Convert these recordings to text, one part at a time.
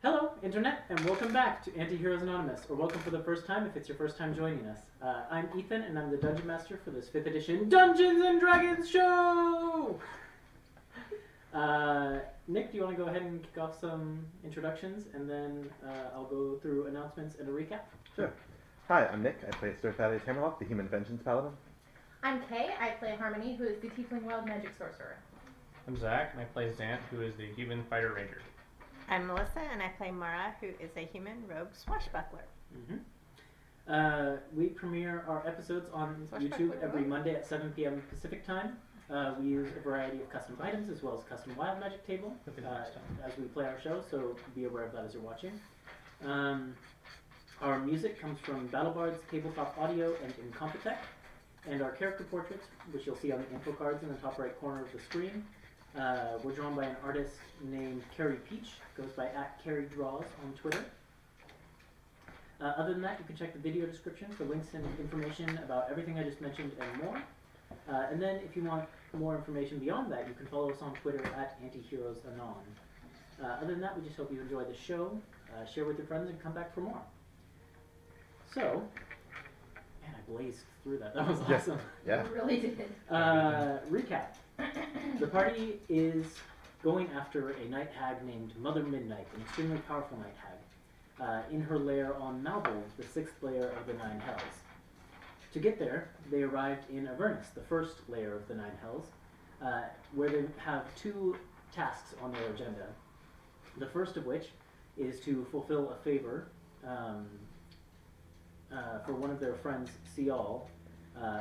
Hello, Internet, and welcome back to Antiheroes Anonymous, or welcome for the first time if it's your first time joining us. I'm Ethan, and I'm the Dungeon Master for this 5th edition Dungeons & Dragons show! Nick, do you want to go ahead and kick off some introductions, and then I'll go through announcements and a recap? Sure. Hi, I'm Nick. I play Sir Thaddeus Hammerlock, the Human Vengeance Paladin. I'm Kay. I play Harmony, who is the Tiefling Wild Magic Sorcerer. I'm Zach, and I play Zant, who is the Human Fighter Ranger. I'm Melissa, and I play Mara, who is a human rogue swashbuckler. We premiere our episodes on YouTube every Monday at 7 p.m. Pacific time. We use a variety of custom items as well as custom wild magic table as we play our show, so be aware of that as you're watching. Our music comes from BattleBards, TabletopAudio, and Incompetech. And our character portraits, which you'll see on the info cards in the top right corner of the screen, were drawn by an artist named Carrie Peach, goes by @CarrieDraws on Twitter. Other than that, you can check the video description for links and information about everything I just mentioned and more. And then if you want more information beyond that, you can follow us on Twitter @AntiheroesAnon. Other than that, we just hope you enjoy the show, share with your friends, and come back for more. So, man, I blazed through that. That was awesome. Yeah. You really did. Recap. The party is going after a night hag named Mother Midnight, an extremely powerful night hag, in her lair on Malbold, the 6th layer of the 9 Hells. To get there, they arrived in Avernus, the 1st layer of the 9 Hells, where they have 2 tasks on their agenda. The first of which is to fulfill a favor for one of their friends, Sial,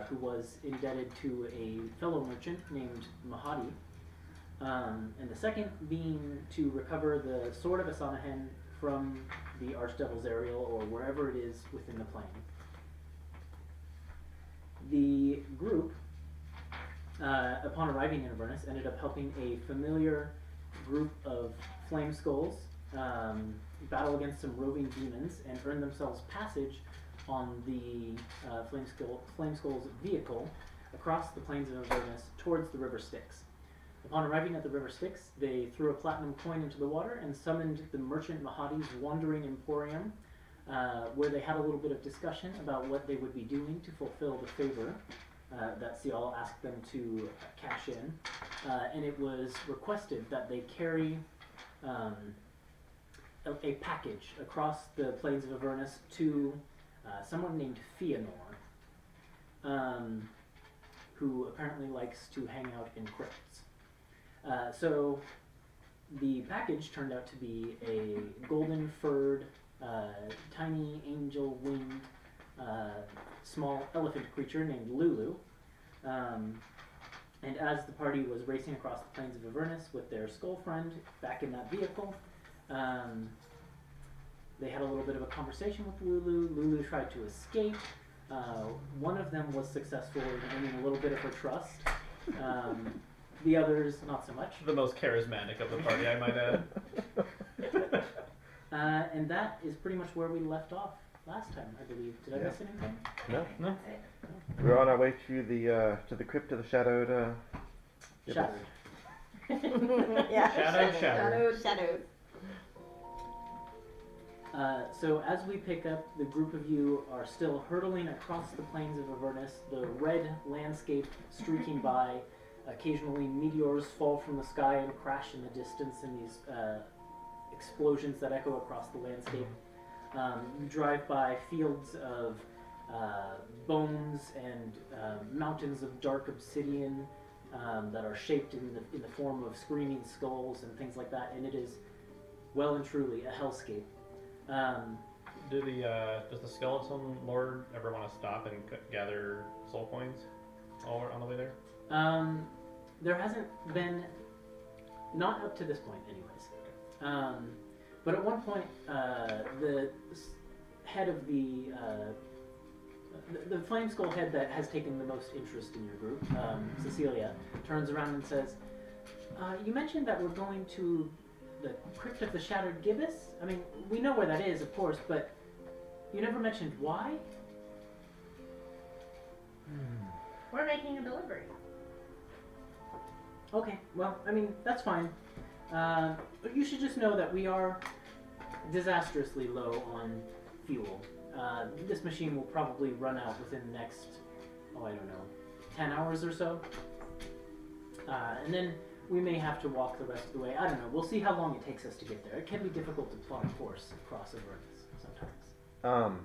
who was indebted to a fellow merchant named Mahadi. And the second being to recover the Sword of Asanahen from the Archdevil's Ariel, or wherever it is within the plane. The group, upon arriving in Avernus, ended up helping a familiar group of flame skulls battle against some roving demons and earn themselves passage on the Flame Skull's vehicle across the plains of Avernus towards the River Styx. Upon arriving at the River Styx, they threw a platinum coin into the water and summoned the merchant Mahadi's wandering emporium, where they had a little bit of discussion about what they would be doing to fulfill the favor that Sial asked them to cash in. And it was requested that they carry a package across the plains of Avernus to someone named Fëanor, who apparently likes to hang out in crypts. So the package turned out to be a golden-furred, tiny angel-winged, small elephant creature named Lulu. And as the party was racing across the plains of Avernus with their skull friend back in that vehicle, they had a little bit of a conversation with Lulu. Lulu tried to escape. One of them was successful in earning a little bit of her trust. The others, not so much. The most charismatic of the party, I might add. And that is pretty much where we left off last time, I believe. Did I miss anything? No. We're on our way to the crypt of the shadowed. Shadowed. Yeah. Shadowed. So as we pick up, the group of you are still hurtling across the plains of Avernus, the red landscape streaking by. Occasionally meteors fall from the sky and crash in the distance in these explosions that echo across the landscape. You drive by fields of bones and mountains of dark obsidian that are shaped in the form of screaming skulls and things like that, and it is well and truly a hellscape. Does the Skeleton Lord ever want to stop and gather soul coins all on the way there? There hasn't been, not up to this point anyways. But at one point, the head of the Flame Skull head that has taken the most interest in your group, Cecilia, turns around and says, you mentioned that we're going to the Crypt of the Shattered Gibbous? I mean, we know where that is, of course, but you never mentioned why? We're making a delivery. Okay, well, I mean, that's fine. But you should just know that we are disastrously low on fuel. This machine will probably run out within the next, I don't know, 10 hours or so. And then we may have to walk the rest of the way. I don't know. We'll see how long it takes us to get there. It can be difficult to plot a course across Avernus sometimes.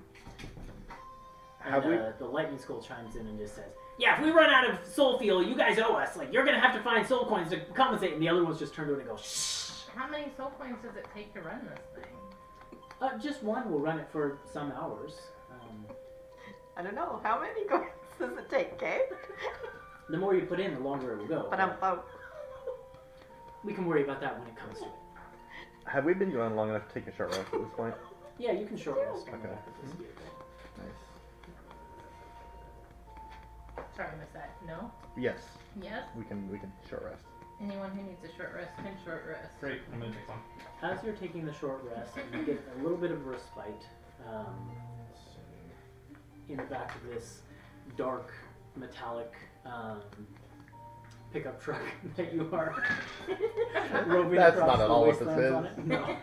Have we? The lightning skull chimes in and just says, "Yeah, if we run out of soul fuel, you guys owe us. Like, you're gonna have to find soul coins to compensate." And the other ones just turn to it and go, "Shh." How many soul coins does it take to run this thing? Just one will run it for some hours. I don't know. How many coins does it take, Gabe? The more you put in, the longer it will go. But we can worry about that when it comes to it. Have we been going long enough to take a short rest at this point? Yeah, you can short rest. Okay. Nice. Sorry, I missed that. No? Yes, Yes? we can short rest. Anyone who needs a short rest can short rest. Great, I'm gonna take one. As you're taking the short rest, you get a little bit of respite in the back of this dark, metallic pickup truck that you are roving That's across not the at all what this wastelands on is. it. No.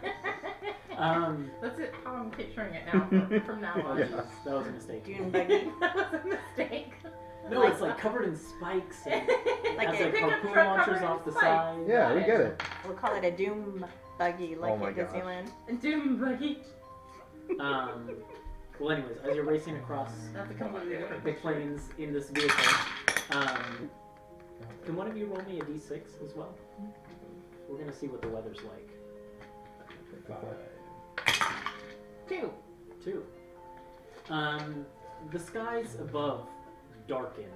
That's it. How I'm picturing it now from now Oh, on. jeez, that was a mistake. Dune buggy. That was a mistake. No, it's like covered in spikes and Like has a like pickup harpoon truck launchers covered in off the spikes. side. Yeah, we get it. We'll call it a doom buggy, like Oh my at gosh. Disneyland. Doom buggy. Well, anyways, as you're racing across That's a completely different the plains in this vehicle, can one of you roll me a d6 as well? We're gonna see what the weather's like. 2. 2. The skies above darken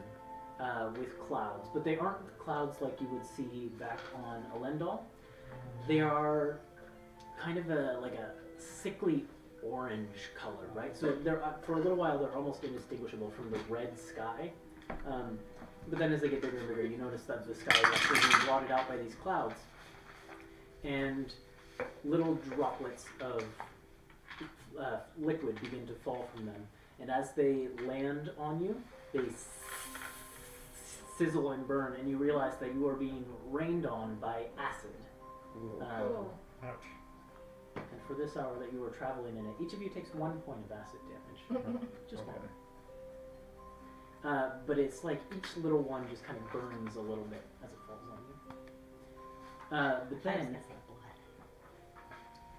with clouds, but they aren't clouds like you would see back on Elendal. They are kind of like a sickly orange color, right? So they're for a little while they're almost indistinguishable from the red sky. But then as they get bigger and bigger, you notice that the sky is actually being blotted out by these clouds, and little droplets of liquid begin to fall from them. And as they land on you, they sizzle and burn, and you realize that you are being rained on by acid. Cool. Ouch. And for this hour that you are traveling in it, each of you takes 1 point of acid damage. Just Okay. one. But it's like each little one just kind of burns a little bit as it falls on you. But then,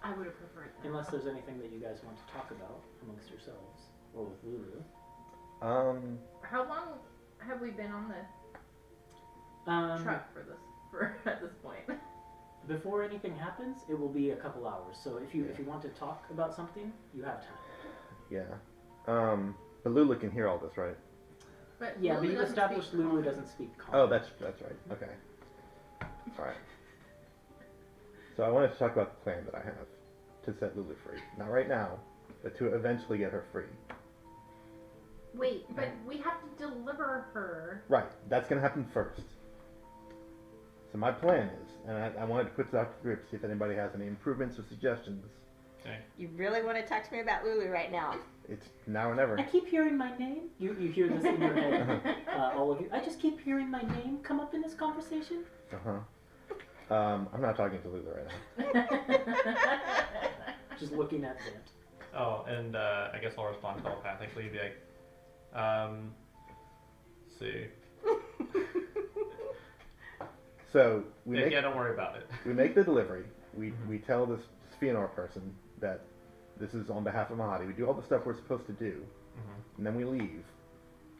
I would have preferred that. unless there's anything that you guys want to talk about amongst yourselves, or with Lulu. How long have we been on the truck for at this point? Before anything happens, it will be a couple hours. So if you want to talk about something, you have time. Yeah. But Lulu can hear all this, right? But Yeah, Lulu but you doesn't established speak Lulu common. doesn't speak common. Oh, that's right. Okay. All right. So I wanted to talk about the plan that I have to set Lulu free. Not right now, but to eventually get her free. Wait, but we have to deliver her. Right. That's gonna happen first. So my plan is, and I wanted to put this out to the group, see if anybody has any improvements or suggestions. Okay. You really want to talk to me about Lulu right now? It's now or never. I keep hearing my name. You hear this in your head, all of you. I just keep hearing my name come up in this conversation. I'm not talking to Lulu right now. Just looking at Zant. Oh, and I guess I'll respond telepathically, be like, see. So we Yeah, make don't worry about it. we make the delivery. We tell this Fëanor person that this is on behalf of Mahadi. We do all the stuff we're supposed to do, and then we leave.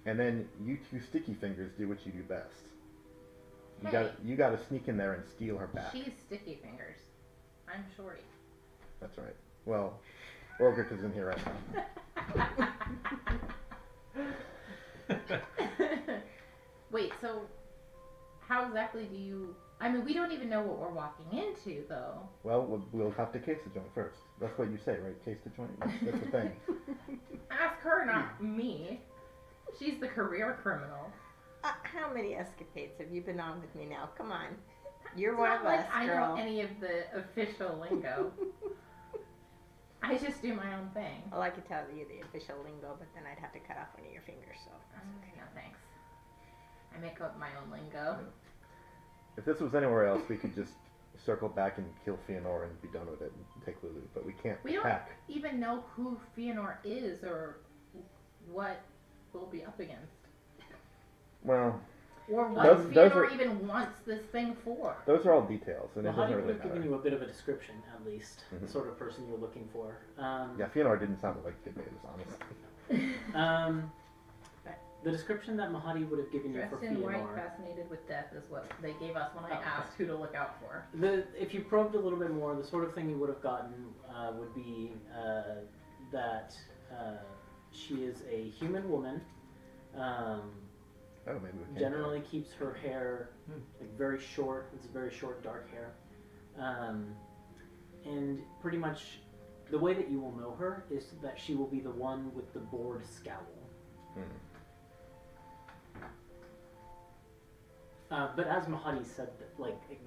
And then you two sticky fingers do what you do best. You got to sneak in there and steal her back. She's sticky fingers. I'm shorty. That's right. Well, Orgrick is in here right now. Wait, so how exactly do you... I mean, we don't even know what we're walking into, though. Well, we'll have to case the joint first. That's what you say, right? Case the joint. That's the thing. Ask her, not me. She's the career criminal. How many escapades have you been on with me now? Come on. You're It's one not of like us, I girl. know any of the official lingo. I just do my own thing. Well, I could tell you the official lingo, but then I'd have to cut off one of your fingers, so. No thanks. I make up my own lingo. If this was anywhere else, we could just circle back and kill Fëanor and be done with it and take Lulu, but we can't We don't attack. even know who Fëanor is or what we'll be up against. Well, Or what Those Fëanor are- even wants this thing for. those are all details, and it Mahadi doesn't would really have given matter. you a bit of a description, at least, the Mhm. sort of person you're looking for. Yeah, Fëanor didn't sound like good news, honestly. The description that Mahadi would have given you for Dressed in white, Fëanor. fascinated with death is what they gave us when I Oh, okay. asked who to look out for. If you probed a little bit more, the sort of thing you would have gotten would be that she is a human woman. Oh, maybe we can. Generally keeps her hair like very short. It's very short, dark hair, and pretty much the way that you will know her is that she will be the one with the bored scowl. But as Mahadi said,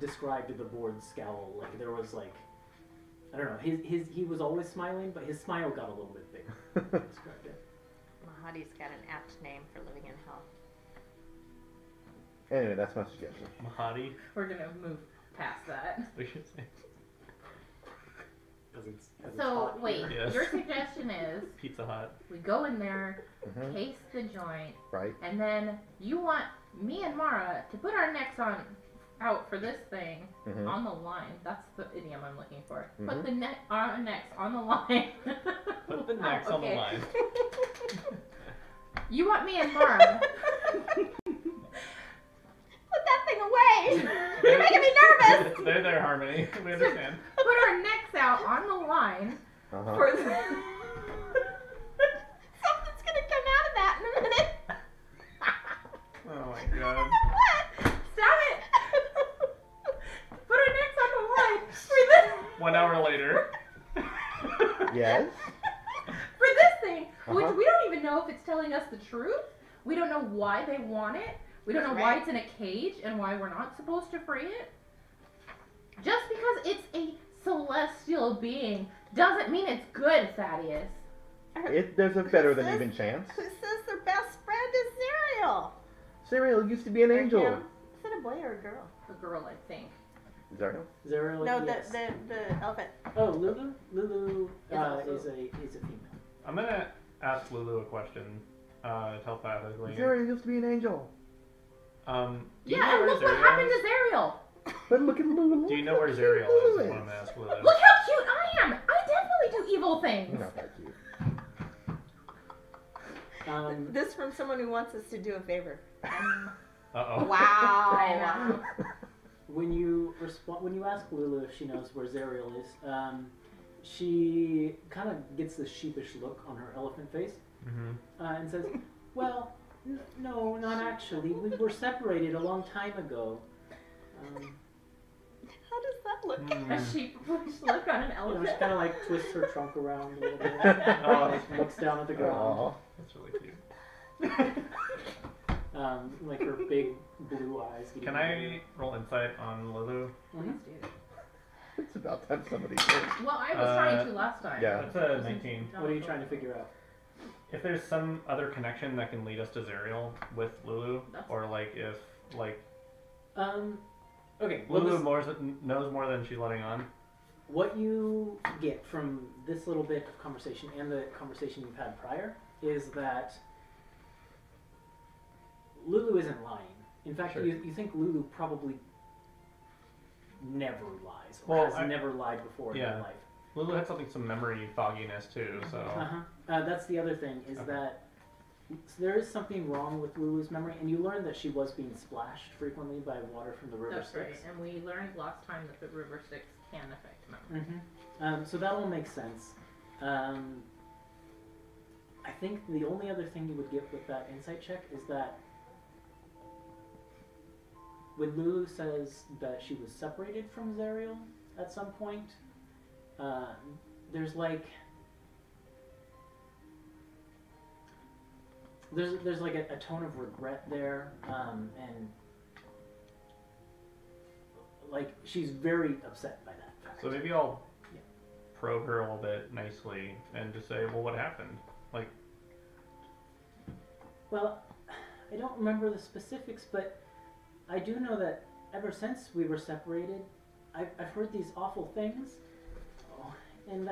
described the bored scowl, like there was like, I don't know, he was always smiling, but his smile got a little bit bigger. Described it. Mahadi's got an apt name for living in hell. Anyway, that's my suggestion. Mahadi, We're gonna move past that. we should say. 'Cause it's So hot wait, here. Yes. your suggestion is Pizza Hut. we go in there, Mhm. case the joint, Right? and then you want me and Mara to put our necks out for this thing Mhm. on the line. That's the idiom I'm looking for. Mhm. Put our necks on the line. Put the Wow, necks on the okay. line. You want me and Mara. Put that thing away! You're making me nervous! They're there, Harmony. We understand. Put our necks out on the line Uh-huh. for Something's gonna come out of that in a minute. Oh my god. What? Stop it! Put our necks on the line for this 1 hour later. Yes? for this thing, which Uh-huh. we don't even know if it's telling us the truth. We don't know why they want it. We don't know why Right. it's in a cage and why we're not supposed to free it. Just because it's a celestial being doesn't mean it's good, Thaddeus. There's a better than even chance. Who says their best friend is Zariel? Zariel used to be an Or angel. him. Is it a boy or a girl? A girl, I think. Zariel? Zariel, No, yes. the elephant. Oh, Lulu. Lulu Is also- is a female. I'm gonna ask Lulu a question, telepathically. Zariel used to be an angel. Do you Yeah, know and where look what Zariel happened is? to Zariel. But look at Lulu. Do you know where Zariel is? Is what I'm gonna ask Lulu. Look how cute I am. I definitely do evil things. You're not that cute. This from someone who wants us to do a favor. Uh-oh. Wow. When you ask Lulu if she knows where Zariel is, she kind of gets this sheepish look on her elephant face Mm-hmm. and says, "Well, no, not actually. We were separated a long time ago." How does that look? A sheepish look on an She elephant. kind of like twists her trunk around a little bit, Oh. looks down at the ground, Aw. That's really cute. like her big blue eyes. getting Can I roll insight on Lulu? Please do. It's about time somebody did. Well, I was trying to last time. Yeah. That's a 19. What are you trying to figure out? If there's some other connection that can lead us to Zariel with Lulu, or like if like Okay. Well, Lulu knows more than she's letting on. what you get from this little bit of conversation and the conversation you've had prior is that Lulu isn't lying. In fact, Sure. you think Lulu probably never lies, or Well, has never lied before in yeah. her life. Lulu had some memory fogginess too, so That's the other thing, is Okay. that there is something wrong with Lulu's memory, and you learn that she was being splashed frequently by water from the river That's right. Styx. And we learned last time that the river Styx can affect memory. So that all makes sense. I think the only other thing you would get with that insight check is that when Lulu says that she was separated from Zariel at some point, there's like there's like a tone of regret there, and like she's very upset by that fact. so maybe I'll probe her a little bit nicely and just say, well, what happened? Like, Well, I don't remember the specifics, but I do know that ever since we were separated, I've heard these awful things, and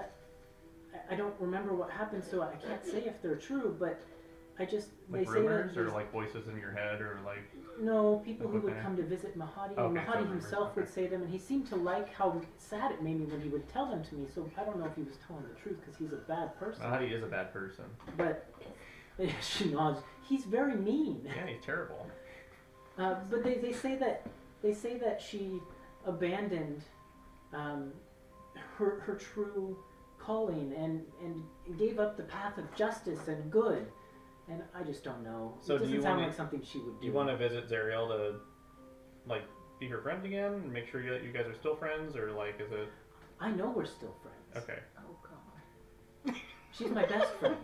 I don't remember what happened, so I can't say if they're true, but I just, Like they say rumors that or like voices in your head or like. no, people who would Okay. come to visit Mahadi, Okay, and so Mahadi rumors, himself would okay. say them, and he seemed to like how sad it made me when he would tell them to me, so I don't know if he was telling the truth, because he's a bad person. Mahadi is a bad person. But, she nods, he's very mean. Yeah, he's terrible. But they say that she abandoned her true calling and gave up the path of justice and good, and I just don't know. So it do doesn't you sound wanna- like something she would do. Do you want to visit Zariel to, like, be her friend again and make sure you guys are still friends, or like, is it? I know we're still friends. Okay, Oh god. She's my best friend.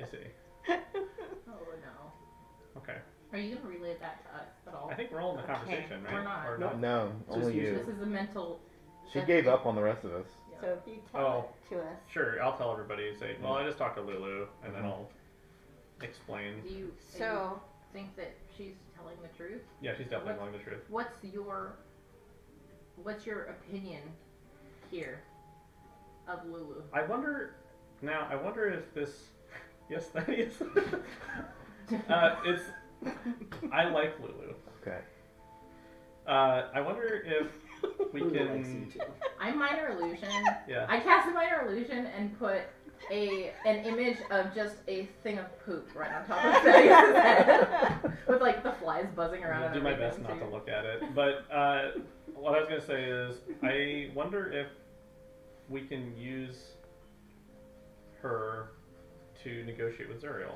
I see. Oh no. Okay, Are you gonna relay that to us at all? I think we're all in the conversation, right? We're not. Or Nope. No, Just only use you. This is a mental. She gave up on the rest of us. Yeah. So if you tell it to us. Sure, I'll tell everybody. Say, well, I just talked to Lulu, and then Mhm. I'll explain. Do you So think that she's telling the truth? Yeah, she's definitely telling the truth. What's your opinion here of Lulu? I wonder if this. Yes, that is. It's. I like Lulu. Okay. I wonder if we Lulu likes can. you too. I'm minor illusion. Yeah. I cast a minor illusion and put an image of just a thing of poop right on top of Thaddeus' head, with like the flies buzzing around. I'll and do my best everything, not too. to look at it. But what I was gonna say is, I wonder if we can use her to negotiate with Zuriel.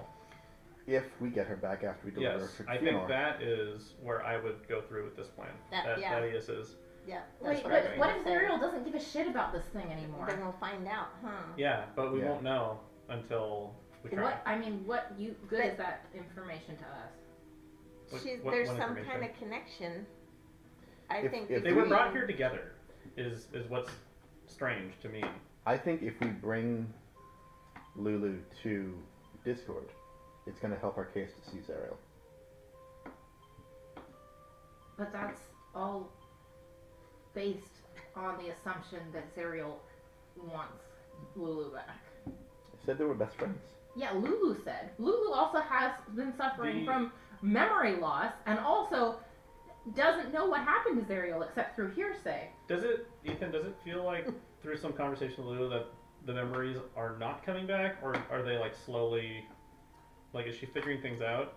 If we get her back after we deliver Yes, her to I think Fëanor. that is where I would go through with this plan. Yeah. Thaddeus is. Yeah. Wait, what but I was what gonna if say. Zuriel doesn't give a shit about this thing anymore? Then we'll find out, huh? Yeah, but we Yeah. won't know until we try. What good But- is that information to us? There's what some information? kind of connection. I If- think if They were we- brought here together. Is what's strange to me. I think if we bring Lulu to Discord, it's going to help our case to see Zariel. But that's all based on the assumption that Zuriel wants Lulu back. I said they were best friends. Yeah, Lulu said. Lulu also has been suffering from memory loss and also doesn't know what happened to Zuriel except through hearsay. Does it feel like through some conversation with Lulu that the memories are not coming back, or are they like slowly, like is she figuring things out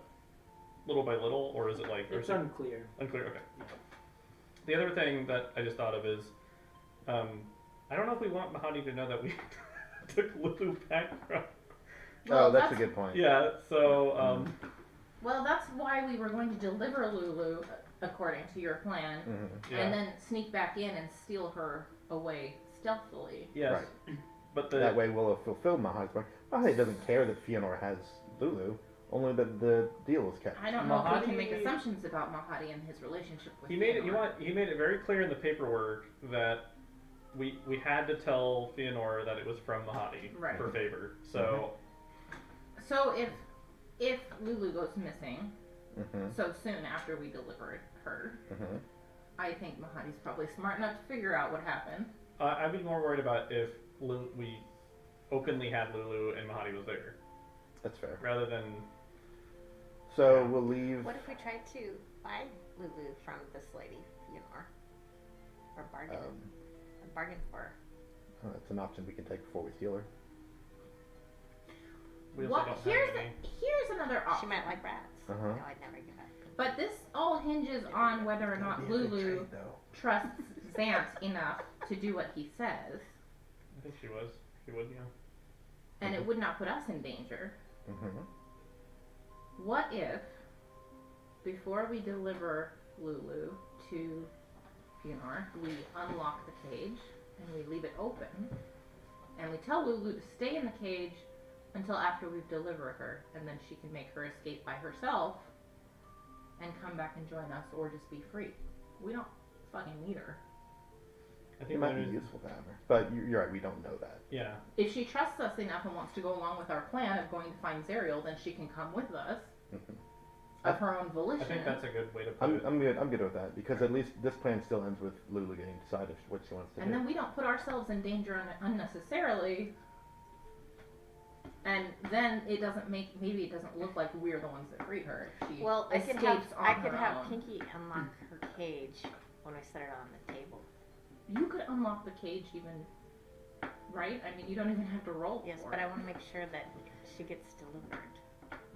little by little, or is it like, or It's is it unclear. unclear? Okay. The other thing that I just thought of is, I don't know if we want Mahadi to know that we took Lulu back from. Well, Oh, that's a good point. Yeah. So Well, that's why we were going to deliver Lulu, according to your plan, Mm-hmm. yeah. and then sneak back in and steal her away stealthily. Yes. But the That way we'll have fulfilled Mahadi's point. Mahadi doesn't care that Fëanor has Lulu, only that the deal is kept. I don't know if we can make Mahadi- assumptions about Mahadi and his relationship with He made it. Fëanor. He made it very clear in the paperwork that we had to tell Fëanor that it was from Mahadi Right. for favor. So So if Lulu goes missing Mm-hmm. so soon after we delivered her, Mm-hmm. I think Mahadi's probably smart enough to figure out what happened. I'd be more worried about if we openly had Lulu and Mahadi was there, That's fair. rather than So Yeah. we'll leave. What if we tried to buy Lulu from this lady, Fëanor? Or bargain for her? That's an option we can take before we steal her. we also What? don't Here's have any. here's another She option. might like rats. Uh-huh. No, I'd never give that. But this all hinges on whether or not Lulu trusts Xant enough to do what he says, I think she was. She would, yeah. and it would not put us in danger. Mm-hmm. What if, before we deliver Lulu to Fëanor, we unlock the cage and we leave it open, and we tell Lulu to stay in the cage until after we've delivered her, and then she can make her escape by herself and come back and join us, or just be free. We don't fucking need her. I It think might be there's, useful to have her. But you're right, we don't know that. yeah. If she trusts us enough and wants to go along with our plan of going to find Zariel, then she can come with us. Mhm. of her own volition. I think that's a good way to put it. I'm good with that because at least this plan still ends with Lulu getting to decide what she wants to do. And then we don't put ourselves in danger unnecessarily. And then it doesn't maybe it doesn't look like we're the ones that freed her. She Well, I could escapes on have her own. Pinky unlock her cage when we set it on the table. You could unlock the cage even, right? I mean, you don't even have to roll Yes, for but it. I want to make sure that she gets delivered.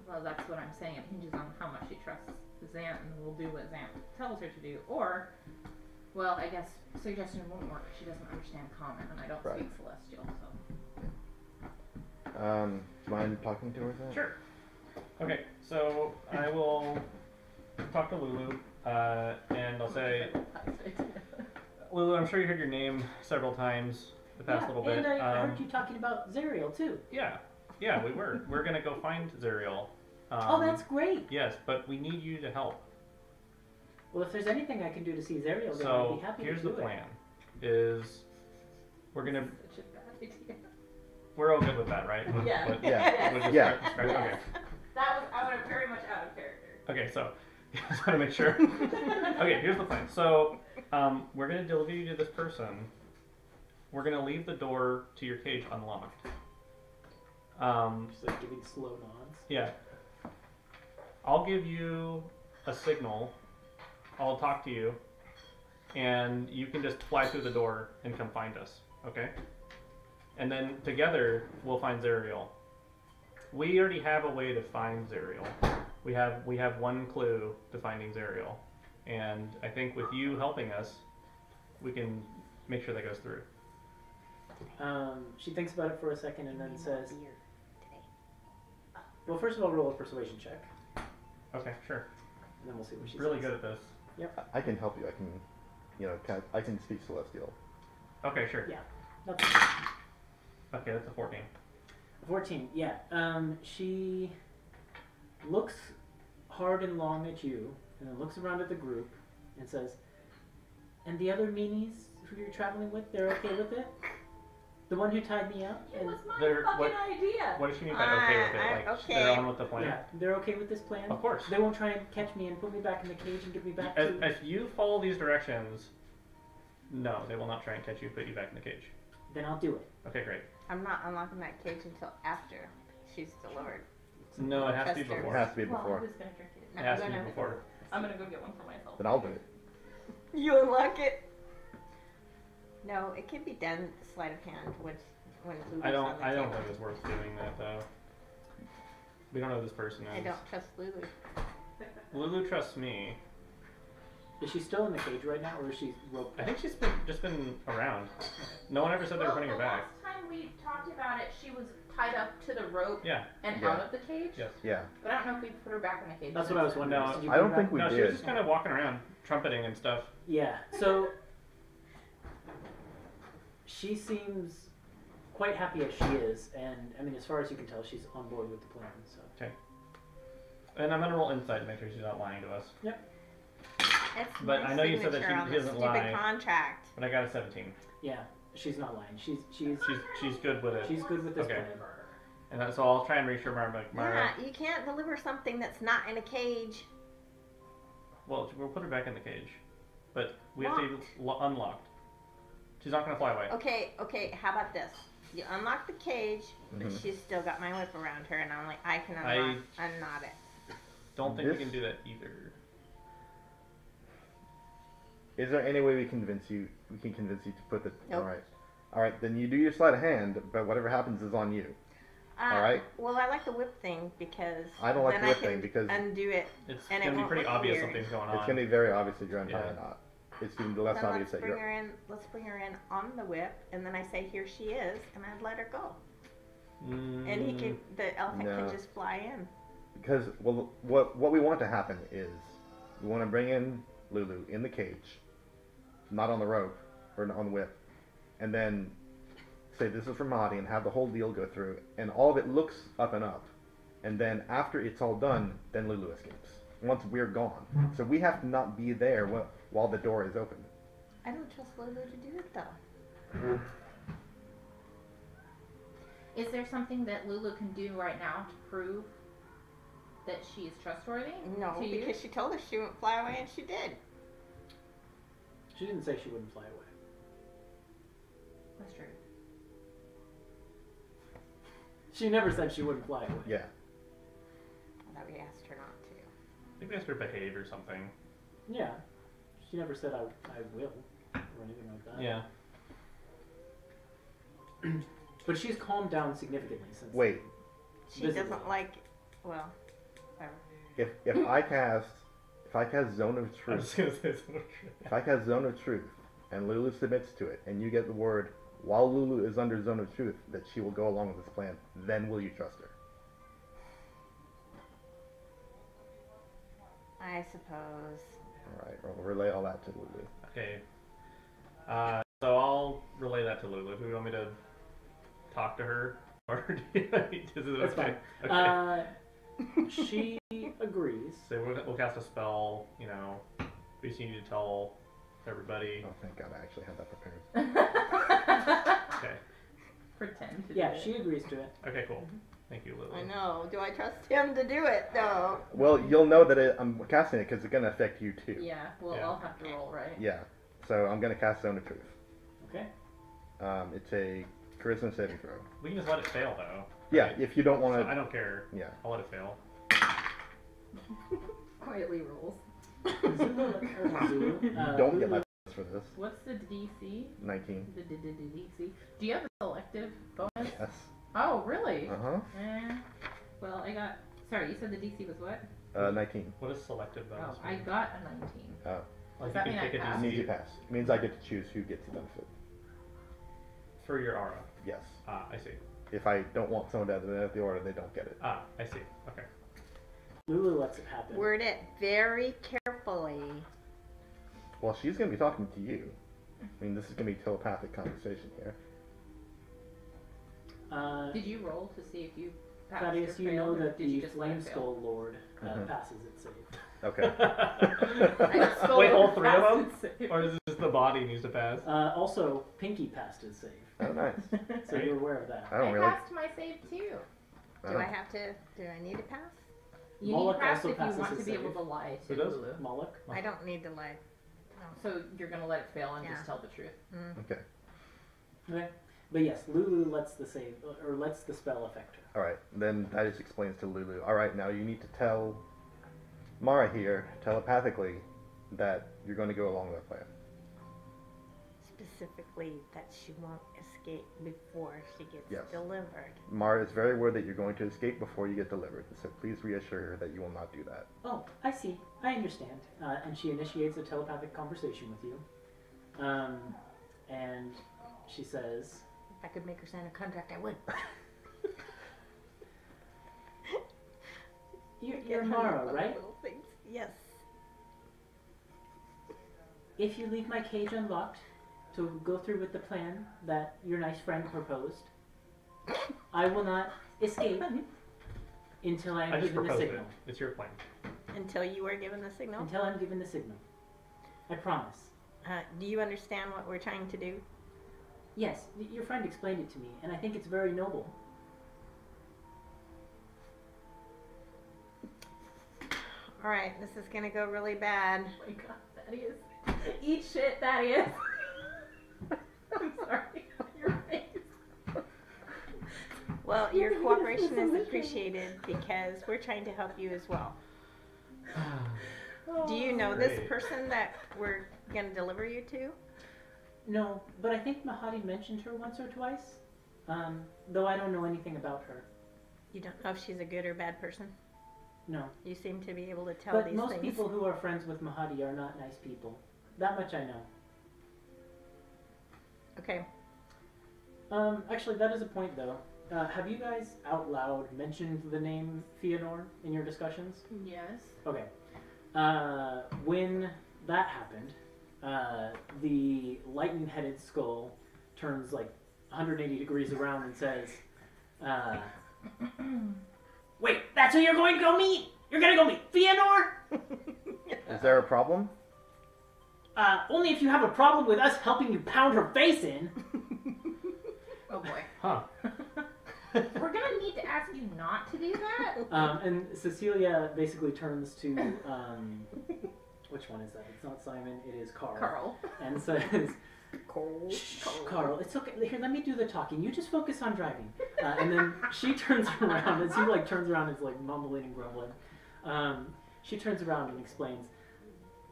Well, that's what I'm saying. It hinges on how much she trusts Xant, and we'll do what Xant tells her to do. Or, well, I guess suggestion won't work. She doesn't understand common, and I don't Right. speak Celestial, so. Do you mind talking to her? Then? Sure. Okay, so I will talk to Lulu, and I'll say, Lulu, I'm sure you heard your name several times the past little bit. And I heard you talking about Zerial too. Yeah, we were. We're gonna go find Zerial. Oh, that's great. Yes, but we need you to help. Well, if there's anything I can do to see Zerial, then I'd So be happy here's to the do plan: is we're gonna Such a bad idea. we're all good with that, right? Yeah. But Yeah. we'll just Yeah. describe- okay. That was out of very much out of character. Okay, so just want to make sure. Okay, here's the plan. So we're gonna deliver you to this person. We're gonna leave the door to your cage unlocked. Just like giving slow nods. Yeah. I'll give you a signal. I'll talk to you, and you can just fly through the door and come find us. Okay? And then together we'll find Zerial. We already have a way to find Zerial. We have one clue to finding Zerial, and I think with you helping us, we can make sure that goes through. She thinks about it for a second and then says, Beer today. well, first of all, roll a persuasion check, Okay, sure. and then we'll see what she Really says. good at this. I can help you. I can, I can speak Celestial. Okay, sure. Yeah. That's it. Okay, that's a 14. 14, yeah. She looks hard and long at you, and then looks around at the group, and says, and the other meanies who you're traveling with, they're okay with it? The one who tied me up? It And- was my There- fucking what- idea. What does she mean by okay with it? I'm Like okay. they're on with the plan? Yeah, they're okay with this plan? Of course. They won't try and catch me and put me back in the cage and get me back to... If you follow these directions, no, they will not try and catch you and put you back in the cage. Then I'll do it. Okay, great. I'm not unlocking that cage until after she's delivered. No, it has to be Chester. It before. has to be Well, I before. was gonna drink it. It has to be before. I'm gonna go get one for myself. Then I'll do it. You unlock it? No, it can be done sleight of hand when Lulu's I on don't the think table. it's worth doing that though. We don't know who this person is. I don't trust Lulu. Lulu trusts me. Is she still in the cage right now, or is she roped I up? think she's just been around. No one ever said they were putting her back. Last time we talked about it, she was tied up to the rope Yeah. and Yeah. out of the cage. Yes. Yeah. But I don't know if we put her back in the cage. That's what I was wondering. No, Did you I don't put her think we No, she did. was just kind of walking around, trumpeting and stuff. Yeah, so she seems quite happy as she is, and I mean, as far as you can tell, she's on board with the plan. So And I'm gonna roll insight to make sure she's not lying to us. It's But my I know you said that signature she on the doesn't stupid lie. contract. But I got a 17. yeah, she's not lying. She's She's good with it. she's good with this Okay. plan. And so I'll try and reassure Mara. Yeah, you can't deliver something that's not in a cage. Well, we'll put her back in the cage, but we have to unlocked. She's not gonna fly away. Okay, how about this? You unlock the cage, but Mhm. she's still got my whip around her, and I'm like, I can unknot it. Don't think we This- can do that either. Is there any way we can convince you to put the... Nope. Alright, then you do your sleight of hand, but whatever happens is on you. Alright? Well, I like the whip thing because I don't like then the whip I can thing because undo it. It's And it gonna be won't pretty look obvious weird. something's going on. it's going to be very obvious that you're untying Yeah. a knot. It's going to be less Then obvious let's that bring you're... her in. Let's bring her in on the whip, and then I say, "Here she is," and I'd let her go, and he can. The elephant No. can just fly in. Because, well, what we want to happen is we want to bring in Lulu in the cage, not on the rope, or on the whip, and then say this is for Mahdi and have the whole deal go through, and all of it looks up and up. And then after it's all done, then Lulu escapes. Once we're gone. So we have to not be there while the door is open. I don't trust Lulu to do it though. Is there something that Lulu can do right now to prove that she is trustworthy? No, to you? because she told us she wouldn't fly away, and she did. She didn't say she wouldn't fly away. That's true. She never said she wouldn't fly away. Yeah. I thought we asked her not to. I think we asked her to behave or something. Yeah. She never said I will or anything like that. Yeah. But she's calmed down significantly since. Wait. She Visibly. doesn't like. Well, whatever. If I cast Zone of I was Truth, just gonna say something. if I cast Zone of Truth, and Lulu submits to it, and you get the word while Lulu is under Zone of Truth that she will go along with this plan, then will you trust her? I suppose. All right. We'll relay all that to Lulu. Okay. So I'll relay that to Lulu. Do you want me to talk to her, or is it That's okay? fine. Okay. She agrees. So we'll cast a spell. You know, we just need to tell everybody. Oh, thank God, I actually had that prepared. Okay. Pretend to Yeah, do she it. agrees to it. Okay. Cool. Thank you, Lulu. I know. Do I trust him to do it, though? Well, you'll know that I'm casting it because it's going to affect you too. Yeah, well, Yeah. I'll have to roll, right? Yeah. So I'm going to cast Zone of Truth. Okay. It's a charisma saving throw. We can just let it fail, though. Yeah, right? if you don't want So to. I don't care. Yeah. I'll let it fail. Quietly rolls. Zulu, You don't get my Lulu- bonus for this. What's the DC? 19. The DC. Do you have a selective bonus? Yes. Oh, really? Uh Well, I got. Sorry, you said the DC was what? huh. 19. What is selective bonus? Oh, I mean? got a 19. Oh. Like Does that you mean can I pick a pass? It means you DC pass. It means I get to choose who gets the benefit. for your aura. Yes. Ah, I see. If I don't want someone to have the order, they don't get it. Ah, I see. Okay. Lulu lets it happen. Word it very carefully. Well, she's going to be talking to you. I mean, this is going to be telepathic conversation here. Did you roll to see if you passed Thaddeus, or you know failed, or that did you the just let Flame it fail? Skull Lord Mhm. passes it safe. Okay. I stole Wait, it all three of fast them? and saved. Or is it just the body needs to pass? Also, Pinky passed his save, Oh, nice. so Right. you're aware of that. I don't I really. passed my save too. Do I have to? Do I need to pass? You Moloch need pass also if you passes want to his be able save. to lie to Who does? Lulu. Moloch. I don't need to lie. So you're gonna let it fail and Yeah. just tell the truth. Okay. Okay. But yes, Lulu lets the save or lets the spell affect her. All right. Then that just explains to Lulu. All right. Now you need to tell Mara here telepathically that you're going to go along with that plan. Specifically, that she won't escape before she gets Yes. delivered. Mara is very aware that you're going to escape before you get delivered. So please reassure her that you will not do that. Oh, I see. I understand. And she initiates a telepathic conversation with you. And she says, If I could make her sign a contract, I would. You're Get her Mara, other right? little things. Yes. If you leave my cage unlocked to go through with the plan that your nice friend proposed, I will not escape until I I am just given the proposed it. signal. It's your plan. Until you were given the signal. Until I'm given the signal. I promise. Do you understand what we're trying to do? Yes, your friend explained it to me, and I think it's very noble. All right, this is gonna go really bad. Oh my god, Thaddeus. Eat shit, Thaddeus. I'm sorry. Your face. Well, your cooperation is appreciated because we're trying to help you as well. Do you know this Great. person that we're gonna deliver you to? No, but I think Mahadi mentioned her once or twice, though I don't know anything about her. You don't know if she's a good or bad person? No. You seem to be able to tell But these most things. people who are friends with Mahadi are not nice people. That much I know. Okay. Actually, that is a point, though. Have you guys out loud mentioned the name Fëanor in your discussions? Yes. Okay. When that happened, the lightning-headed skull turns like 180 degrees around and says, "Wait, that's who you're going to go meet? You're going to go meet Fëanor? Is there a problem? Only if you have a problem with us helping you pound her face in." Oh boy. Huh. We're gonna need to ask you not to do that. And Cecilia basically turns to which one is that? It's not Simon. It is Carl. Carl. And says, "Shh, Carl, it's okay. Here, let me do the talking. You just focus on driving." And then she turns around, as he turns around and is mumbling and grumbling. She turns around and explains,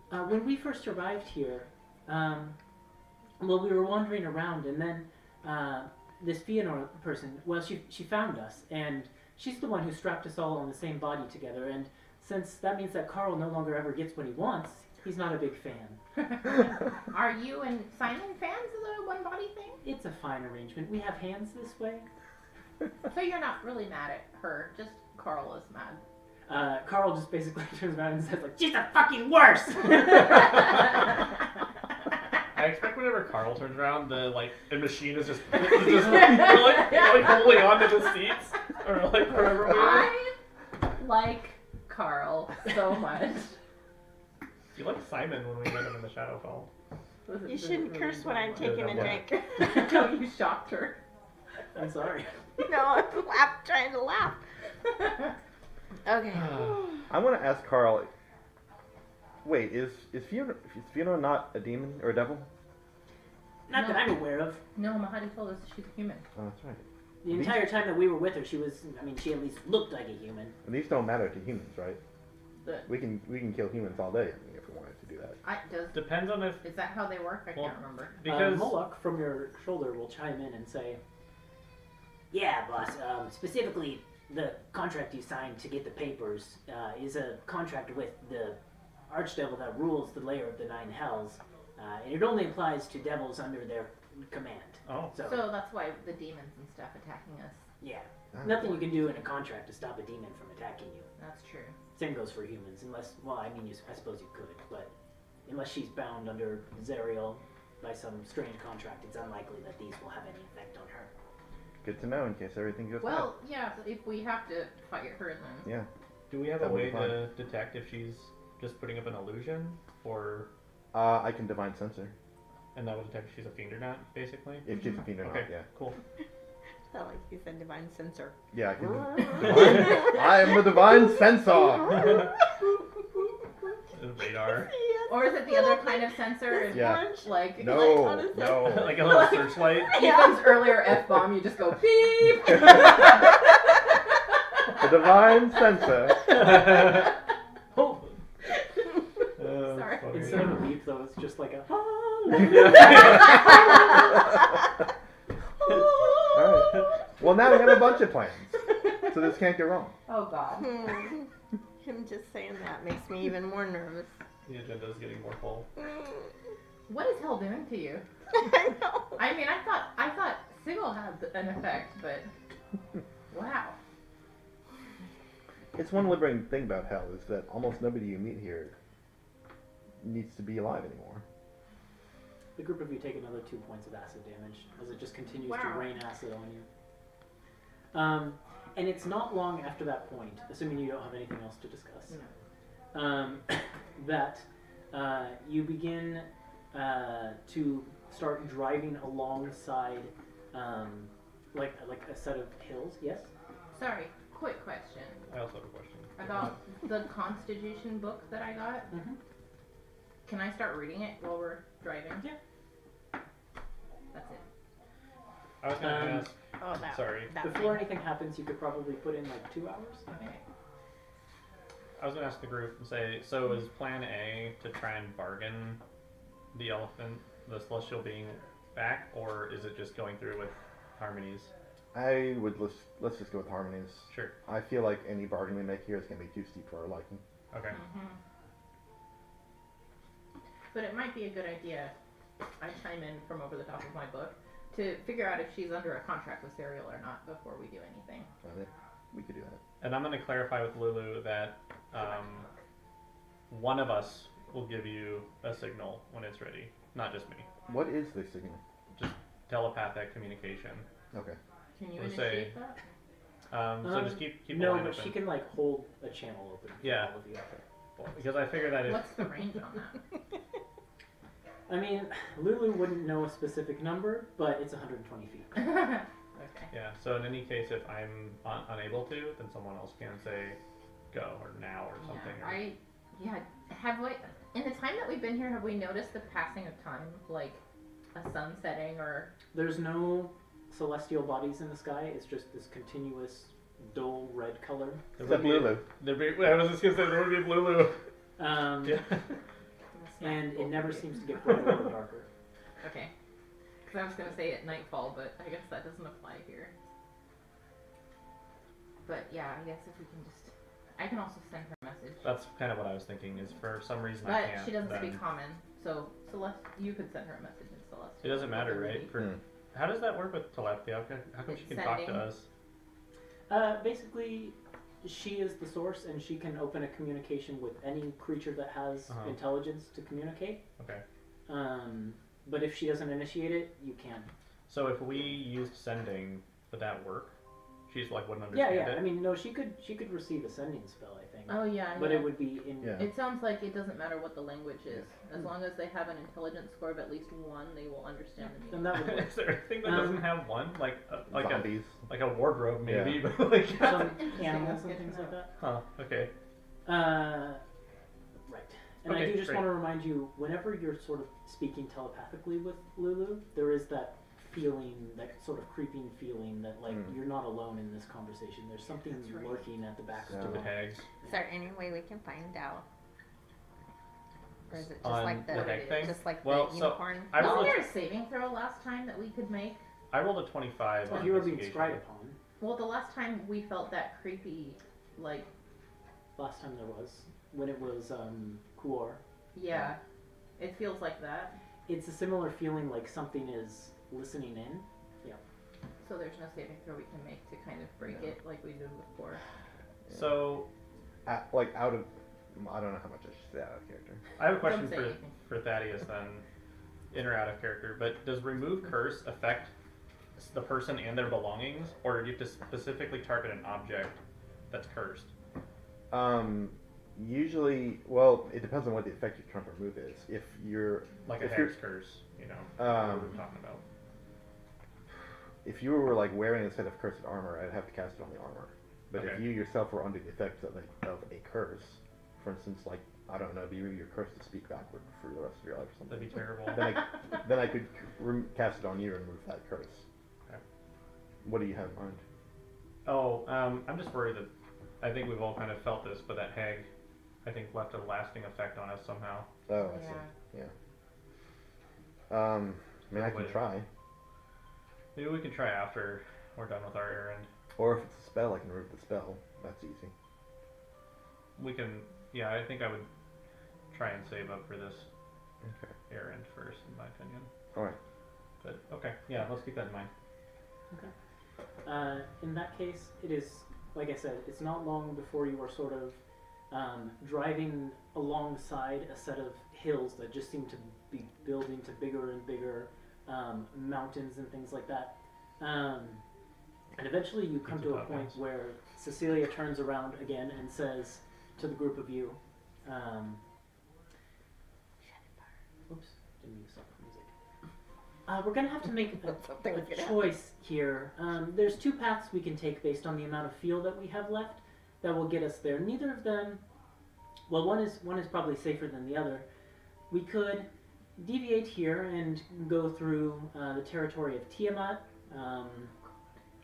when we first arrived here, well, we were wandering around, and then this Fëanor person, well, she found us, and she's the one who strapped us all on the same body together, and since that means that Carl no longer ever gets what he wants, he's not a big fan. Are you and Simon fans of the one body thing? It's a fine arrangement. We have hands this way. So you're not really mad at her, just Carl is mad. Carl just basically turns around and says, she's the fucking worst! I expect whenever Carl turns around, the machine is just holding on to the seats or wherever we are. I like Carl so much. You like Simon when we met him in the Shadowfell. You shouldn't curse when I'm taking a drink. No, you shocked her. I'm sorry. No, I'm trying to laugh. Okay. I want to ask Carl. Wait, is Fëanor not a demon or a devil? Not that I'm aware of. No, Mahadi told us she's a human. Oh, that's right. The entire time that we were with her, she at least looked like a human. And these don't matter to humans, right? But We can kill humans all day if we wanted to do that. Depends on if is that how they work? I can't remember. because Moloch from your shoulder will chime in and say, "Yeah, boss. Specifically, the contract you signed to get the papers is a contract with the archdevil that rules the layer of the Nine Hells, and it only applies to devils under their command. oh So that's why the demons and stuff attacking us. yeah, nothing you can do in a contract to stop a demon from attacking you. That's true. Same goes for humans, unless, I suppose you could, but unless she's bound under Zariel by some strange contract, it's unlikely that these will have any effect on her." Good to know in case everything goes Well, yeah, if we have to fight her, then bad. Yeah. do we have That a would way be fine. to detect if she's just putting up an illusion, or I can divine sensor. and that would detect if she's a fiend or not, basically? If she's a fiend or Okay, not, yeah. cool. I like you said divine sensor. Yeah, I can. I am the divine sensor! Radar. or is it the other kind of sensor? Yeah. Like No, how does that- no. Like a little searchlight. Ethan's earlier F-bomb, you just go beep. The divine sensor. Oh, Sorry. funny. instead of a beep, though, it's just like a Alright. Well, now we have a bunch of plans. So this can't go wrong. Oh God. Him just saying that makes me even more nervous. The agenda's getting more full. What is hell doing to you? I know. I mean, I thought Sigil had an effect, but wow. It's one liberating thing about hell is that almost nobody you meet here needs to be alive anymore. The group of you take another 2 points of acid damage as it just continues to Wow. rain acid on you. And it's not long after that point, assuming you don't have anything else to discuss, that you begin to start driving alongside like a set of hills. Yes? Sorry, quick question I also have a question. about the Constitution book that I got. Mm-hmm. Can I start reading it while we're driving? Yeah. That's it. I was gonna ask. Oh, that. Sorry. That Before thing. anything happens, you could probably put in 2 hours. Okay. I was gonna ask the group and say, so is Plan A to try and bargain the elephant, the celestial being, back, or is it just going through with harmonies? I would let's just go with harmonies. Sure. I feel like any bargain we make here is gonna be too steep for our liking. Okay. But it might be a good idea, I chime in from over the top of my book, to figure out if she's under a contract with Serial or not before we do anything. We could do that. And I'm gonna clarify with Lulu that one of us will give you a signal when it's ready, not just me. What is the signal? Just telepathic communication. Okay. Can you Let's initiate that? So just keep the No, line but open. she can hold a channel open. For Yeah. all of you out there. Because I figured that if What's the range on that? I mean, Lulu wouldn't know a specific number, but it's 120 feet. Okay. Yeah. So in any case, if I'm unable to, then someone else can say go or now or something. Yeah. Have we, in the time that we've been here, have we noticed the passing of time, like a sun setting or? There's no celestial bodies in the sky. It's just this continuous dull red color. Except Lulu. I was just gonna say there would be Lulu. Yeah. And it never seems to get brighter or darker. Okay. Because I was going to say at nightfall, but I guess that doesn't apply here. But yeah, I guess if we can just... I can also send her a message. That's kind of what I was thinking, is for some reason I But can't. she doesn't then speak common, so Celeste, you could send her a message in Celeste. It doesn't matter, right? How does that work with telepathy? How come she can talk to us? Basically, she is the source, and she can open a communication with any creature that has intelligence to communicate. Okay. But if she doesn't initiate it, you can. So if we used sending, would that work? She's like wouldn't understand Yeah. it? I mean, no, she could receive a sending spell, I think. Oh yeah, But it would be in. Yeah. It sounds like it doesn't matter what the language is. As long as they have an intelligence score of at least 1, they will understand the Then meaning. that would work. Is there anything that doesn't have one? Like Zombies. a wardrobe maybe, Yeah. but like Some animals and things like that. huh, okay. Right. And I Okay, do just great. want to remind you, whenever you're sort of speaking telepathically with Lulu, there is that feeling, that sort of creeping feeling that, like, you're not alone in this conversation. There's something lurking at the back of the The door. tags. Is there any way we can find out? Or is it just On like the tag thing? just like Well, the so unicorn? I Wasn't rolled there a saving throw last time that we could make? I rolled a 25 If on you were being investigation. spied upon, Well, the last time we felt that creepy, like, last time there was, when it was Kuor, yeah, it feels like that. it's a similar feeling like something is listening in. So there's no saving throw we can make to kind of break it like we did before. So Out of... I don't know how much I should say out of character. I have a question Don't say anything. for Thaddeus then, in or out of character, but does remove curse affect the person and their belongings, or do you have to specifically target an object that's cursed? Usually, well, it depends on what the effect you're trying to remove is. If you're... Like a if you're- hex curse, you know, what we're talking about. If you were like wearing a set of cursed armor, I'd have to cast it on the armor. But if Okay. you yourself were under the effects of a curse, for instance, like, I don't know, you're cursed to speak backward for the rest of your life or something. That'd be terrible. then I could cast it on you and remove that curse. Okay. What do you have in mind? Oh, I'm just worried that I think we've all kind of felt this, but that hag, I think, left a lasting effect on us somehow. Oh, I see. Yeah. I mean, I can try. Maybe we can try after we're done with our errand. Or if it's a spell, I can remove the spell. That's easy. We can, yeah, I think I would try and save up for this Okay. errand first, in my opinion. Alright. But, okay, yeah, let's keep that in mind. In that case, it is, like I said, it's not long before you are sort of driving alongside a set of hills that just seem to be building to bigger and bigger mountains and things like that. And eventually you come to a point where Cecilia turns around again and says to the group of you, oops, didn't mean to stop the music. We're going to have to make a choice here. There's 2 paths we can take based on the amount of fuel that we have left that will get us there. Neither of them, well, one is probably safer than the other. We could deviate here and go through the territory of Tiamat.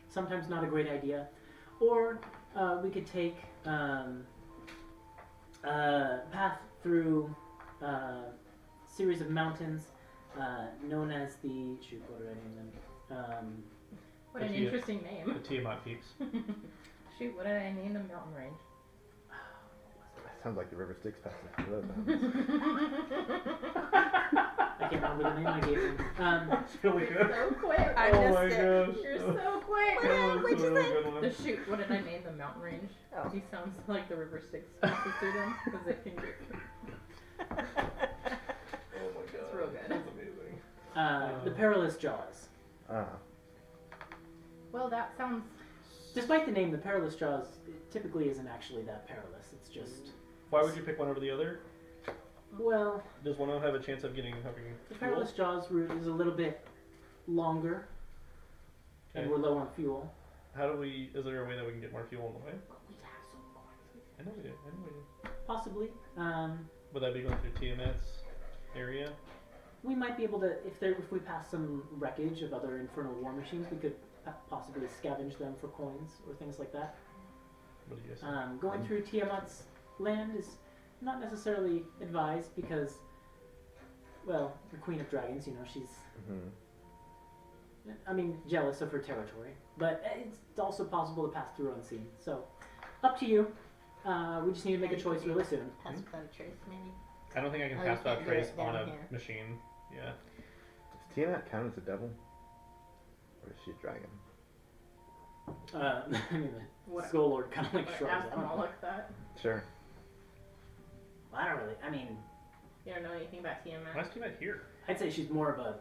Sometimes not a great idea. Or we could take a path through a series of mountains known as the... Shoot, what did I name them? What an The interesting name. The Tiamat Peaks. Shoot, what did I name the mountain range? That sounds like the River Styx passage through those mountains. I can't remember the name I gave him. That's really good. So quick. I Oh my missed it. gosh. You're so quick. What'd you say? The shoot, what did I name the mountain range? Oh. He sounds like the river Styx passes through them because it can get. Oh my god. It's real good. That's amazing. The Perilous Jaws. Well, that sounds. Despite the name, the Perilous Jaws typically isn't actually that perilous. It's just, Why would you pick one over the other? well, Does one of them have a chance of having the fuel? Perilous Jaws route is a little bit longer. and Okay. we're low on fuel. How do we? Is there a way that we can get more fuel on the way? We have some coins. I know we do. I know we do. Possibly. Would that be going through Tiamat's area? We might be able to, if we pass some wreckage of other infernal war machines, we could possibly scavenge them for coins or things like that. What do you guys think? Going through Tiamat's land is not necessarily advised because, well, the Queen of Dragons, you know, she's, I mean, jealous of her territory. But it's also possible to pass through unseen. So, up to you. We just need to make a choice really soon. Pass without a trace, maybe. I don't think I can Oh, pass you that can't do trace it on down a here. machine. Yeah. Does Tiamat count as a devil? Or is she a dragon? I mean, the What? Skull Lord kind of like Like, shrugs. ask I don't know. Moloch that. Sure. I don't really. I mean, You don't know anything about Tiamat? Why is Tiamat here? I'd say she's more of a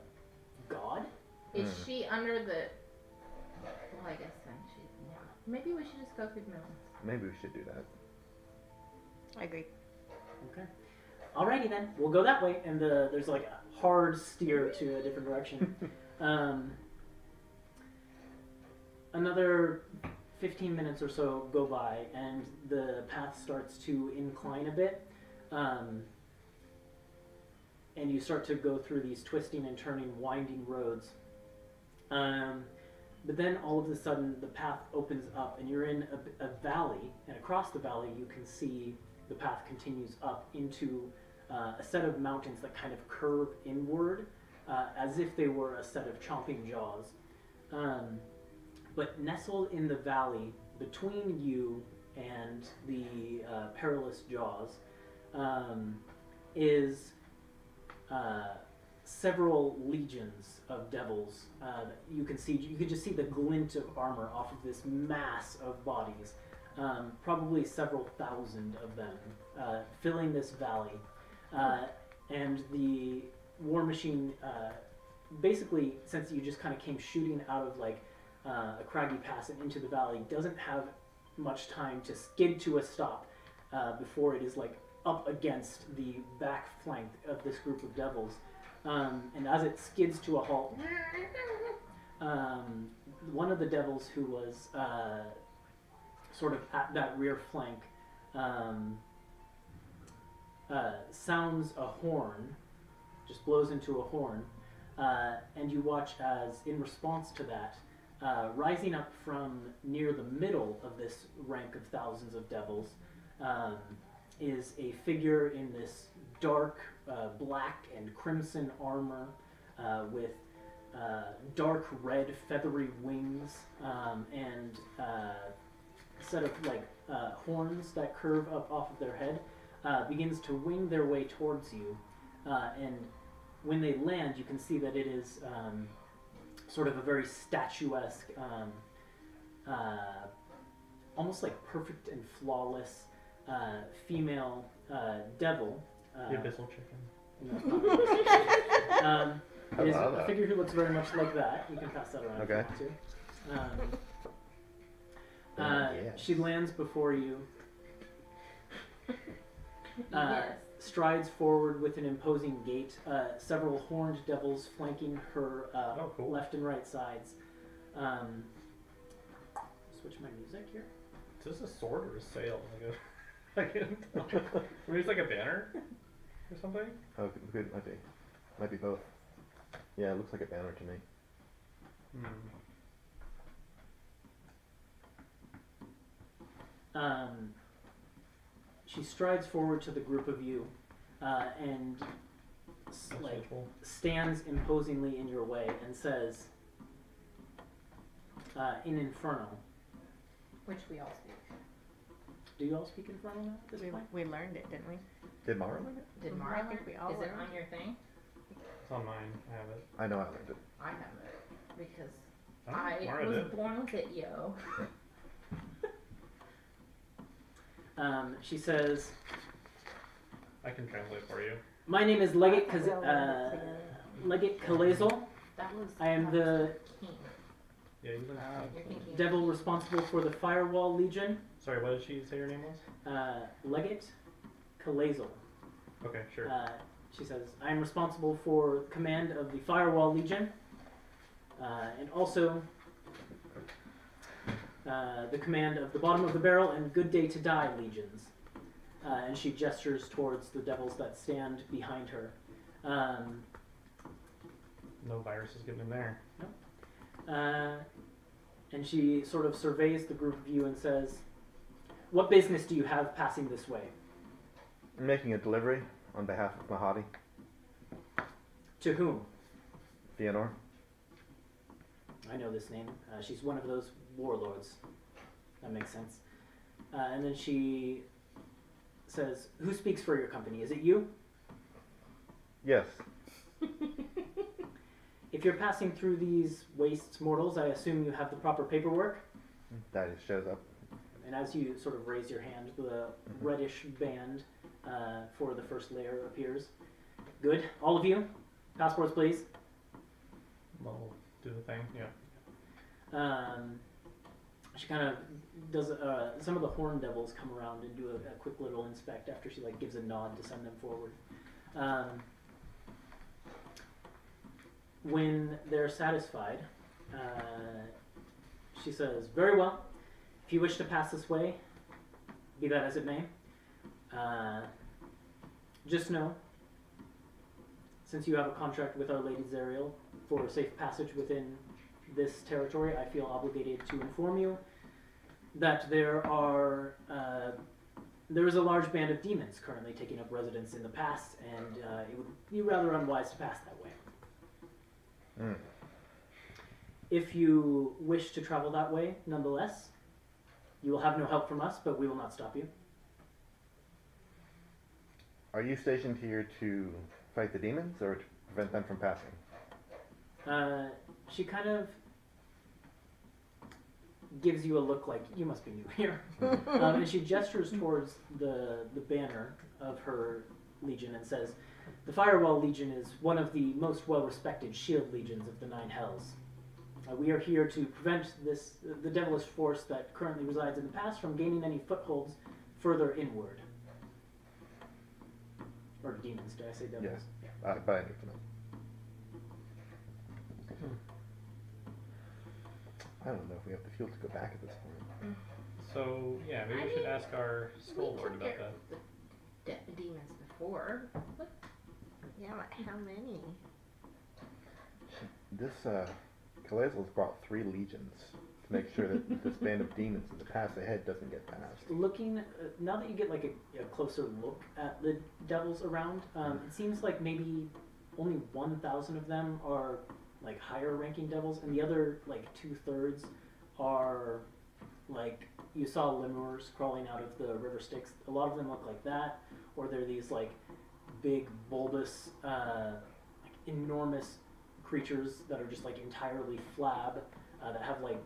god. Is Mm. she under the? Well, I guess then she's. Yeah. Maybe we should just go through the mountains. Maybe we should do that. I agree. Okay. Alrighty then, we'll go that way, and there's like a hard steer to a different direction. Another 15 minutes or so go by, and the path starts to incline a bit, and you start to go through these twisting and turning, winding roads. But then all of a sudden, the path opens up, and you're in a valley, and across the valley, you can see the path continues up into a set of mountains that kind of curve inward, as if they were a set of chomping jaws. But nestled in the valley between you and the Perilous Jaws is several legions of devils. You can just see the glint of armor off of this mass of bodies. Probably several thousand of them filling this valley. And the war machine, basically, since you just kind of came shooting out of like a craggy pass and into the valley, doesn't have much time to skid to a stop before it is like up against the back flank of this group of devils. And as it skids to a halt, one of the devils who was sort of at that rear flank sounds a horn, just blows into a horn, and you watch as, in response to that, rising up from near the middle of this rank of thousands of devils is a figure in this dark black and crimson armor with dark red feathery wings and a set of like horns that curve up off of their head, begins to wing their way towards you, and when they land you can see that it is sort of a very statuesque, almost like perfect and flawless female devil. The abyssal chicken. No, it's not really a chicken. It is love a that. figure who looks very much like that. You can pass that around Okay. if you want to. Yes. She lands before you, Yes. strides forward with an imposing gait, several horned devils flanking her Oh, cool. left and right sides. Switch my music here. Is this a sword or a sail? I can't tell. Maybe it's like a banner or something? Oh, good. Might be both. Yeah, it looks like a banner to me. She strides forward to the group of you, and That's like cool. stands imposingly in your way and says, in Infernal. Which we all speak. Do you all speak Infernal now at this point? We learned it, didn't we? Did Mara learn it? Did Mhm, Mara I think learn we it? all Is it learned. on your thing? It's on mine. I have it. I know I learned it. I have it. Because Oh, I Mara was did. born with it, yo. She says, I can translate for you. "My name is Legate We all learned it together. Legate Kalezel. That was. I am that the was king. Yeah, you learned. You're thinking. devil responsible for the Firewall Legion. Sorry, what did she say your name was? Legate Kalezel. Okay, sure. She says, I am responsible for command of the Firewall Legion, and also The command of the bottom of the barrel and good day to die legions. And she gestures towards the devils that stand behind her. No viruses getting in there. And she sort of surveys the group of you and says, "What business do you have passing this way?" I'm making a delivery on behalf of Mahadi, "To whom?" Fëanor. "I know this name. She's one of those warlords." That makes sense. And then she says, "Who speaks for your company? Is it you?" Yes. "If you're passing through these wastes mortals, I assume you have the proper paperwork?" That just shows up. And as you sort of raise your hand, the reddish band for the first layer appears. "Good. All of you? Passports, please." We'll do the thing. Yeah. She kind of does some of the horn devils come around and do a quick little inspect after she like gives a nod to send them forward. When they're satisfied, she says, "Very well. If you wish to pass this way, be that as it may, just know, since you have a contract with Our Lady Zariel for safe passage within this territory, I feel obligated to inform you that there is a large band of demons currently taking up residence in the pass, and it would be rather unwise to pass that way. If you wish to travel that way, nonetheless, you will have no help from us, but we will not stop you." Are you stationed here to fight the demons or to prevent them from passing? She kind of gives you a look like, "You must be new here." And she gestures towards the banner of her legion and says, "The Firewall Legion is one of the most well-respected shield legions of the Nine Hells. We are here to prevent the devilish force that currently resides in the pass from gaining any footholds further inward." Or demons, did I say devils? Yes. Yeah. But I need to know. I don't know if we have the fuel to go back at this point. So yeah, maybe we should ask our skull lord about that. The demons before. What? Yeah, but how many? This Kalezel's brought 3 legions to make sure that this band of demons in the pass ahead doesn't get past. Looking, now that you get like a closer look at the devils around, it seems like maybe only 1,000 of them are like higher ranking devils, and the other like 2/3 are like, you saw lemurs crawling out of the river Styx. A lot of them look like that, or they're these like big bulbous like enormous creatures that are just like entirely flab, that have like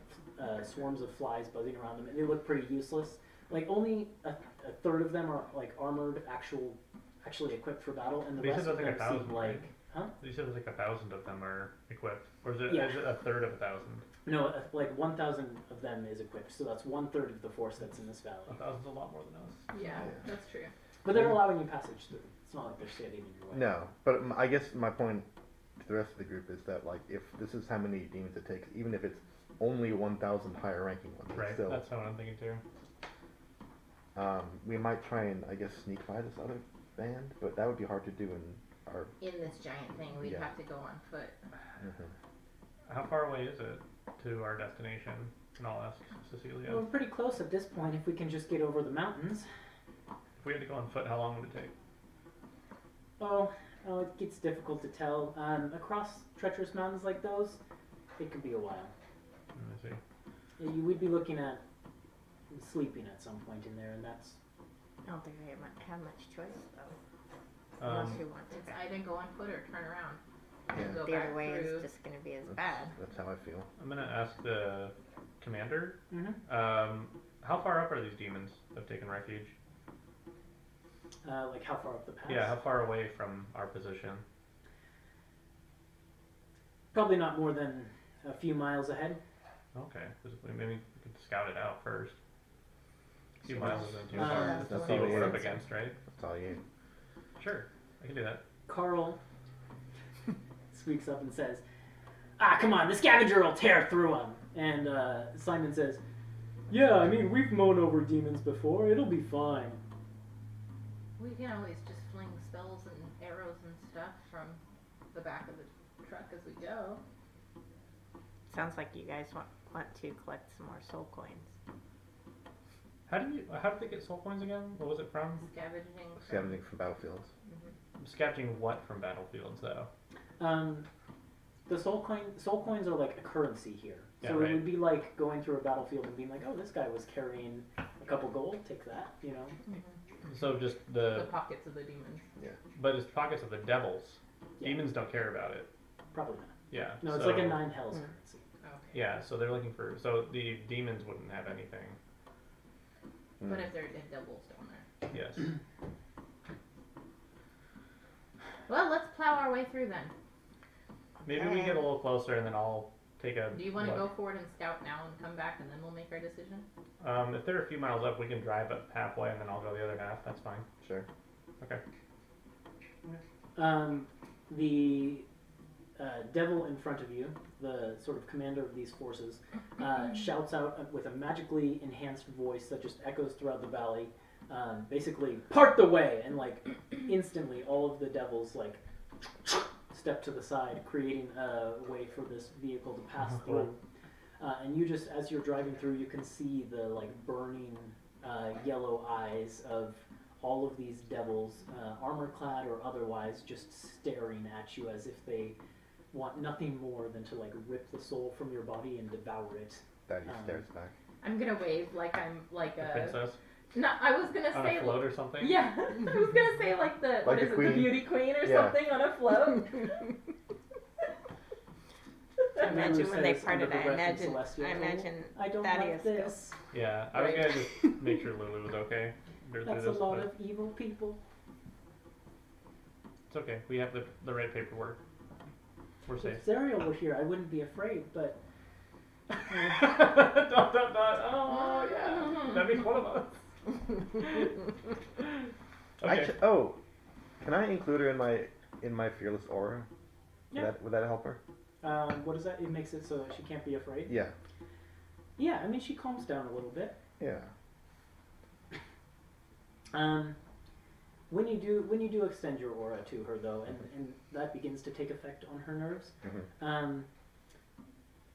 swarms of flies buzzing around them, and they look pretty useless. Like only a third of them are like armored, actually equipped for battle, and the But you rest said of that's them like 1,000, seem like, right? huh? You said there's like 1,000 of them are equipped, or is it, Yeah. is it a third of 1,000? No, like 1,000 of them is equipped, so that's 1/3 of the force that's in this valley. 1,000's a lot more than us. Yeah, Yeah. that's true. But they're allowing you passage through. It's not like they're standing in your way. No, but I guess my point to the rest of the group is that like if this is how many demons it takes, even if it's only 1,000 higher ranking ones, it's Right, still that's what I'm thinking too. we might try and I guess sneak by this other band, but that would be hard to do in our. In this giant thing, we'd Yeah. have to go on foot. How far away is it to our destination? And I'll ask Cecilia. Well, we're pretty close at this point if we can just get over the mountains. If we had to go on foot, how long would it take? Oh, it gets difficult to tell. Across treacherous mountains like those, it could be a while. Let me see. You would be looking at sleeping at some point in there, and that's... I don't think we have much choice though. Unless you want It's to. either go on foot or turn around. Yeah. Go The back other way through. is just going to be as bad. That's how I feel. I'm gonna ask the commander. Mm-hmm. How far up are these demons that have taken refuge? Like how far up the pass? Yeah, how far away from our position? Probably not more than a few miles ahead. Okay, 'cause maybe we could scout it out first. A few So miles isn't too that's- far. that's To the see what way we're up it's- against, right? That's all you. Sure, I can do that. Carl squeaks up and says, "Ah, come on, the scavenger will tear through them." And Simon says, Yeah, I mean, we've mown over demons before. It'll be fine. We can always just fling spells and arrows and stuff from the back of the truck as we go. Sounds like you guys want to collect some more soul coins. How did they get soul coins again? What was it from? Scavenging. Scavenging from battlefields. Scavenging what from battlefields though? The soul coins are like a currency here. Yeah, So right. it would be like going through a battlefield and being like, oh, this guy was carrying a couple gold, take that, you know. So just The pockets of the demons. but it's pockets of the devils. Yeah. Demons don't care about it. Probably not. Yeah. No, it's so- like a 9 hells currency. Okay. Yeah, so they're looking for. So the demons wouldn't have anything. But if they're dead devils down there. Yes. Well, let's plow our way through then. Maybe we get a little closer and then I'll take a. Do you want to look. go forward and scout now and come back and then we'll make our decision? If they're a few miles up, we can drive up halfway and then I'll go the other half. That's fine. Sure. Okay. The devil in front of you, the sort of commander of these forces, shouts out with a magically enhanced voice that just echoes throughout the valley, basically, part the way! And like, instantly, all of the devils like step to the side, creating a way for this vehicle to pass through. And you just, as you're driving through, you can see the like burning yellow eyes of all of these devils, armor-clad or otherwise, just staring at you as if they want nothing more than to like rip the soul from your body and devour it. Daddy stares back. I'm gonna wave like I'm like The a. princess No, I was gonna on say. a float or something. Yeah, I was gonna say like the Like what a is it, queen. the beauty queen or Yeah. something on a float. Imagine when they Says parted. under the I breath in imagine. Celestial, I imagine. I don't Thaddeus like this. Yeah, I was Right. gonna just make sure Lulu was okay. That's a lot of evil people. It's okay. We have the right paperwork. We're safe. If Zariel were here, I wouldn't be afraid, but Dot, dot, dot. Oh yeah, that makes one of us. Okay. Actually, can I include her in my fearless aura? Yeah. Would that help her? what is that? It makes it so that she can't be afraid. Yeah. Yeah, I mean she calms down a little bit. Yeah. When you do extend your aura to her though, and that begins to take effect on her nerves,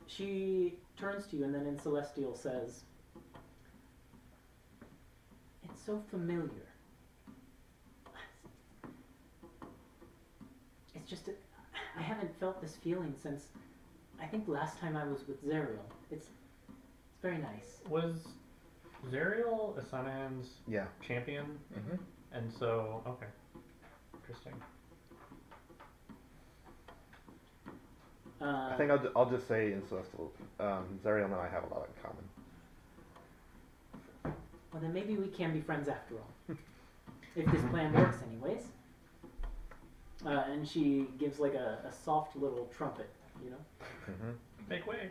she turns to you and then in Celestial says, "It's so familiar. It's just I haven't felt this feeling since I think last time I was with Zariel. It's very nice." Was Zariel Asanahan's Yeah. champion? Mm-hmm. And so, okay. Interesting. I think I'll just say in Celestial, Zariel and I have a lot in common. Well, then maybe we can be friends after all. If this plan works, anyways. And she gives like a soft little trumpet, you know? Mm-hmm. Make way.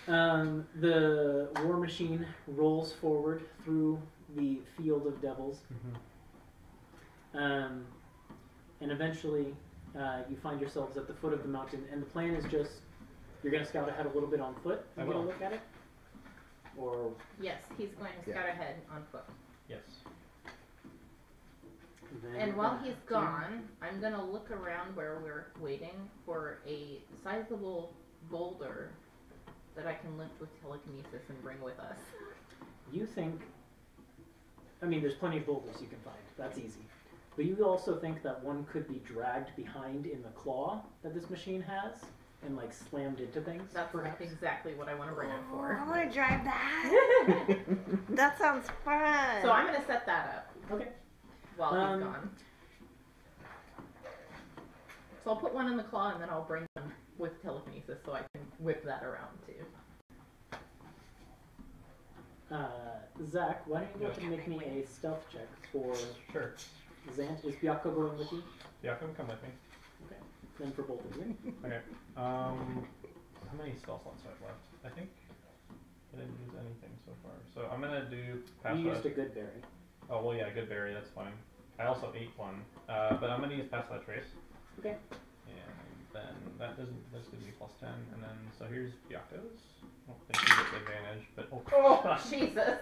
The war machine rolls forward through the field of devils. And eventually you find yourselves at the foot of the mountain. And the plan is just, you're going to scout ahead a little bit on foot and get a look at it? Or... Yes, he's going to scout ahead on foot. Yes. And while he's gone, I'm gonna look around where we're waiting for a sizable boulder that I can lift with telekinesis and bring with us. You think, I mean, there's plenty of boulders you can find. That's easy. But you also think that one could be dragged behind in the claw that this machine has and like slammed into things. That's perhaps. exactly what I want to bring it I for. want to drive that. That sounds fun. So I'm gonna set that up Okay. while he's gone. So I'll put one in the claw and then I'll bring one with telekinesis so I can whip that around too. Zach, why don't you go ahead and make me a stealth check for Sure. Zant? Is Byakko going with you? Yeah, come with me. Okay. Then for both of you. Okay. How many spell slots do I have left? I think I didn't use anything so far. So I'm gonna do pass You used that. a good berry. Oh well, yeah, good berry. That's fine. I also ate one, but I'm gonna use pass that trace. Okay. And then that This gives me +10, and then so here's Byako's. I don't think he gets advantage, but oh Jesus.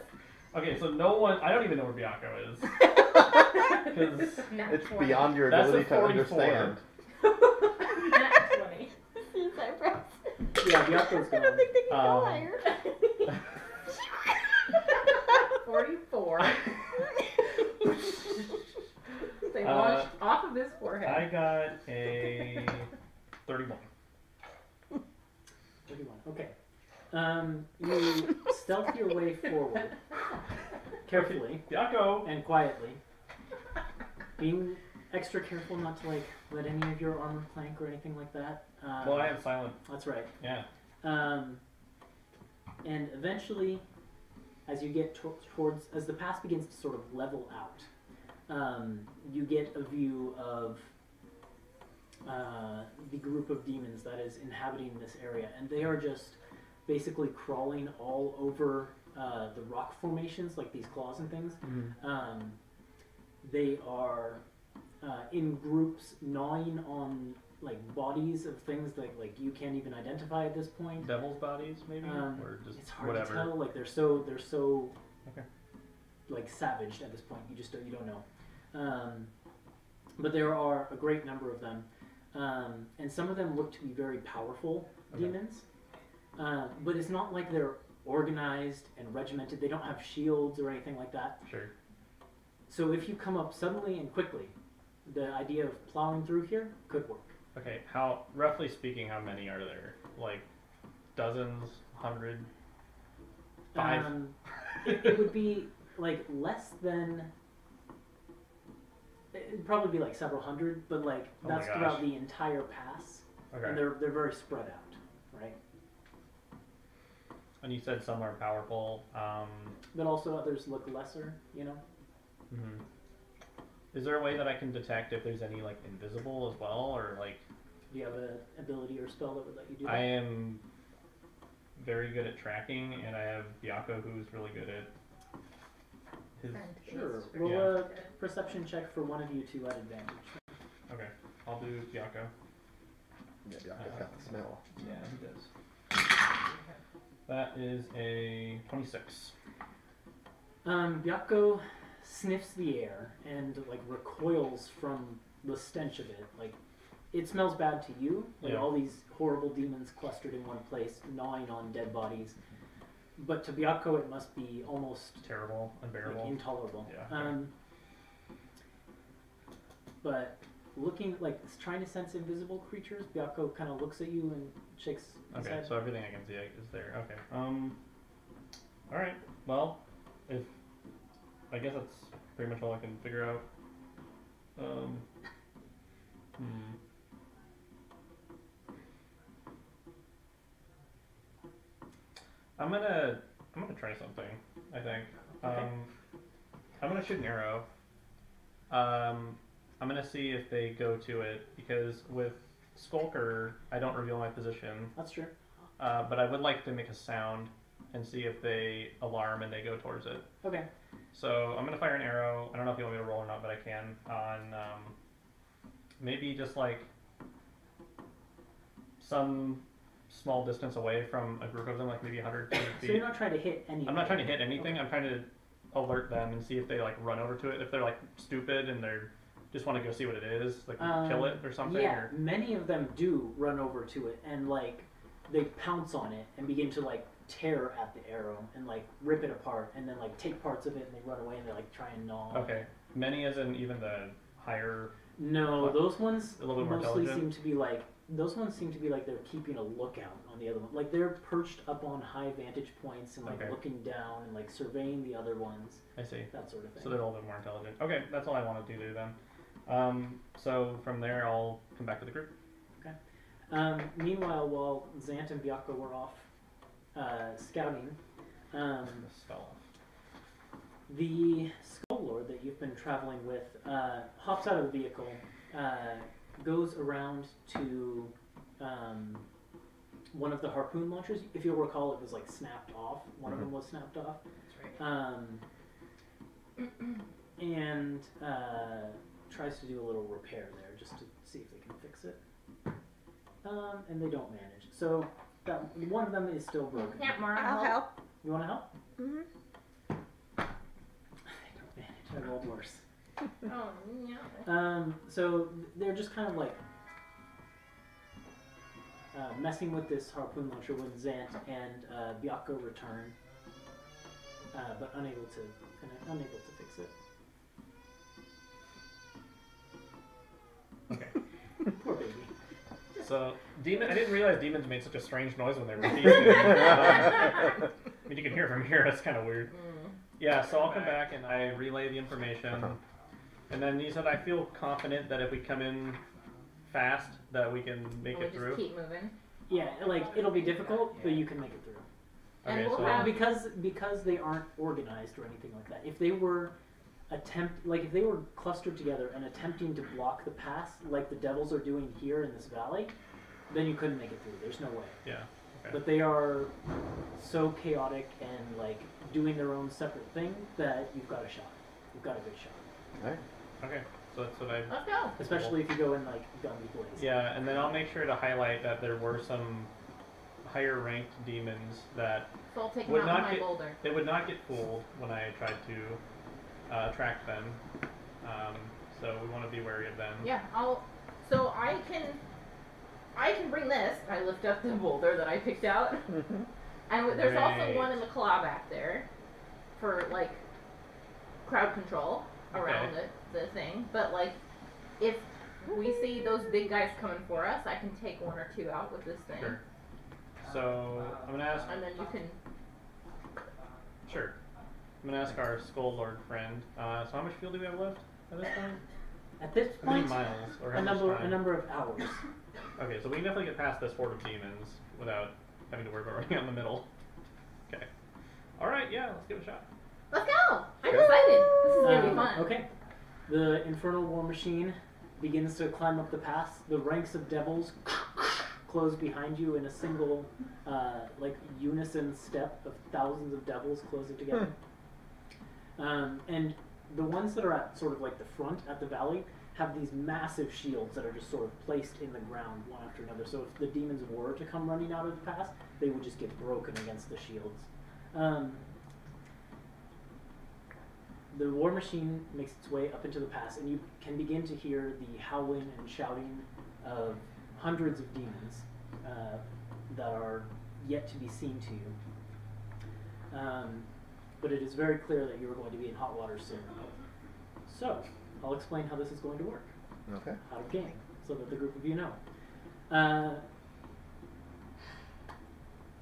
Okay, so no one. I don't even know where Byako is. 'Cause It's 20. beyond your That's a ability to 44. understand. Nat 20. His eyebrows. Yeah, Byako's I don't gone. think they can go Um, higher. 44. They launched off of his forehead. I got a 31. 31. Okay. You stealth your way forward carefully Byako! and quietly, being extra careful not to like let any of your armor clank or anything like that. Well, I am silent. That's right. Yeah. And eventually, as you get towards, as the pass begins to sort of level out, you get a view of the group of demons that is inhabiting this area, and they are just basically crawling all over the rock formations, like these claws and things. They are in groups gnawing on like bodies of things that like you can't even identify at this point. Devil's bodies, maybe? Or just It's hard whatever. to tell. Like they're so Okay. like savaged at this point. You don't know. But there are a great number of them, and some of them look to be very powerful demons. But it's not like they're organized and regimented. They don't have shields or anything like that. Sure. So if you come up suddenly and quickly, the idea of plowing through here could work. Okay, roughly speaking, how many are there? Like, dozens, 100, 5? It would be like less than. It'd probably be like several hundred, but like Oh my that's gosh. throughout the entire pass, and Okay. they're very spread out, right? And you said some are powerful. But also others look lesser, you know. Mhm. Is there a way that I can detect if there's any, like, invisible as well? Or, like, Do you have an ability or spell that would let you do that? I am very good at tracking, and I have Byako who's really good at his... Sure. Pretty Roll good. a perception check for one of you two at advantage. Okay, I'll do Byako. Yeah, Byako's got the smell. Yeah, he does. That is a 26. Byako sniffs the air and like recoils from the stench of it. Like it smells bad to you, like Yeah. all these horrible demons clustered in one place, gnawing on dead bodies. But to Byako, it must be almost Terrible, unbearable. like, intolerable. Yeah. But looking like trying to sense invisible creatures, Byako kind of looks at you and shakes his Okay, head. so everything I can see is there. Okay. Alright. Well, if I guess that's pretty much all I can figure out. I'm gonna try something, I think. Okay. I'm gonna shoot an arrow. I'm gonna see if they go to it, because with Skulker, I don't reveal my position. That's true. But I would like to make a sound and see if they alarm and they go towards it. Okay. So I'm gonna fire an arrow. I don't know if you want me to roll or not, but I can. On maybe just like some small distance away from a group of them, like maybe 100 feet. So you're not trying to hit anything. I'm not trying to hit anything. Okay. I'm trying to alert them and see if they like run over to it. If they're like stupid and they're just want to go see what it is, like kill it or something. Yeah, Or... many of them do run over to it and like they pounce on it and begin to like tear at the arrow and like rip it apart and then like take parts of it and they run away and they like try and gnaw. Okay, many as in even the higher. No, those ones A little bit more mostly intelligent? seem to be like they're keeping a lookout on the other one. Like they're perched up on high vantage points and like Okay. looking down and like surveying the other ones, I see. that sort of thing. So they're a little bit more intelligent. Okay, that's all I want to do then. So from there, I'll come back to the group. Meanwhile, while Zant and Byako were off scouting, This fell off. the Skull Lord that you've been traveling with hops out of the vehicle, goes around to one of the harpoon launchers. If you'll recall, it was like snapped off. One of them was snapped off. That's right. And tries to do a little repair there just to see if they can fix it. and they don't manage. So that one of them is still broken. Can't Mara I'll help. You want to help? Mm-hmm. They don't manage. I rolled worse. Oh, no. So they're just kind of like messing with this harpoon launcher when Zant and Byakko return, but unable to fix it. Okay. Poor baby. So, I didn't realize demons made such a strange noise when they were feasting. I mean, you can hear from here. That's kind of weird. Yeah, so I'll come back and I relay the information. And then you said I feel confident that if we come in fast, that we can make And we it through. just keep moving. Yeah, like it'll be difficult, but you can make it through. And Okay, we'll so have- Because they aren't organized or anything like that. If they were if they were clustered together and attempting to block the pass like the devils are doing here in this valley, then you couldn't make it through. There's no way. Yeah. Okay. But they are so chaotic and like doing their own separate thing that you've got a shot. You've got a good shot. Alright. Okay. So that's what I. Let's go. Especially if you go in like Gumby Blaze. Yeah, and then I'll make sure to highlight that there were some higher ranked demons that So I'll take them would out not with my get boulder. they would not get fooled when I tried to track them. So we want to be wary of them. Yeah, so I can bring this. I lift up the boulder that I picked out. And there's also Great. one in the claw back there for like crowd control around the thing. But like if we see those big guys coming for us, I can take one or two out with this thing. Sure. So I'm gonna ask. And then you can Sure. I'm gonna ask our Skull Lord friend. So how much fuel do we have left at this point? At this How many point, miles or how a much number time? of hours. Okay, so we can definitely get past this horde of demons without having to worry about running out in the middle. Okay. All right. Yeah. Let's give it a shot. let's go. I'm excited. This is gonna be fun. Okay. The infernal war machine begins to climb up the pass. The ranks of devils close behind you in a single, like unison step of thousands of devils closing together. And the ones that are at sort of like the front at the valley have these massive shields that are just sort of placed in the ground one after another. So if the demons were to come running out of the pass, they would just get broken against the shields. The war machine makes its way up into the pass, and you can begin to hear the howling and shouting of hundreds of demons that are yet to be seen to you. But it is very clear that you are going to be in hot water soon. So, I'll explain how this is going to work Okay. out of game, so that the group of you know.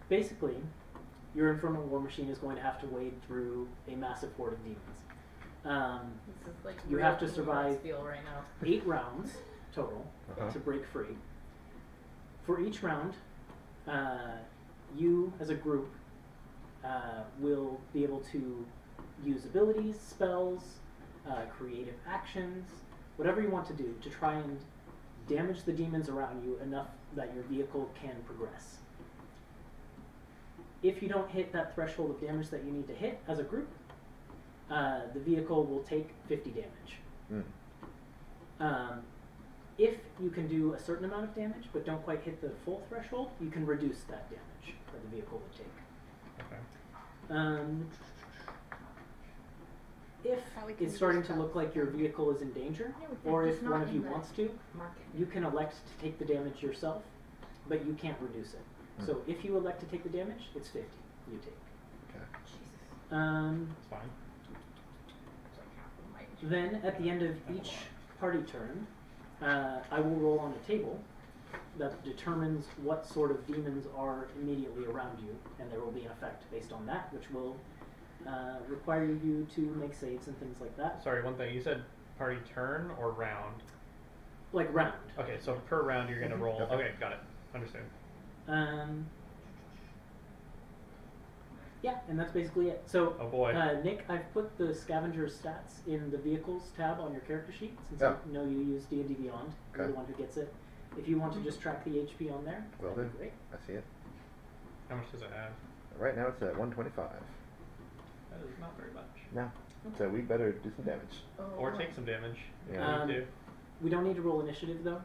Basically, your infernal war machine is going to have to wade through a massive horde of demons. This is like You real have to Kingdom survive Hearts feel right now. 8 rounds total Uh-huh. to break free. For each round, you as a group will be able to use abilities, spells, creative actions, whatever you want to do to try and damage the demons around you enough that your vehicle can progress. If you don't hit that threshold of damage that you need to hit as a group, the vehicle will take 50 damage. Mm. If you can do a certain amount of damage but don't quite hit the full threshold, you can reduce that damage that the vehicle would take. Okay. If How we can it's starting use to that. look like your vehicle is in danger, Yeah, we can, or just if one not of you in the wants to, market. you can elect to take the damage yourself, but you can't reduce it. So if you elect to take the damage, it's 50 you take. Okay. That's fine. Then at the end of each party turn, I will roll on a table that determines what sort of demons are immediately around you, and there will be an effect based on that, which will require you to make saves and things like that. Sorry, one thing. You said party turn or round? Like round. Okay, so per round you're gonna roll. Okay. Okay, got it. Understood. Yeah, and that's basically it. So, Oh boy. Nick, I've put the scavenger stats in the vehicles tab on your character sheet, since Yeah. I know you use D&D Beyond. You're Okay. the one who gets it. If you want to just track the HP on there, Will that'd do. be great. I see it. How much does it have? Right now it's at 125. That is not very much. No. So we better do some damage. Oh, Or take some damage. Yeah. If we need to. We don't need to roll initiative though.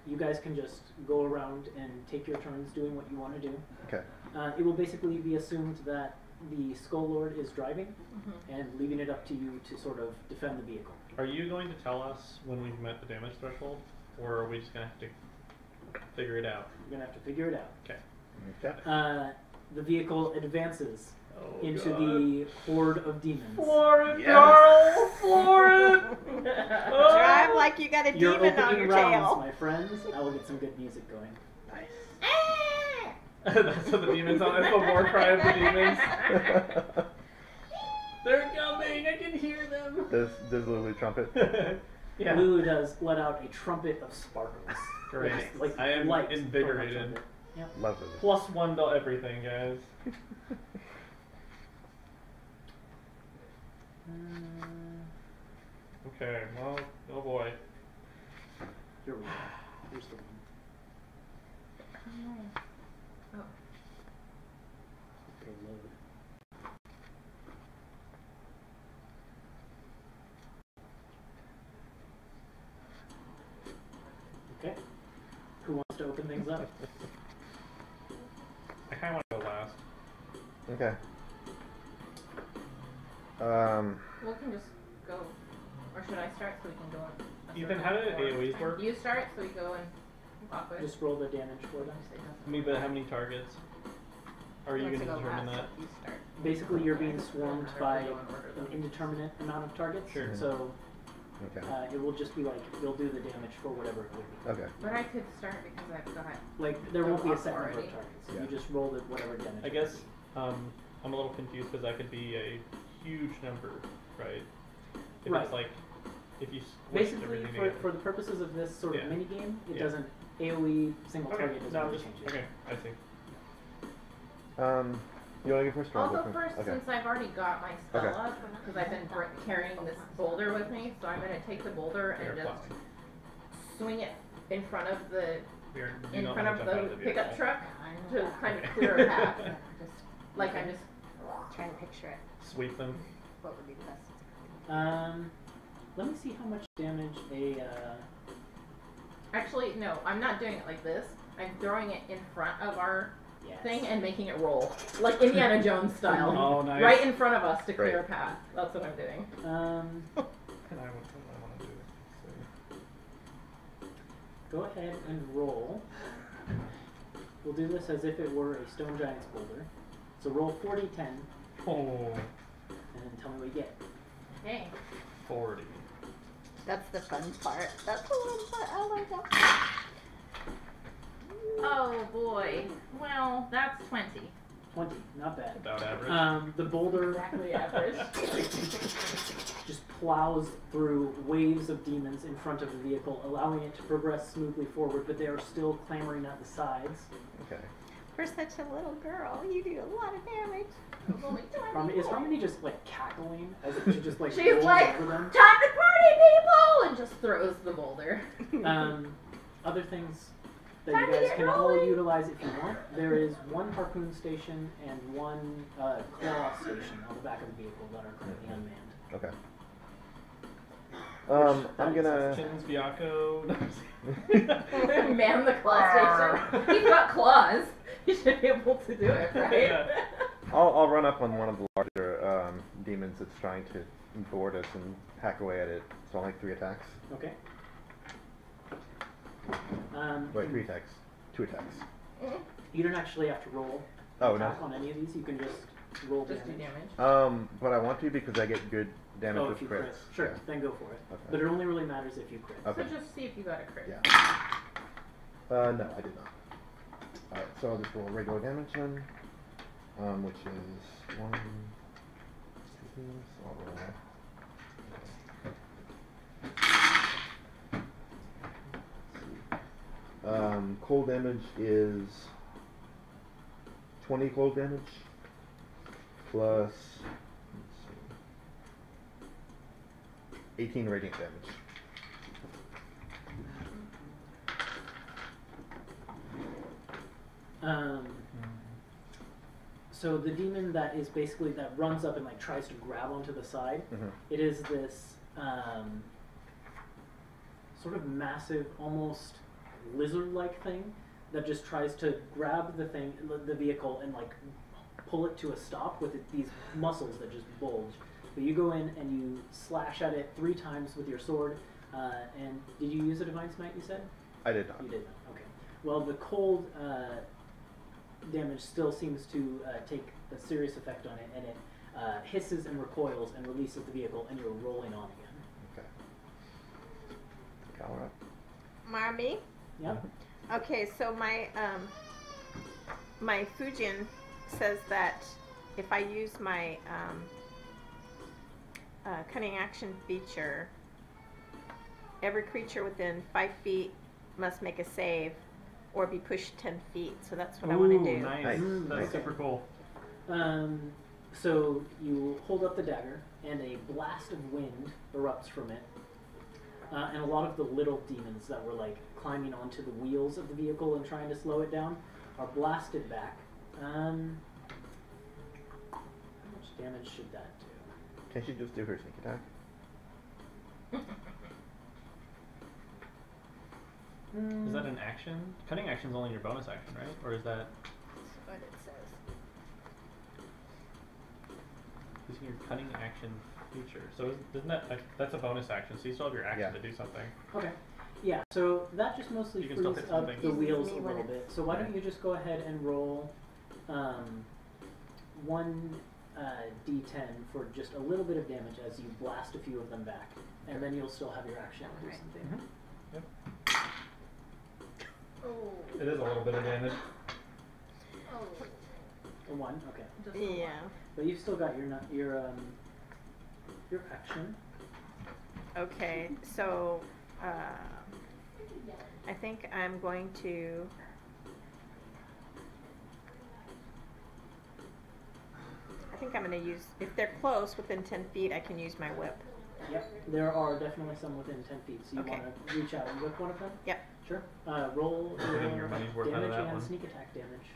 you guys can just go around and take your turns doing what you want to do. Okay. It will basically be assumed that the Skull Lord is driving and leaving it up to you to sort of defend the vehicle. Are you going to tell us when we've met the damage threshold, or are we just gonna have to figure it out? You're gonna have to figure it out. Okay. Okay. The vehicle advances Oh, into God. the horde of demons. Floor it, Yes. Carl! Floor it! Drive like you got a You're demon on opening your rounds, tail. my friends. I will get some good music going. Nice. That's what the demons on. That's the war cry of the demons. They're coming! I can hear them! Does Lulu trumpet? Yeah. Lulu does let out a trumpet of sparkles. Great. Just, like, I am light from her invigorated. trumpet. Yep. Love Lulu. +1 to everything, guys. Okay, well, oh boy. Here we go. Here's the one. Oh. Go load. Okay. Who wants to open things up? I kind of want to go last. Okay. We can just go. Or should I start so we can go on? a Ethan, circle how did forward? AoEs work? You start so we go in clockwise. Just roll the damage for them. I mean, but how many targets? Are you going to determine that? You start. Basically, you're being swarmed by Go in order, an though. indeterminate amount of targets. Sure. So Okay. it will just be like you'll do the damage for whatever it would be. Okay. But I could start because I've got. Like there won't be a Locked set number of already? targets. Yeah. You just roll the whatever damage. I guess I'm a little confused because that could be a huge number, right? If Right. it's like, if you squish Basically, everything for together. the purposes of this sort of Yeah. mini game, it Yeah. doesn't AOE single Okay, target doesn't no, really just, change it. okay, I see. You want to go first? Or I'll I'll go first Okay. since I've already got my spell Okay. up because I've been carrying this boulder with me. So I'm gonna take the boulder and Fair just plowing. swing it in front of the We are- do in not front wanna of jump out the vehicle. pickup truck I know to that. kind of Okay. clear a path. Just Like I'm just trying to picture it. Sweep them. What would be the best? Let me see how much damage a actually no, I'm not doing it like this. I'm throwing it in front of our yes. thing and making it roll like Indiana Jones style, Oh, nice. right in front of us to clear a Great. path. That's what I'm doing. And I want to do. Go ahead and roll. We'll do this as if it were a stone giant's boulder. So roll 40-10 Oh, and then tell me what you get. Okay. 40. That's the fun part. That's the fun part. Oh my god. Oh boy. Well, that's 20. 20, not bad. About average. The boulder Exactly average. just plows through waves of demons in front of the vehicle, allowing it to progress smoothly forward, but they are still clamoring at the sides. Okay. For such a little girl, you do a lot of damage. Is Harmony just like cackling as if she just like She's rolls like, over them? time to party, people! And just throws the boulder. Other things that Time you to guys get can all rolling. utilize if you want. There is one harpoon station and one claw station on the back of the vehicle that are currently unmanned. Okay. Which I'm gonna. Chins, Biako. Man the claw station. He's got claws. He should be able to do it, right? Yeah. I'll run up on one of the larger demons that's trying to board us and hack away at it. So I'll make 3 attacks. Okay. Wait, 3 attacks. 2 attacks. You don't actually have to roll Oh, no. attack on any of these. You can just roll Just do damage. damage. But I want to because I get good damage Oh, with if you crits. crit. Sure, Yeah. then go for it. Okay. But it only really matters if you crit. Okay. So just see if you got a crit. Yeah. No, I did not. Alright, so I'll just roll regular damage then. Which is 1, 2, so I'll roll. Cold damage is 20 cold damage plus, let's see, 18 radiant damage. So the demon that is basically that runs up and like tries to grab onto the side. Mhm. It is this sort of massive, almost lizard-like thing that just tries to grab the vehicle, and like pull it to a stop with these muscles that just bulge. But you go in and you slash at it 3 times with your sword. And did you use a divine smite? You said I did not. you did. Okay. Well, the cold damage still seems to take a serious effect on it, and it hisses and recoils and releases the vehicle, and you're rolling on again. Okay. Power up. Marmy? Yep. Okay, so my Fujin says that if I use my cunning action feature, every creature within 5 feet must make a save or be pushed 10 feet. So that's what I want to do. Nice. Nice. That's Okay. super cool. So you hold up the dagger, and a blast of wind erupts from it. And a lot of the little demons that were like climbing onto the wheels of the vehicle and trying to slow it down are blasted back. How much damage should that do? Can she just do her sneak attack? Is that an action? Cutting action's only your bonus action, right? Or is that That's what it says. using your cutting action feature? So isn't that that's a bonus action? So you still have your action Yeah. to do something. Okay. Yeah, so that just mostly You can still frees hit up something. the wheels a Me when little it's- bit. So why don't you just go ahead and roll 1 d10 for just a little bit of damage as you blast a few of them back. And then you'll still have your action to do Alright. something. Yep. Oh. It is a little bit of damage. Oh. A 1, okay. Just a one. Yeah. But you've still got your action. Okay, so I think I'm going to. I think I'm going to use, if they're close, within 10 feet, I can use my whip. Yep. There are definitely some within 10 feet, so you Okay. want to reach out and whip one of them? Yep. Sure. Roll Getting your money's worth out of damage that and one. sneak attack damage.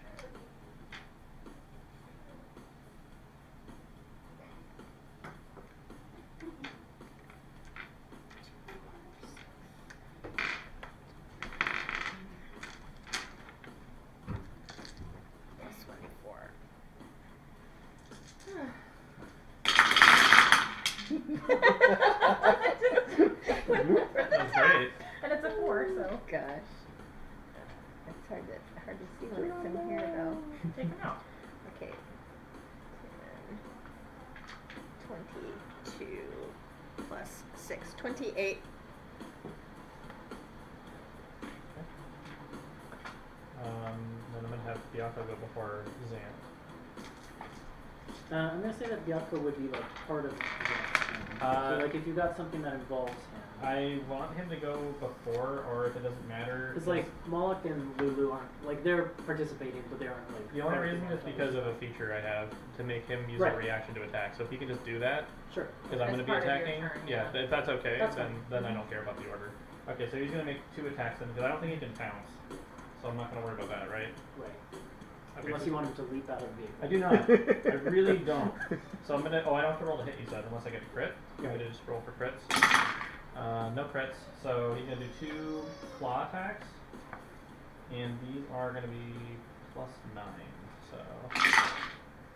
Plus 24. That's great. And it's a 4, so Gosh. It's hard to see what's in here, though. take them out. Okay. 10, 22 plus 6. 28. Then I'm gonna have Bianca go before Zant. I'm going to say that Bianca would be like part of the so like if you got something that involves him. I want him to go before, or if it doesn't matter. Because like Moloch and Lulu aren't like they're participating, but they aren't like. The only part of reason the is because of a feature I have to make him use Right. a reaction to attack. So if he can just do that, Sure. because I'm As going to be part of your attacking, turn, yeah, yeah. if that's okay, That's then fine. I don't care about the order. Okay, so he's going to make 2 attacks then, because I don't think he can pounce. So I'm not going to worry about that, right? Right. Okay. Unless you want him to leap out of the vehicle. I do not. I really don't. So I'm gonna. Oh, I don't have to roll to hit, you said, unless I get a crit. I'm gonna just roll for crits. No crits. So he's gonna do 2 claw attacks, and these are gonna be plus 9. So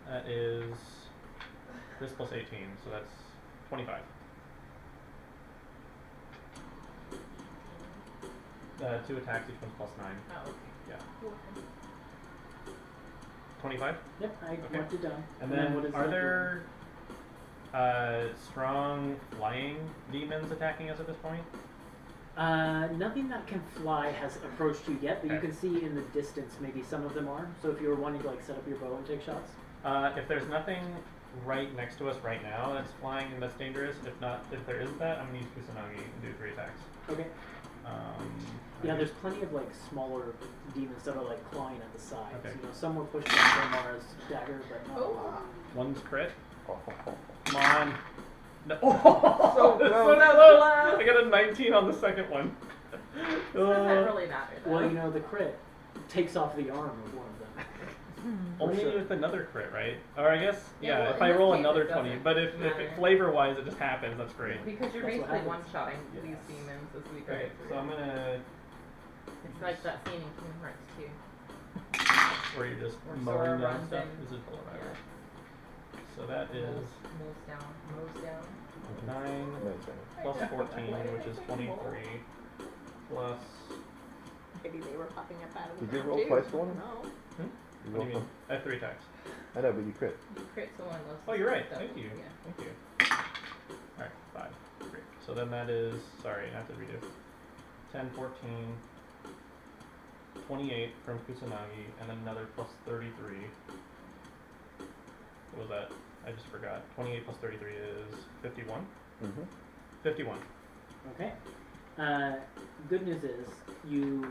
that is this plus 18. So that's 25. 2 attacks, each one's plus 9. Oh, okay. Yeah. Cool. Yep,25. I Okay. marked it down. And then, what is are that there strong flying demons attacking us at this point? doing? Nothing that can fly has approached you yet, but you Okay. can see in the distance maybe some of them are. So if you were wanting to like set up your bow and take shots. If there's nothing right next to us right now that's flying and that's dangerous, if there isn't that, I'm gonna use Kusanagi and do 3 attacks. Okay. Yeah, there's plenty of like smaller demons that are like clawing at the sides. Okay. You know, some were pushed by Mara's dagger, but not a Oh. lot. One's crit. Oh, Come on. No. Oh, So it's close. close. I got a 19 on the second one. So does that really matter, though? Well, you know, the crit takes off the arm of one of them. Only sure. with another crit, right? Or I guess, Yeah, yeah, well, if in I this roll case, another it 20. doesn't But if matter. flavor-wise it just happens, that's great. Because you're That's what basically happens. one-shotting Yes. these demons as we go Okay, through. so I'm gonna It's It's like that scene in Kingdom Hearts 2. Where you're just Or mowing Sora down runs stuff. in. This is below Yeah. average. So that is Mows down. Mows down. 9 No, it's fine. plus 14, which is 23, plus. Maybe they were popping up out of the Did you ground, roll too. twice for one? No. You What do roll you mean? I have 3 attacks. I know, but you crit. You crit someone else. Oh, you're right. Double. Thank you. Yeah. Thank you. Alright, 5. Great. So then that is. Sorry, I have to redo. 10, 14, 28 from Kusanagi, and then another plus 33. What was that? I just forgot. 28 plus 33 is 51? Mm-hmm. 51. Okay. Good news is you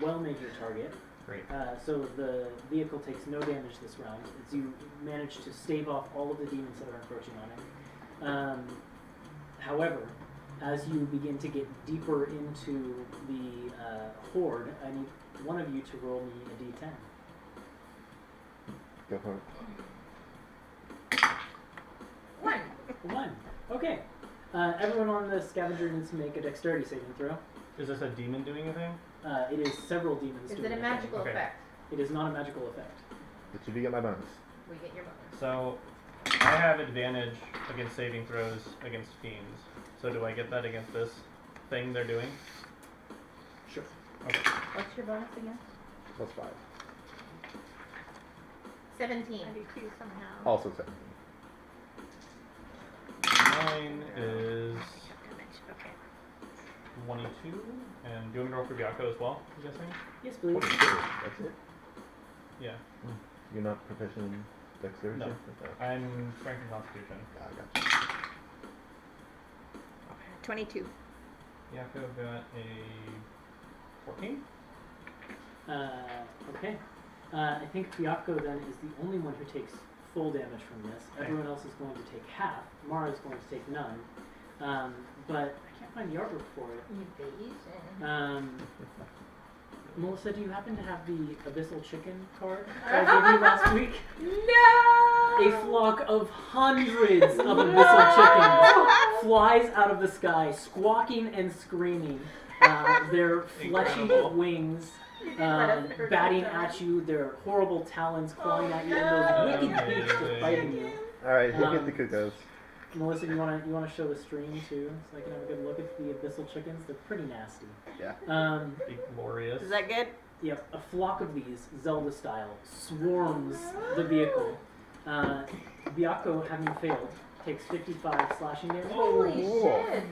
well made your target. Great. So the vehicle takes no damage this round, as you manage to stave off all of the demons that are encroaching on it. However, as you begin to get deeper into the horde, I need one of you to roll me a d10. Go for it. 1. 1. Okay. Everyone on the scavenger needs to make a dexterity saving throw. Is this a demon doing anything? It is several demons Is doing it a thing. magical Okay. effect? It is not a magical effect. But you do get my bonus. We get your bonus. So, I have advantage against saving throws against fiends. So do I get that against this thing they're doing? Sure. Okay. What's your bonus again? Plus 5. 17. I do too, somehow. Also 17. Mine is Damage. Okay. 22. And do you want me to roll for Byakko as well, I'm guessing? Yes, please. 22. That's it? Yeah. You're not proficient in dexterity? No. Okay. I'm strength and constitution. I got you. 22. Byakko got a 14? Okay. I think Byakko then is the only one who takes full damage from this. Okay. Everyone else is going to take half. Mara is going to take none. But I can't find the artwork for it. Evasion. Melissa, do you happen to have the Abyssal Chicken card that I gave you last week? No! A flock of hundreds of Abyssal chickens flies out of the sky, squawking and screaming. Their fleshy Incredible. wings let us never batting get that. at you, their horrible talons clawing at you, no. and those wicked beaks just Amazing. biting you. Alright, who Um, gets the cuckoos? Melissa, you wanna show the stream too, so I can have a good look at the Abyssal chickens? They're pretty nasty. Yeah. Be glorious. Is that good? Yep, a flock of these, Zelda style, swarms the vehicle. Byakko, having failed, takes 55 slashing damage. Holy Whoa. shit!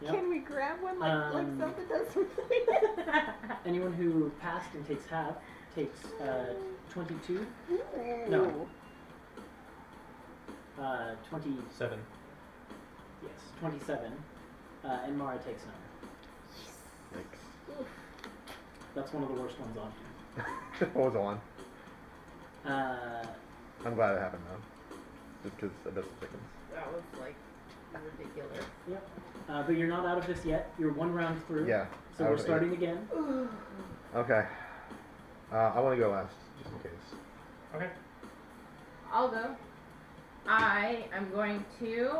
Yep. Can we grab one like Zelda does something? Anyone who passed and takes half takes 22. No. 20. 7. Yes, 27. And Mara takes none. Yikes. That's one of the worst ones on here. What was on? Uh, I'm glad it happened though. Just because Abyssal chickens. That was like ridiculous. yep. But you're not out of this yet. You're one round through. Yeah. So out we're of 8. starting again. Okay. I want to go last, just in case. Okay. I'll go. I am going to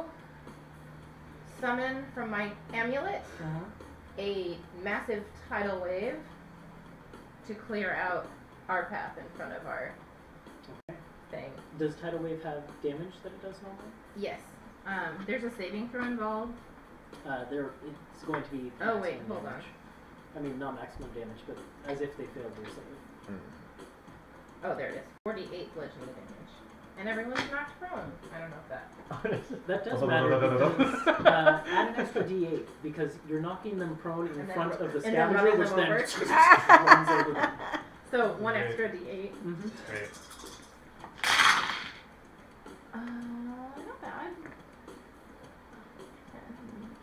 summon from my amulet a massive tidal wave to clear out our path in front of our thing. Does Tidal Wave have damage that it does normally? Yes. There's a saving throw involved. It's going to be. Oh, wait, maximum hold on. damage. I mean, not maximum damage, but as if they failed their save. Oh, there it is. 48 bludgeoning damage. And everyone's knocked prone. I don't know if that. That does matter because add an extra d8 because you're knocking them prone in And then front of the and then scavenger, running which them then over. runs over them. So one Right. extra d8. Mm-hmm. Great. Not bad.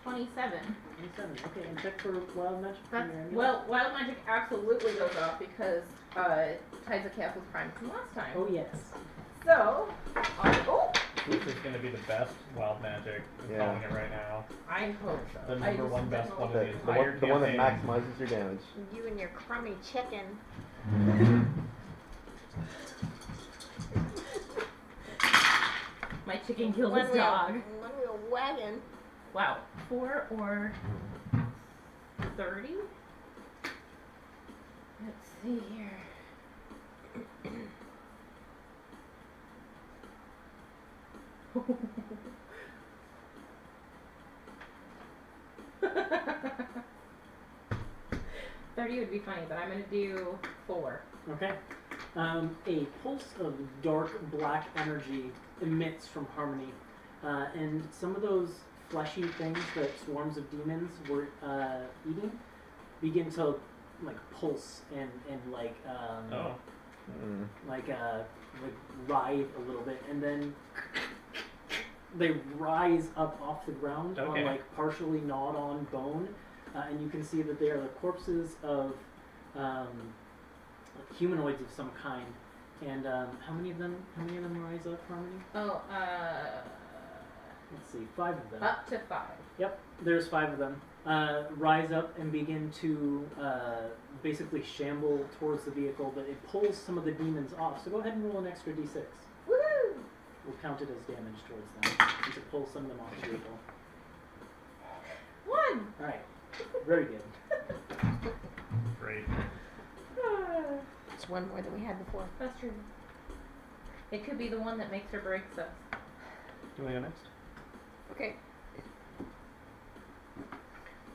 27. 27. Okay, and check for wild magic. from That's, your amulet. well, wild magic absolutely goes off because Tides of Chaos was primed from last time. Oh yes. So, This is going to be the best wild magic. I'm Yeah. calling it right now. I hope so. The I number just one best don't one know. of the entire The one that campaign. maximizes your damage. You and your crummy chicken. My chicken killed One his wheel- dog. One wheel wagon. Wow. 4 or 30? Let's see here. $30 would be funny, but I'm gonna do 4. Okay. A pulse of dark black energy emits from Harmony, and some of those fleshy things that swarms of demons were eating begin to like pulse and like like writhe a little bit, and then they rise up off the ground on like partially gnawed on bone, and you can see that they are the corpses of humanoids of some kind. And how many of them rise up, Harmony? Oh, let's see, 5 of them. up to 5. Yep, there's 5 of them. Rise up and begin to basically shamble towards the vehicle, but it pulls some of the demons off. So go ahead and roll an extra d6. Woohoo! We'll count it as damage towards them, since it pulls some of them off the vehicle. 1! Alright, very good. Great. It's one more than we had before. That's true. It could be the one that makes or breaks us. Do we go next? Okay.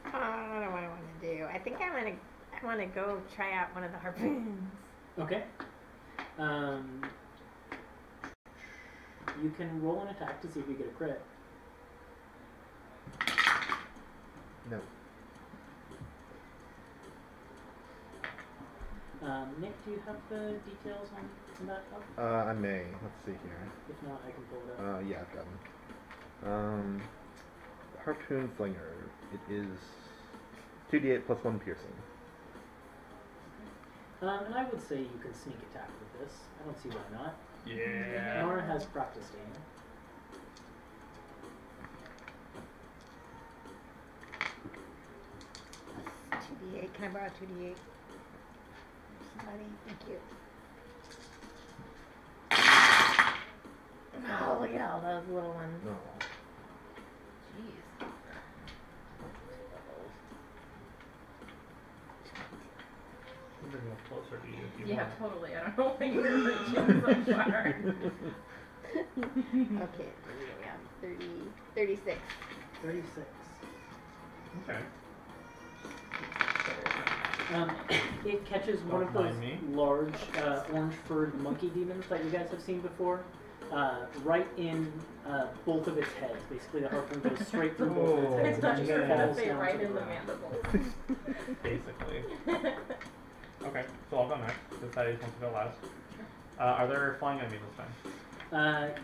I don't know what I want to do. I think I want to go try out one of the harpoons. Okay. You can roll an attack to see if you get a crit. No. Nick, do you have the details on that up? I may. Let's see here. If not, I can pull it up. Yeah, I've got them. Harpoon Flinger. It is 2d8 plus 1 piercing. And I would say you can sneak attack with this. I don't see why not. Yeah. Nora has practiced aiming. That's 2d8. Can I borrow 2d8? Somebody, thank you. Oh, look at all those little ones. No. Jeez. I'm bringing it closer to you if you Yeah, want. totally. I don't know why you were reaching so far. Okay, there we go. 36. 36. Okay. It catches one of Don't those mind me. large orange-furred monkey demons that you guys have seen before, right in both of its heads. Basically, the harpoon goes straight through both of its heads. I thought and you were just gonna falls say down right to the in the ground. mandibles. Basically. Okay, so I'll go next. Decided wants to go last. Are there flying enemies this time?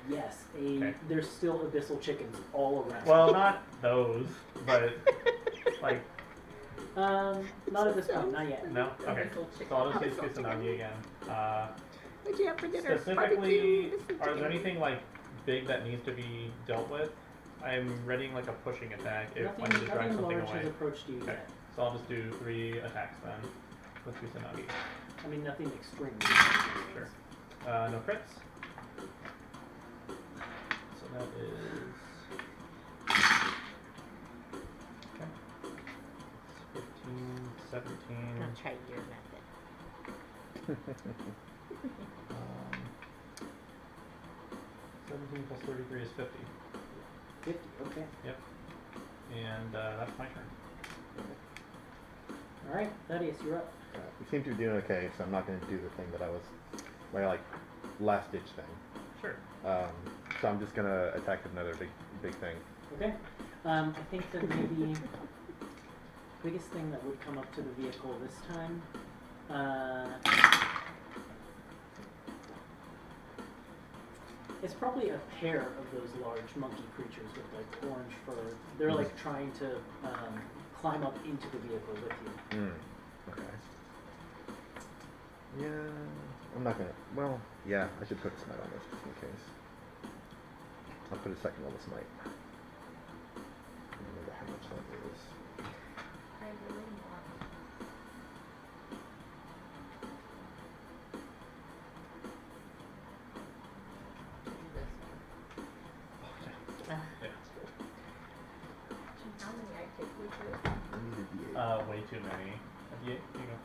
Yes. Okay. There's still abyssal chickens all around. Well, not those, but like not at this point, not yet. no. Okay, Abyssal so I'll just use Abyssal Kusanagi again. What'd you have for dinner? Specifically, Barbecue. are there anything like big that needs to be dealt with? I'm readying like a pushing attack if I need to drive Nothing something large away. has approached you Okay, yet. so I'll just do 3 attacks then with Kusanagi. I mean, nothing extreme. Sure. No crits. So that is okay. 15, 17. I'll try your method. 17 plus 33 is 50. 50, okay. Yep. And that's my turn. Alright, Thaddeus, you're up. We seem to be doing okay, so I'm not going to do the thing that I was, my like last ditch thing. Sure. So I'm just going to attack with another big thing. Okay. I think that maybe the biggest thing that would come up to the vehicle this time, it's probably a pair of those large monkey creatures with like orange fur. They're like trying to climb up into the vehicle with you. Okay. Yeah, I'm not gonna. Well, yeah, I should put a smite on this just in case. I'll put a second level smite. I don't remember how much that is. I really want. Do this one. Yeah. How many I take with you? I need a D8. Way too many. Yeah, you go.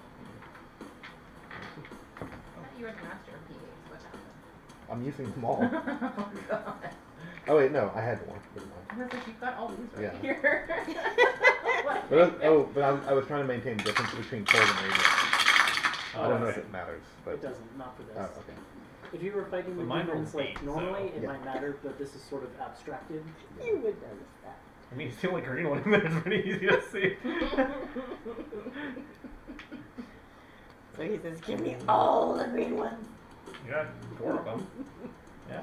you were the master of D8s, what happened? I'm using them all. Oh god. Oh wait, no, I had more. Never mind. I was like, you've got all these right Yeah. here. What? But I was trying to maintain the difference between cold and radiant. I don't know if it matters, but It doesn't, not for this. oh, okay. If you were fighting with But mine demons rolled like 8, normally, so- it Yeah. might matter, but this is sort of abstracted. You would notice that. I mean, it's the only green one in there. It's pretty easy to see. So he says, give me all the green ones. You got 4 of them. Yeah.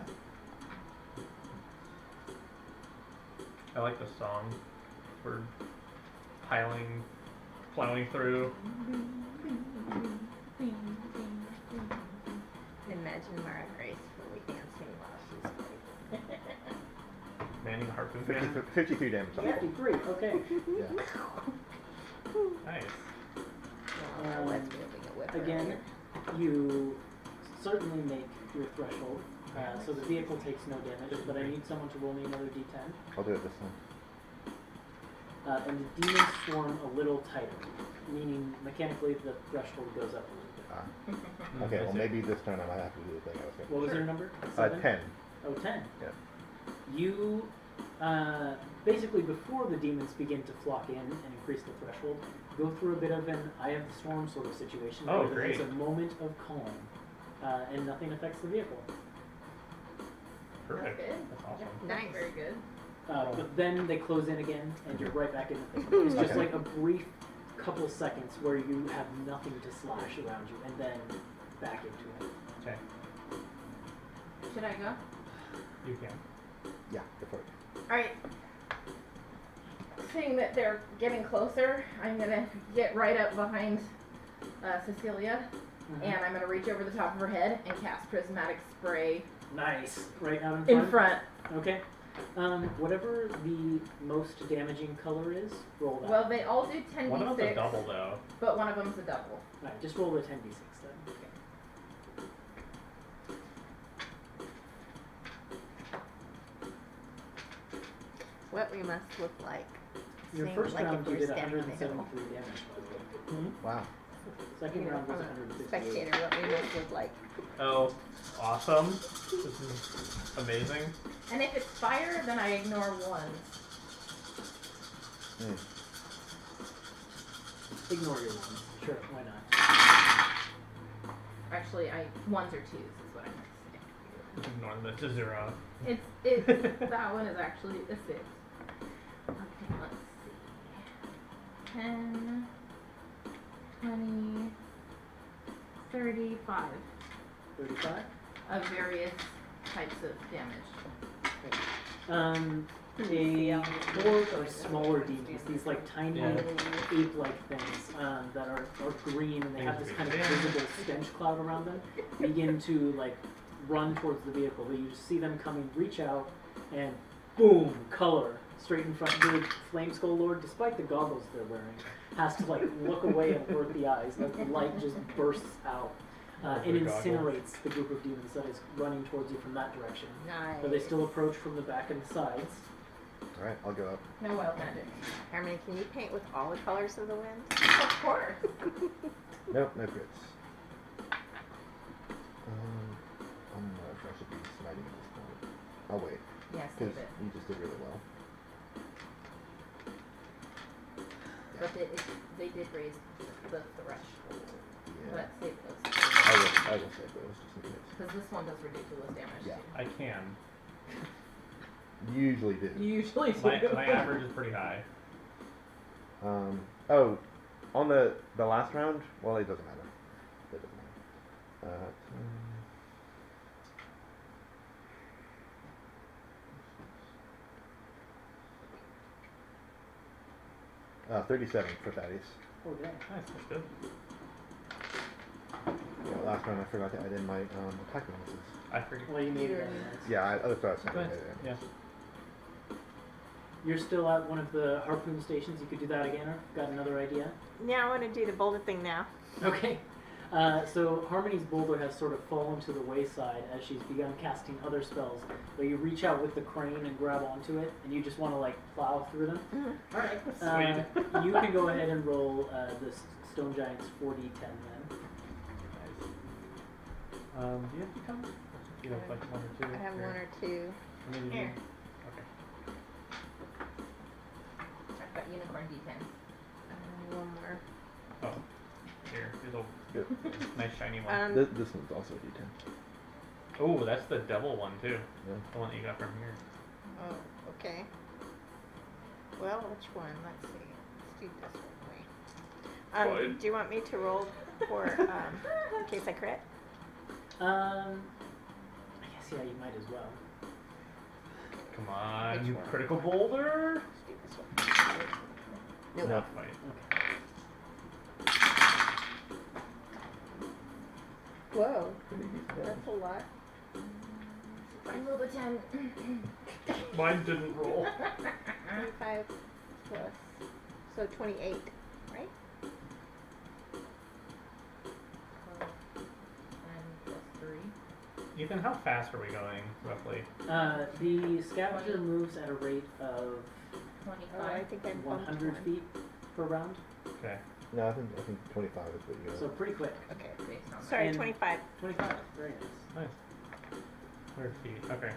I like the song. We're plowing through. Imagine Mara Grace fully dancing while she's playing. Manning the harpoon man. 53 damage. on the 53, okay. Yeah. Nice. Well, let's wielding a whip Again, earlier. you certainly make your threshold, so the vehicle takes no damage, but I need someone to roll me another d10. I'll do it this time. And the demons swarm a little tighter, meaning mechanically the threshold goes up a little bit. Ah. Okay, well maybe this turn I might have to do the thing I was What was your number? going to 10. Oh, 10. Yeah. You, basically before the demons begin to flock in and increase the threshold, go through a bit of an Eye of the Storm sort of situation. Oh, where great. There's a moment of calm, and nothing affects the vehicle. Perfect. That's good. That's awesome. Nice. Very good. But then they close in again, and you're right back in the thing. It's just Okay. like a brief couple seconds where you have nothing to slash around you, and then back into it. Okay. Should I go? You can. Yeah, go for it. Alright. Seeing that they're getting closer, I'm gonna get right up behind Cecilia, and I'm gonna reach over the top of her head and cast Prismatic Spray Nice. Right out in front. Okay. Whatever the most damaging color is, roll that. Well, they all do 10d6, One of them's a double though. but one of them's a double. Alright, just roll the 10d6 then. What we must look like. Your Seems first like round if you we're did standing on the hill. 173 damage, by the way. Wow. Second You know, round was from a 158. spectator, what we must look like. Oh, awesome. This is amazing. And if it's fire, then I ignore one. Hmm. Ignore your one. Sure, why not? Actually, ones or twos is what I meant to say. Ignore them to 0. It's that one is actually a 6. Okay, let's see. 10, 20, 35 35? of various types of damage. A horde of smaller demons, these like tiny Yeah. ape-like things that are green, and they have this kind of visible stench cloud around them, begin to like run towards the vehicle. But you just see them coming, reach out, and boom, color straight in front. The Flame Skull Lord, despite the goggles they're wearing, has to like look away and avert the eyes. Like the light just bursts out. And The goggles. incinerates the group of demons that is running towards you from that direction. Nice. But they still approach from the back and the sides. Alright, I'll go up. No wild magic. Harmony, can you paint with all the colors of the wind? Of course. Nope, no crits. I'm not sure I should be smiting at this point. I'll wait, Yes, because leave it. you just did really well. But they did raise the threshold. Yeah. But save those. I will save those just in case. Because this one does ridiculous damage Yeah. I can. You usually do. too. You usually do. My average is pretty high. Oh, on the last round? Well, it doesn't matter. It doesn't matter. 37 for Thaddeus. Oh, damn. Nice, that's good. Yeah, last round I forgot to add in my attack bonuses. I forget. Well, you need You're- it. Yeah, that's what I was Go saying. ahead. Yeah. You're still at one of the harpoon stations. You could do that again, or got another idea? Yeah, I want to do the boulder thing now. Okay. So Harmony's boulder has sort of fallen to the wayside as she's begun casting other spells. But you reach out with the crane and grab onto it, and you just want to like plow through them. Mhm. All right. You can go ahead and roll the stone giant's 4d10 then. Do you have D10? You have like 1 or 2? I have Here. 1 or 2. How many do you Here. need? Okay. I've got unicorn D10. 1 more. Oh, here. Here's a Good. nice shiny one. This one's also a D10. Oh, that's the devil one too. Yeah. The one that you got from here. Oh, okay. Well, which one? Let's see. Let's do this one. Fine. Do you want me to roll for in case I crit? I guess yeah, you might as well. Come on, Which you one? critical boulder. Let's do this one. No. Not fight. Okay. Whoa, that's a lot. I rolled a 10. Mine didn't roll. 25 plus, so 28, right? 10 plus 3. Ethan, how fast are we going, roughly? The scavenger moves at a rate of 25. Oh, I think I'm 100 feet per round, Okay. No, I think 25 is what you so got. pretty quick. Okay. Based on Sorry, And- 25. 25, very nice. Nice. 100 feet. Okay.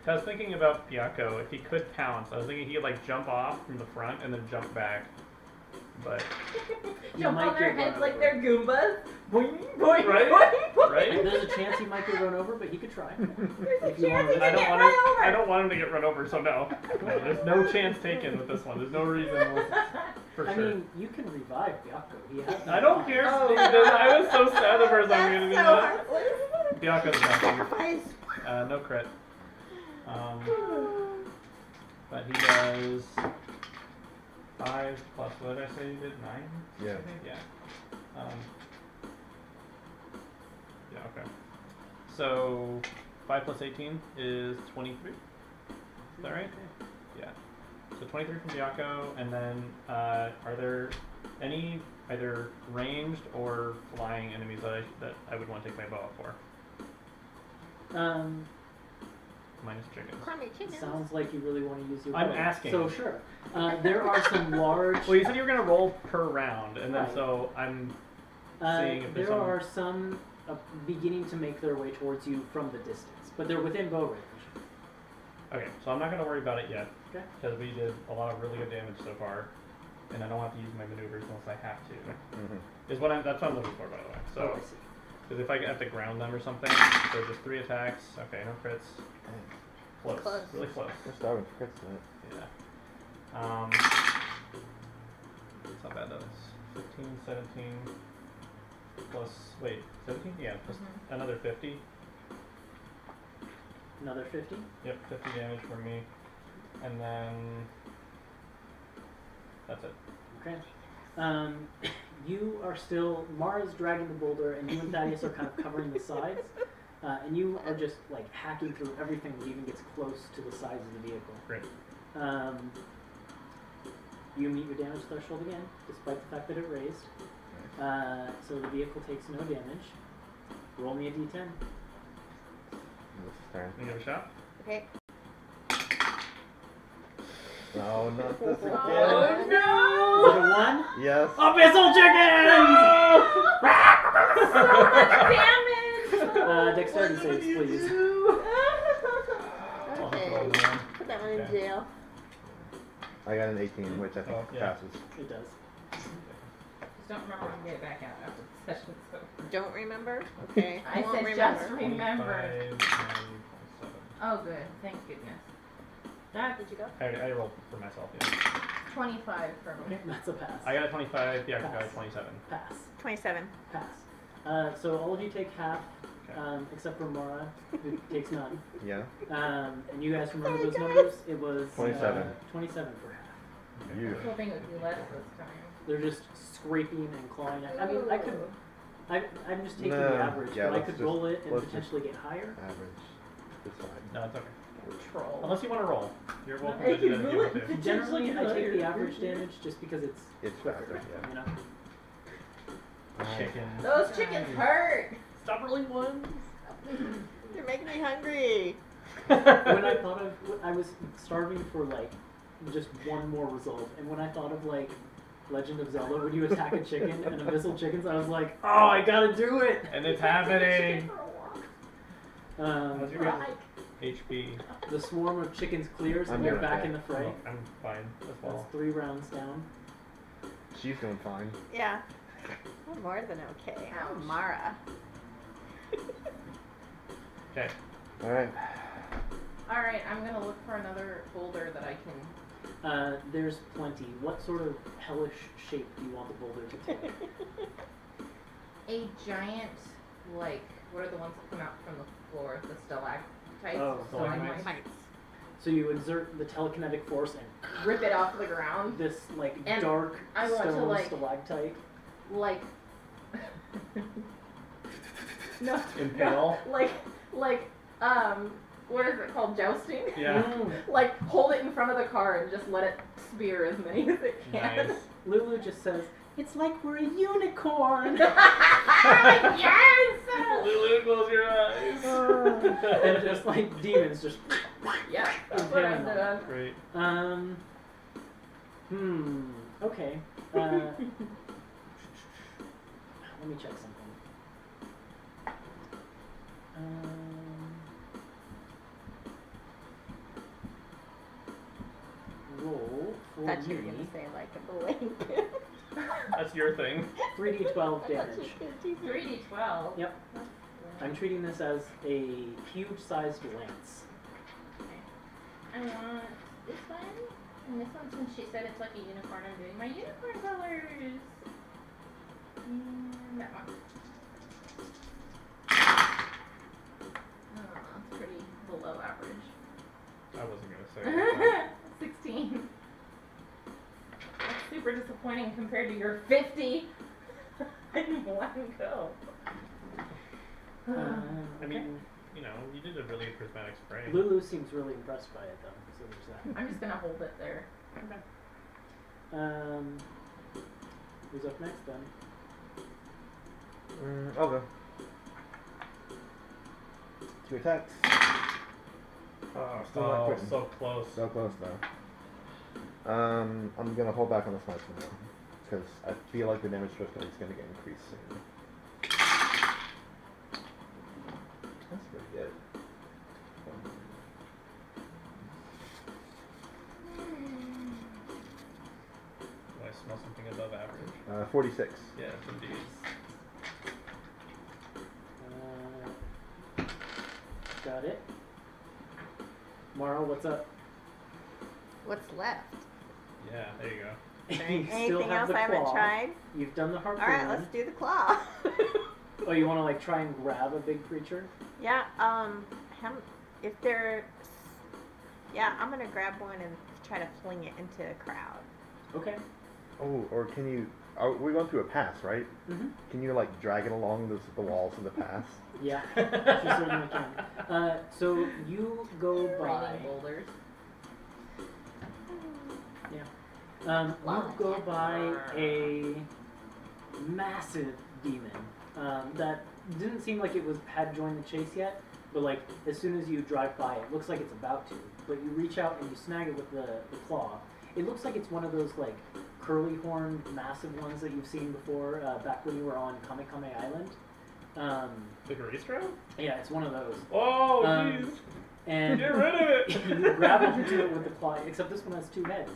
So I was thinking about Piako. If he could pounce, I was thinking he could like jump off from the front and then jump back. But You Jump might on their get heads run like over. they're Goombas. Boing, boing, Right? boing, boing. right? There's a chance he might get run over, but he could try. There's a If you chance want he to- I can don't get want run to. over. I don't want him to get run over. So no. No, there's no chance taken with this one. There's no reason. For I sure. mean, you can revive Biako. He has I don't care. Oh, Steve, no. I was so sad the first time we were gonna do That's so that. heartless. Biako's not. Sacrifice. No crit. But he does 5 plus what did I say? You did 9. Yeah. I think? Yeah. Yeah. Okay. So 5 plus 18 is 23. Is that right? Yeah. So 23 from Biako, and then are there any either ranged or flying enemies that I would want to take my bow up for? Minus chickens. Crummy chicken. Sounds like you really want to use your I'm bow. asking. So sure. There are some large. Well, you said you were gonna roll per round, and then Right. so I'm seeing if there's there some. are some beginning to make their way towards you from the distance, but they're within bow range. Okay, so I'm not gonna worry about it yet, Okay. because we did a lot of really good damage so far, and I don't have to use my maneuvers unless I have to. Mm-hmm. Is that's what I'm looking for, by the way. Oh, So, I see. because if I have to ground them or something, so just 3 attacks. Okay, no crits. Close. Close. Really close. We're starving for crits tonight. Yeah. It's not bad though. It's 15, 17, plus, wait, 17? Yeah, plus another 50. Another 50. Yep, 50 damage from me. And then, that's it. Okay. You are still. Mara's dragging the boulder, and you and Thaddeus are kind of covering the sides. And you are just like hacking through everything that even gets close to the sides of the vehicle. Great. You meet your damage threshold again, despite the fact that it raised. So the vehicle takes no damage. Roll me a d10. This is turn. You give it a shot? Okay. No, not this again. Oh Is it a 1? Yes. Abyssal chickens! Damage! Dexterity saves, please. I'll Okay. roll the one. Put that one in Okay. jail. I got an 18, which I think Oh, yeah. passes. It does. Just don't remember when to get it back out after the session's over. Don't remember? Okay. I won't said remember. just remember. 25 and 27. Oh, good. Thank goodness. That Did you go? I rolled for myself, yeah. 25 for me. Okay, that's a pass. I got a 25, yeah, I got a Pass. 27. Pass. 27. Pass. So all of you take half, Okay. except for Mara, who takes none. Yeah. And you guys remember Sorry, those guys. numbers? It was 27. 27 for half. You. I was hoping it would be less this time. They're just scraping and clawing at. I mean, I could. I'm just taking No, the average, yeah, but I let's could just- roll it and let's just- potentially get higher. Average. It's fine. No, it's okay. Troll. Unless you want to roll. You're welcome I to do can that if you roll want it. to. Generally, I take higher. the average damage just because it's It's faster, yeah. you know. Chicken. Those chickens hurt! Stop rolling ones. You're making me hungry. When I thought of, I was starving for like just one more result, and when I thought of like Legend of Zelda, when you attack a chicken and abyssal chickens, I was like, oh, I gotta do it. And it's happening. How's your HP? The swarm of chickens clears and I'm you're doing back okay. in the fray. I'm fine as That's well. 3 rounds down. She's doing fine. Yeah. I'm more than okay. Oh, Ouch. Mara. Okay. Alright. Alright, I'm gonna look for another boulder that I can. There's plenty. What sort of hellish shape do you want the boulder to take? A giant, like, what are the ones that come out from the floor? The stalactites? Oh, stalagmites. So you exert the telekinetic force and Rip it off the ground. this like And dark I want to, stone like- stalactite. Like. No. Impale? No, like, what is it called? Jousting? Yeah. Like, hold it in front of the car and just let it spear as many as it can. Nice. Lulu just says, "It's like we're a unicorn." Yes! Lulu, close your eyes. And just like demons just Yeah, that's what I'm Impaling on doing. Great. okay. Let me check something. Roll for Thought you were me gonna say like a blank. That's your thing. 3d12 damage. 3d12. Yep. I'm treating this as a huge-sized lance. I want this one, and this one, since she said it's like a unicorn, I'm doing my unicorn colors. And that one. Oh, that's pretty below average. I wasn't gonna say that. 16. That's super disappointing compared to your 50 in one go. I mean, you know, you did a really prismatic spray. Lulu seems really impressed by it, though, so there's that. I'm just gonna hold it there. Who's up next, then? I'll go. 2 attacks. Oh, Still not quitting. so close. So close though. I'm gonna hold back on the smites for now, because I feel like the damage threshold is gonna get increased soon. That's pretty good. Do I smell something above average? 46. Yes, indeed. Got it. Mara, what's up? What's left? Yeah, there you go. You Anything still have else the I haven't claw. tried? You've done the harpoon. Alright, let's do the claw. Oh, you want to like try and grab a big creature? Yeah, if they're... Yeah, I'm gonna grab one and try to fling it into a crowd. Okay. Oh, or can you... we're going through a pass, right? Mm-hmm. Can you like drag it along the walls of the pass? Yeah, she certainly can. So you go by. Raining boulders. You go by a massive demon that didn't seem like it had joined the chase yet, but like as soon as you drive by, it looks like it's about to. But you reach out and you snag it with the claw. It looks like it's one of those like curly-horned, massive ones that you've seen before back when you were on Kamekame Island. The Garistro? Yeah, it's one of those. Oh, jeez. And Get rid of it! you grab onto it with the claw, except this one has 2 heads.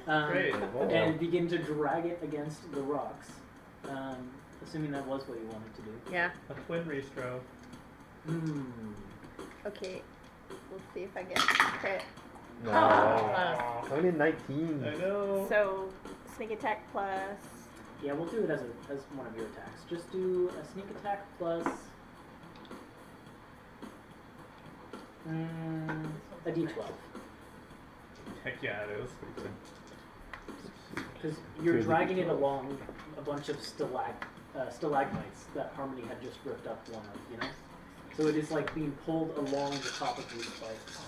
Great. And begin to drag it against the rocks. Assuming that was what you wanted to do. Yeah. A twin Ristro. Okay. We'll see if I get crit. No. Oh. I only 19. I know. So, sneak attack plus... Yeah, we'll do it as one of your attacks. Just do a sneak attack plus a d12. Heck yeah, it is. Because you're dragging it along a bunch of stalagmites that Harmony had just ripped up one of, you know? So it is like being pulled along the top of these spikes.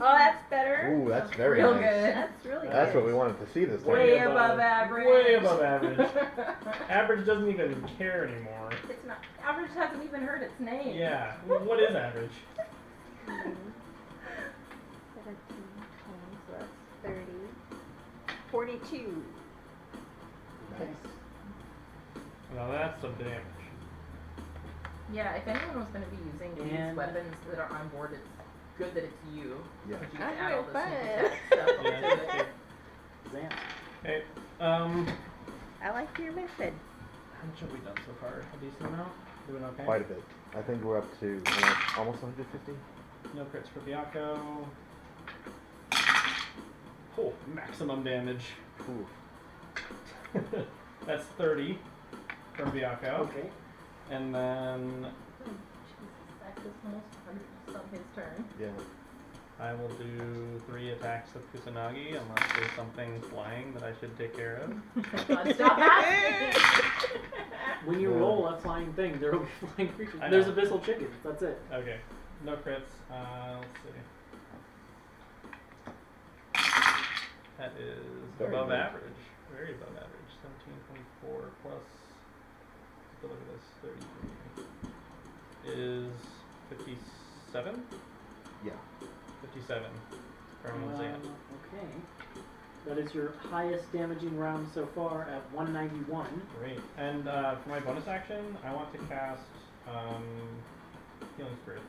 Oh, that's better. Ooh, that's very Real nice. good. That's really That's good. what we wanted to see this time. Way above average. Way above average. Average doesn't even care anymore. It's not. Average hasn't even heard its name. Yeah. What is average? 17, 20, so that's 30. 42. Nice. Now that's some damage. Yeah, if anyone was going to be using these And- weapons that are on board, it's good that it's you. Yeah. Because you get to add all the Alright, sneak attack stuff Yeah, onto that's it. good. Xant. Okay. I like your method. How much have we done so far? A decent amount? Doing okay? Quite a bit. I think we're up to almost 150. No crits for Biako. Oh, maximum damage. Ooh. That's 30 from Biako. Okay. And then Oh, Jesus, that is almost 100 on his turn. Yeah. I will do 3 attacks of Kusanagi unless there's something flying that I should take care of. God, stop asking! When you Yeah. roll a flying thing, there will be flying creatures. I There's know. abyssal chickens. That's it. Okay. No crits. Let's see. That is Very above good. average. Very above average. 17.4 plus. Take a look at this. 33 is 57. Yeah. 57 from Xant. Okay. That is your highest damaging round so far at 191. Great. And for my bonus action, I want to cast Healing Spirit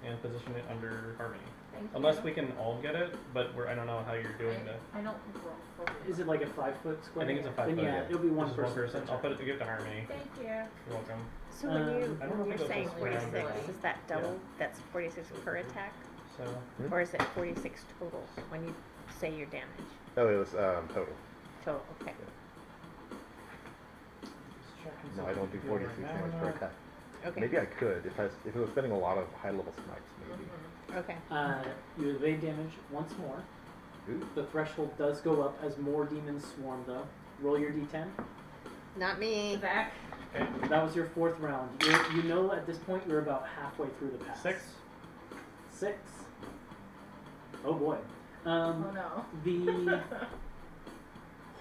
and position it under Harmony. Thank Unless you. we can all get it, but I don't know how you're doing that. I don't roll for Is it like a 5-foot square? I think it's a 5 Then foot. yeah, it'll be one This is person. I'll put it to give to Harmony. Thank you. You're welcome. So when you I don't know when if you're it saying goes this way around 46, this is that double? That's 46 per attack, So or is it 46 total when you say your damage? Oh, it was total. Total. Okay. just check and No, see I if don't do we can 46 right now damage or per not. attack. Okay. Maybe I could if it was spending a lot of high level snipes. Maybe. Okay. You evade damage once more. Ooh. The threshold does go up as more demons swarm, though. Roll your d10. Not me. Zach. Okay. That was your 4th round. You know at this point you're about halfway through the pass. 6. 6. Oh boy. Oh no. The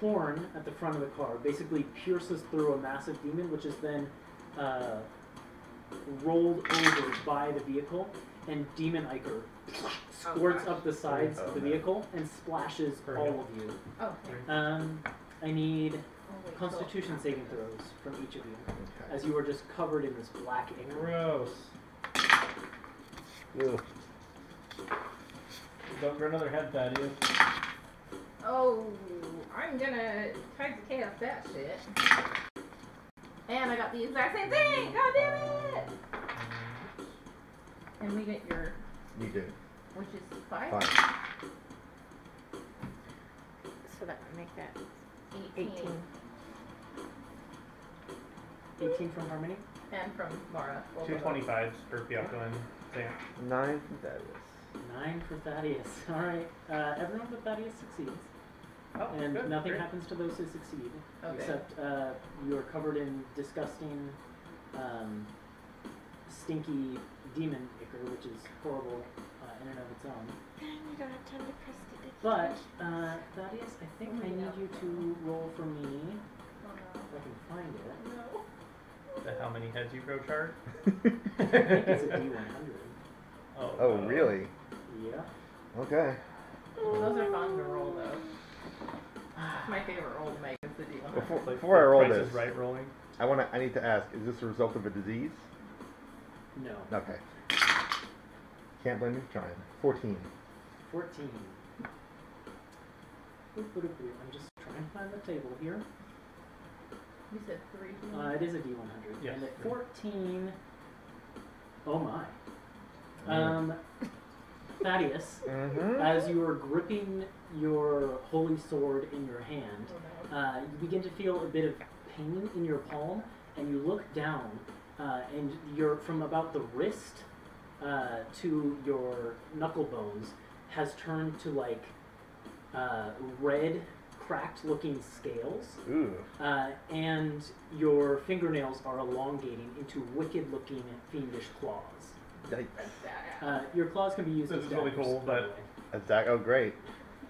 horn at the front of the car basically pierces through a massive demon, which is then rolled over by the vehicle, and Demon Ichor squirts up the sides of the Oh, no. vehicle and splashes Perfect. all of you. Oh, thank I need Oh, wait, Constitution so- saving throws from each of you, Okay. as you are just covered in this black ink. Gross. Ugh. Don't grow another head, Thaddeus. Oh, I'm gonna try to chaos that shit. And I got the exact same thing! God damn it! And we get your, You do. which is 5? Fine. So that would make that 18. 18. 18 from Harmony. And from Mara. both Two of them. 25s for Biako and Xant. 9 from Thaddeus. 9 for Thaddeus. Alright, everyone but Thaddeus succeeds. Oh, And good. nothing Great. happens to those who succeed. Okay. Except you are covered in disgusting, stinky demon ichor, which is horrible in and of its own. You don't have time to press it. But, Thaddeus, I think Oh, I need yeah. you to roll for me, Oh if I can find it. no. How many heads you grow chart? I think it's a D100. Oh, Oh, really? Yeah. Okay. Those are fun to roll though. It's my favorite roll to make is the D100. Before I roll Price this, is Right rolling. I need to ask: is this a result of a disease? No. Okay. Can't blame me for trying. 14. 14. I'm just trying to find the table here. You said 3. It is a D100. Yes. And at 14... Oh my. Thaddeus, Mm-hmm. as you are gripping your holy sword in your hand, you begin to feel a bit of pain in your palm, and you look down, and you're from about the wrist to your knuckle bones has turned to like red, cracked-looking scales, Ooh. and your fingernails are elongating into wicked-looking fiendish claws. Yikes. Your claws can be used This as is really daggers, cool, by the but- way. That's that. Oh, great.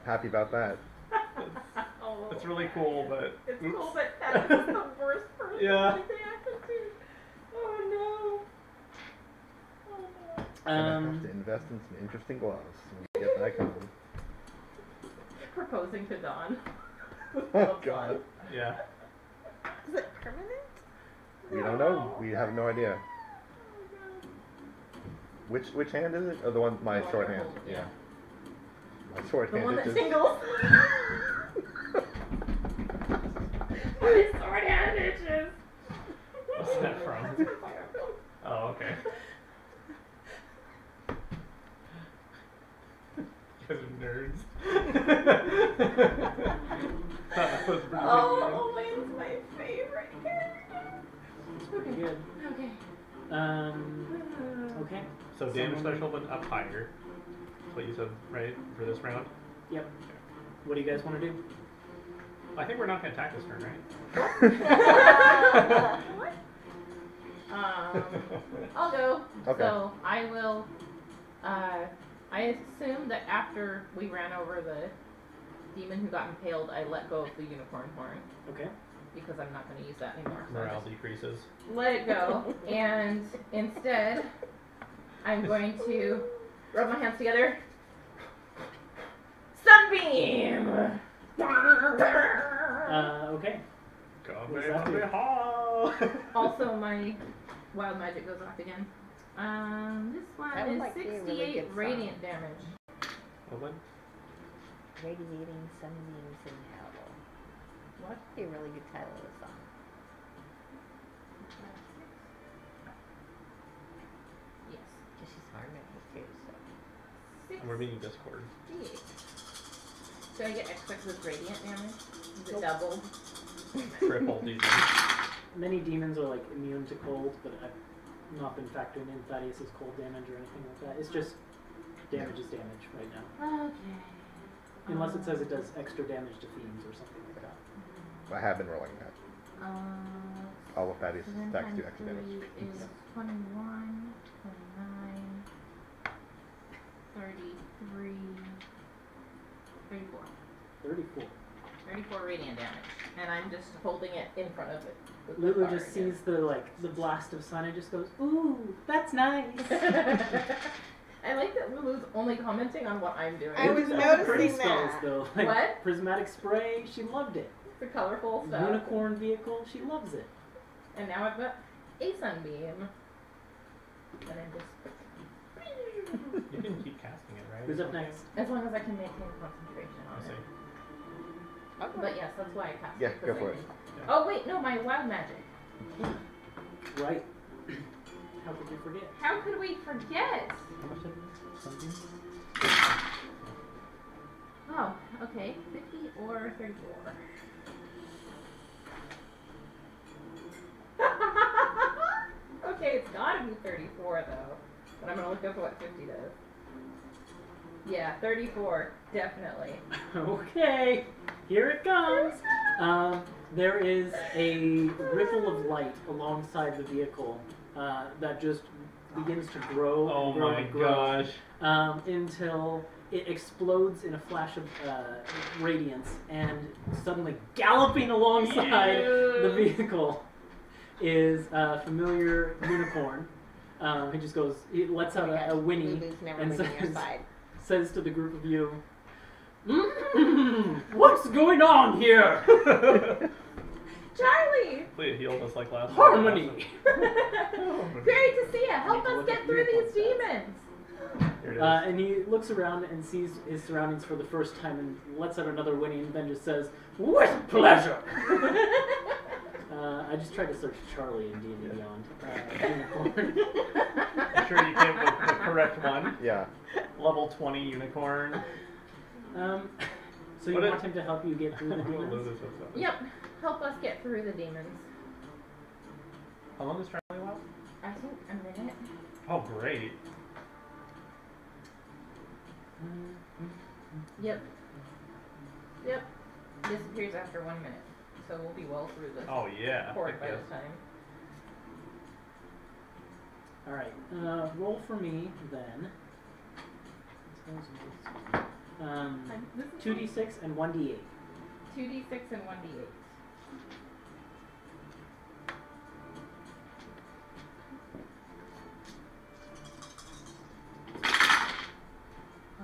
Happy about that. Oh, It's really cool, but it's oops. cool, but that is the worst person Yeah. to react to. Oh no. Oh no. Gonna have to invest in some interesting gloves when we get back home. Proposing to Dawn. Oh, God. Yeah. Is it permanent? We don't know. We have no idea. Which hand is it? Or the one my The short one hand? hold, Yeah. yeah. My short The hand one that is. tingles. My sword hand itches. What's that from? Oh, okay. You guys are nerds. That was pretty Oh, Elaine's my favorite character. It's pretty good. Okay. Okay. So damage threshold went up higher. That's what you said, right? For this round? Yep. What do you guys want to do? I think we're not going to attack this turn, right? What? I'll go. Okay. So I will. I assume that after we ran over the demon who got impaled, I let go of the unicorn horn Okay. because I'm not going to use that anymore. So I Morale just decreases. let it go, and instead, I'm going to rub my hands together. Sunbeam. Okay. Come What does that do? behind. Also, my wild magic goes off again. This one That would, is like, be a 68 really good song. radiant damage. What one? Radiating sunbeams in hell. What would be a really good title of the song? Yes. Because she's harmony too, so. Six. And we're meeting Discord. Do I get extra with radiant damage? Is it Nope. doubled? Triple demon. Many demons are like immune to cold, but I've not been factoring in Thaddeus' cold damage or anything like that. It's just damage is damage right now. Okay. Unless it says it does extra damage to fiends or something like that. I have been rolling that. All of that is Seven stacks times do extra damage. 3 is 21, 29, 33, 34. 34. 34 radiant damage. And I'm just holding it in front of it. with the Lulu bar just again. sees the blast of sun and just goes, ooh, that's nice. I like that Lulu's only commenting on what I'm doing. I was It's noticing pretty spells that. though. Like What? prismatic spray, she loved it. The colorful stuff. Unicorn vehicle, she loves it. And now I've got a sunbeam. And I'm just... You can keep casting it, right? Who's up next? As long as I can maintain concentration I on see. it. Okay. But yes, that's why I cast Yeah, it. go for it. Oh wait, no, my wild magic. Right. How could you forget? How could we forget? How much did something? Oh, okay. 50 or 34. Okay, it's gotta be 34 though. But I'm gonna look up what 50 does. Yeah, 34, definitely. Okay, here it comes. There is a ripple of light alongside the vehicle that just begins to grow Oh and grow my and grow gosh. until it explodes in a flash of radiance, and suddenly galloping alongside the vehicle is a familiar unicorn. He just goes, he lets out a whinny Lulu's never and leaving your says, side. says to the group of you, what's going on here? Charlie! Hopefully it healed us like last Harmony. Great to see you! Help us get through these demons! Here it is. And he looks around and sees his surroundings for the first time and lets out another whinny and then just says, with pleasure! I just tried to search Charlie in D&D Beyond. Unicorn. I'm sure you came with the correct one. Yeah. Level 20 unicorn. So you What want is- him to help you get through the demons? Yep, help us get through the demons. How long does Charlie last? I think a minute. Oh, great. Yep. Yep. Disappears after 1 minute. So we'll be well through this Oh, yeah. horde Heck by yes. this time. Alright, roll for me then. This is 2d6 and 1d8. 2d6 and 1d8.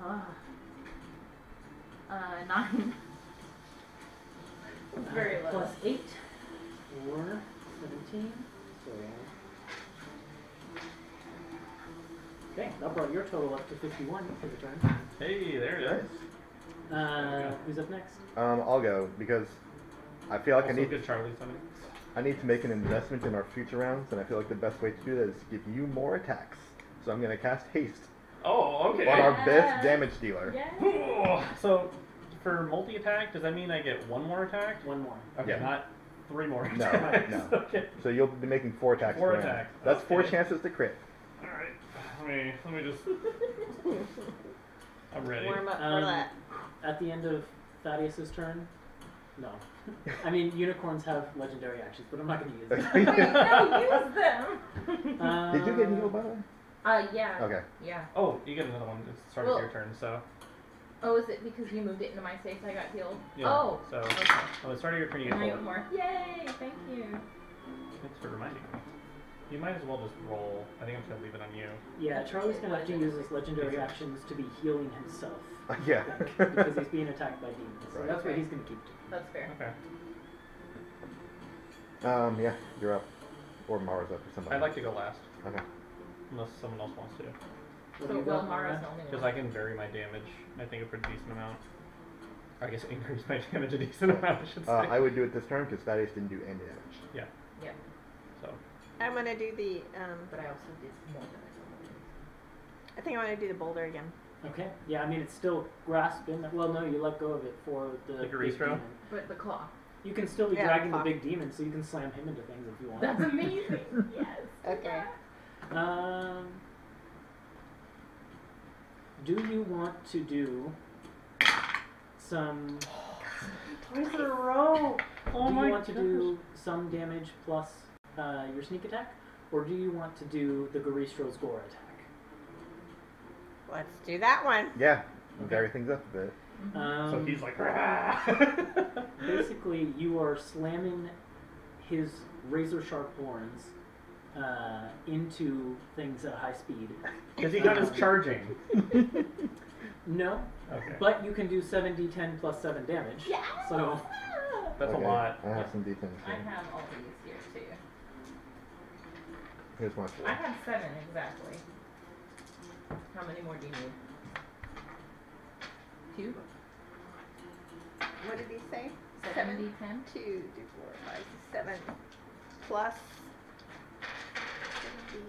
Ah. 9. It's very low. Plus 8 or 17. So Okay, that brought your total up to 51 for the turn. Hey, there it is. Who's up next? I'll go because I feel like Also I need good Charlie's on it. I need to make an investment in our future rounds, and I feel like the best way to do that is to give you more attacks. So I'm going to cast haste Oh, okay. on our best damage dealer. Yeah. So, for multi-attack, does that mean I get one more attack? One more. Okay, Yeah. not 3 more No, attacks. no. Okay. So you'll be making 4 attacks. 4 per round. attacks. That's 4 Okay. chances to crit. Alright. Let me just... I'm ready. Warm up for Um, that. At the end of Thaddeus's turn? No. I mean, unicorns have legendary actions, but I'm not going to use them. Wait, no, use them. Did you get healed by the way? Yeah. Okay. Yeah. Oh, you get another one. It's the start of Well- your turn, so... Oh, is it because you moved it into my space I got healed? Yeah, Oh. so... Okay. On the start of your turn, you get Now I full. got more. Yay! Thank you. Thanks for reminding me. You might as well just roll. I think I'm just going to leave it on you. Yeah, Charlie's going to have to use his legendary actions to be healing himself. Yeah. Because he's being attacked by demons. So Right. that's what Okay. he's going to keep doing. That's fair. Okay. Yeah, you're up. Or Mara's up or somebody. I'd like to go last, Okay. unless someone else wants to. What do So, you well, got, Mara's Mara? the only one. Because I can vary my damage, I think, a pretty decent amount. Or I guess increase my damage a decent amount, I should say. I would do it this turn because Thaddeus didn't do any damage. Yeah, Yeah, so. I'm gonna do the. but I also did more than I I think I want to do the boulder again. Okay. Yeah, I mean, it's still grasping. Well, no, you let go of it for the Like a big restro? demon. But the claw. You can still be Yeah, dragging the fuck. big demon, so you can slam him into things if you want. That's amazing. Yes. Okay. Do you want to do some? Twice in a row! Oh do my you want to gosh. do some damage plus your sneak attack, or do you want to do the Garistro's gore attack? Let's do that one. Yeah. Okay. Vary things up a bit. So he's like, basically, you are slamming his razor sharp horns into things at high speed. Because he got his charging. No, Okay. but you can do 7d10 plus 7 damage. Yes. So That's Okay, a lot. I have some d10s I here. have all these here too. Here's my I 4. have 7 exactly. How many more do you need? 2? What did he say? 70, 10? 2, 2, 4, 5, 6, 7. Plus 70,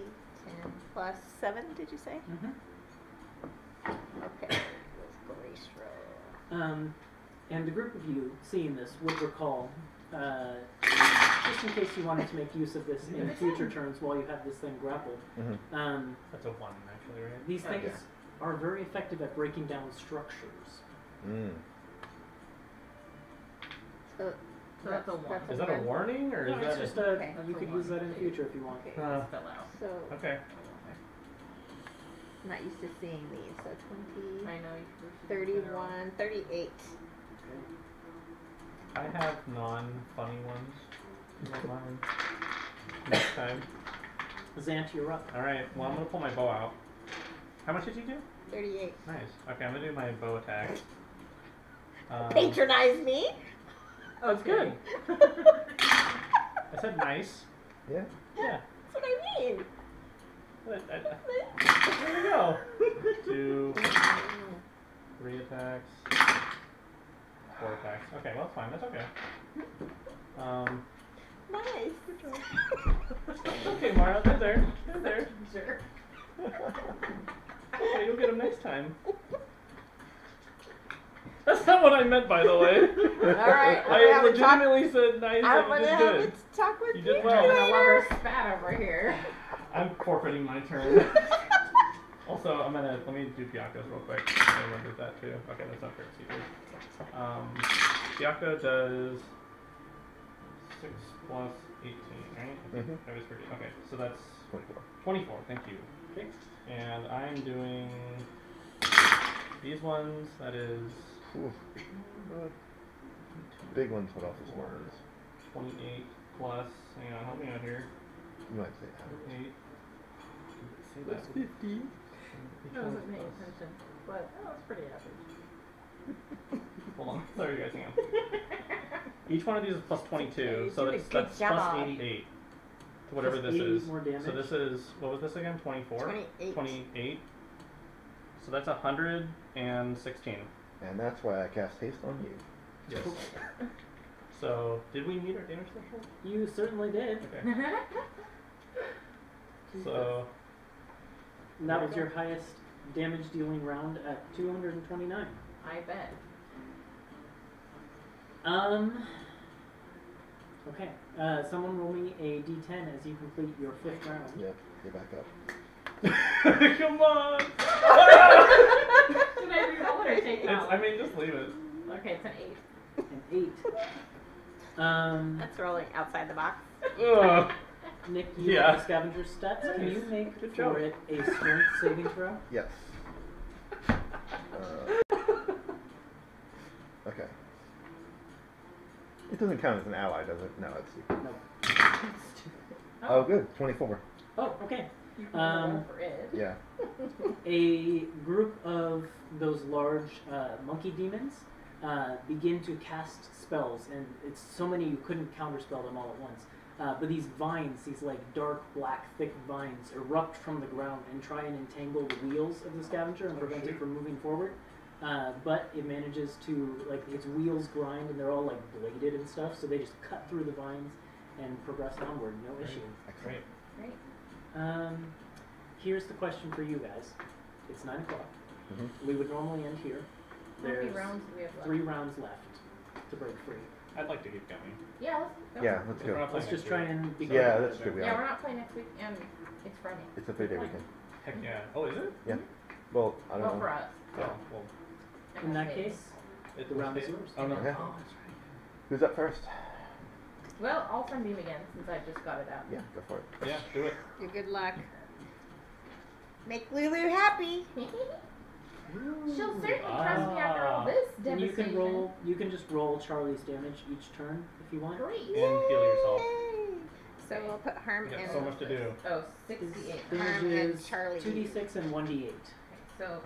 10 plus 7. Did you say? Okay. Let's grace roll. and the group of you seeing this would recall, just in case you wanted to make use of this in future turns while you have this thing grappled. That's a 1, actually, right? These Oh, things yeah. are very effective at breaking down structures. So that's a 1. Is that a warning, or is No, that it's just a, Okay. you could use that in the future if you want. Okay, Uh, spell out. So Okay. I'm not used to seeing these. So 20, I know you 31, 38. I have non-funny ones. You don't mind? Next time. Zant, you're up. Alright, well, I'm going to pull my bow out. How much did you do? 38. Nice. Okay, I'm going to do my bow attack. Patronize me. Oh, it's good. I said nice. Yeah. Yeah. That's what I mean. There we go. 2, 3 attacks. 4 attacks. Okay, well, that's fine. That's okay. Nice. Okay, Mara, they're there. They're there. Sure. Okay, you'll get them next time. That's not what I meant, by the way. All right. I legitimately said nice. I'm and you gonna did have good. to talk with You you did well. I'm gonna later. love her spat over here. I'm forfeiting my turn. Also, let me do Piakos real quick. I remembered that too. Okay, that's not fair. Piako does 6 plus 18, right? Mhm. That was pretty. Okay, so that's 24. 24. Thank you. Okay. And I'm doing these ones. That is Ooh. Big ones, what else is small? 28 plus. Hang on, help me out here. You might say average. 8. Say That's that. 50. I wasn't paying attention, but that was pretty average. Hold on. Sorry, you guys. Hang on. Each one of these is plus 22, Okay, you so did a that's good plus job. 88. whatever Plus this 8 is. more damage. So this is, what was this again? 24? 28. 28. So that's 116. And that's why I cast haste on you. Yes. So, did we meet our damage threshold? You certainly did. Okay. So, And that was your highest damage dealing round at 229. I bet. Okay. Someone roll me a d10 as you complete your 5th round. Yep, get back up. come on! Should I re-roll it or take it out? I mean, just leave it. Okay, it's an 8. An 8. That's rolling outside the box. Ugh. Nick, you Yeah. have the scavenger stats. Can you make Good for job. it a strength saving throw? Yes. Okay. It doesn't count as an ally, does it? No, it's... No. Oh, good. 24. Oh, okay. You can roll for it. Yeah. A group of those large monkey demons begin to cast spells, and it's so many you couldn't counterspell them all at once. But these vines, these like dark black thick vines, erupt from the ground and try and entangle the wheels of the scavenger and prevent it from moving forward. But it manages to, like, its wheels grind and they're all like bladed and stuff, so they just cut through the vines and progress onward, no issue. Great. Great. Here's the question for you guys. It's 9 o'clock. Mm-hmm. We would normally end here. How many There's rounds do we have left? 3 rounds left to break free. I'd like to keep going. Yeah, let's go. Yeah, let's We're go. not Let's playing just next try week. and be Yeah, that's true. We Yeah, are. we're not playing next week, and it's Friday. It's a 3-day weekend. Heck yeah. Oh, is it? Yeah. Well, I don't Well, know. for us. Oh, well. In that case, It the round is yours. Oh, no. Okay. Oh, that's right. Who's up first? Well, I'll send Beam again since I just got it out. Yeah, go for it. Yeah, do it. Your good luck. Make Lulu happy. She'll certainly trust me after all this And you devastation. can roll. You can just roll Charlie's damage each turn if you want. Great. And heal yourself. Yay! So we'll put Harm You got and so much to do. Oh, His 68. damage Harm and is Charlie. 2d6 and 1d8. So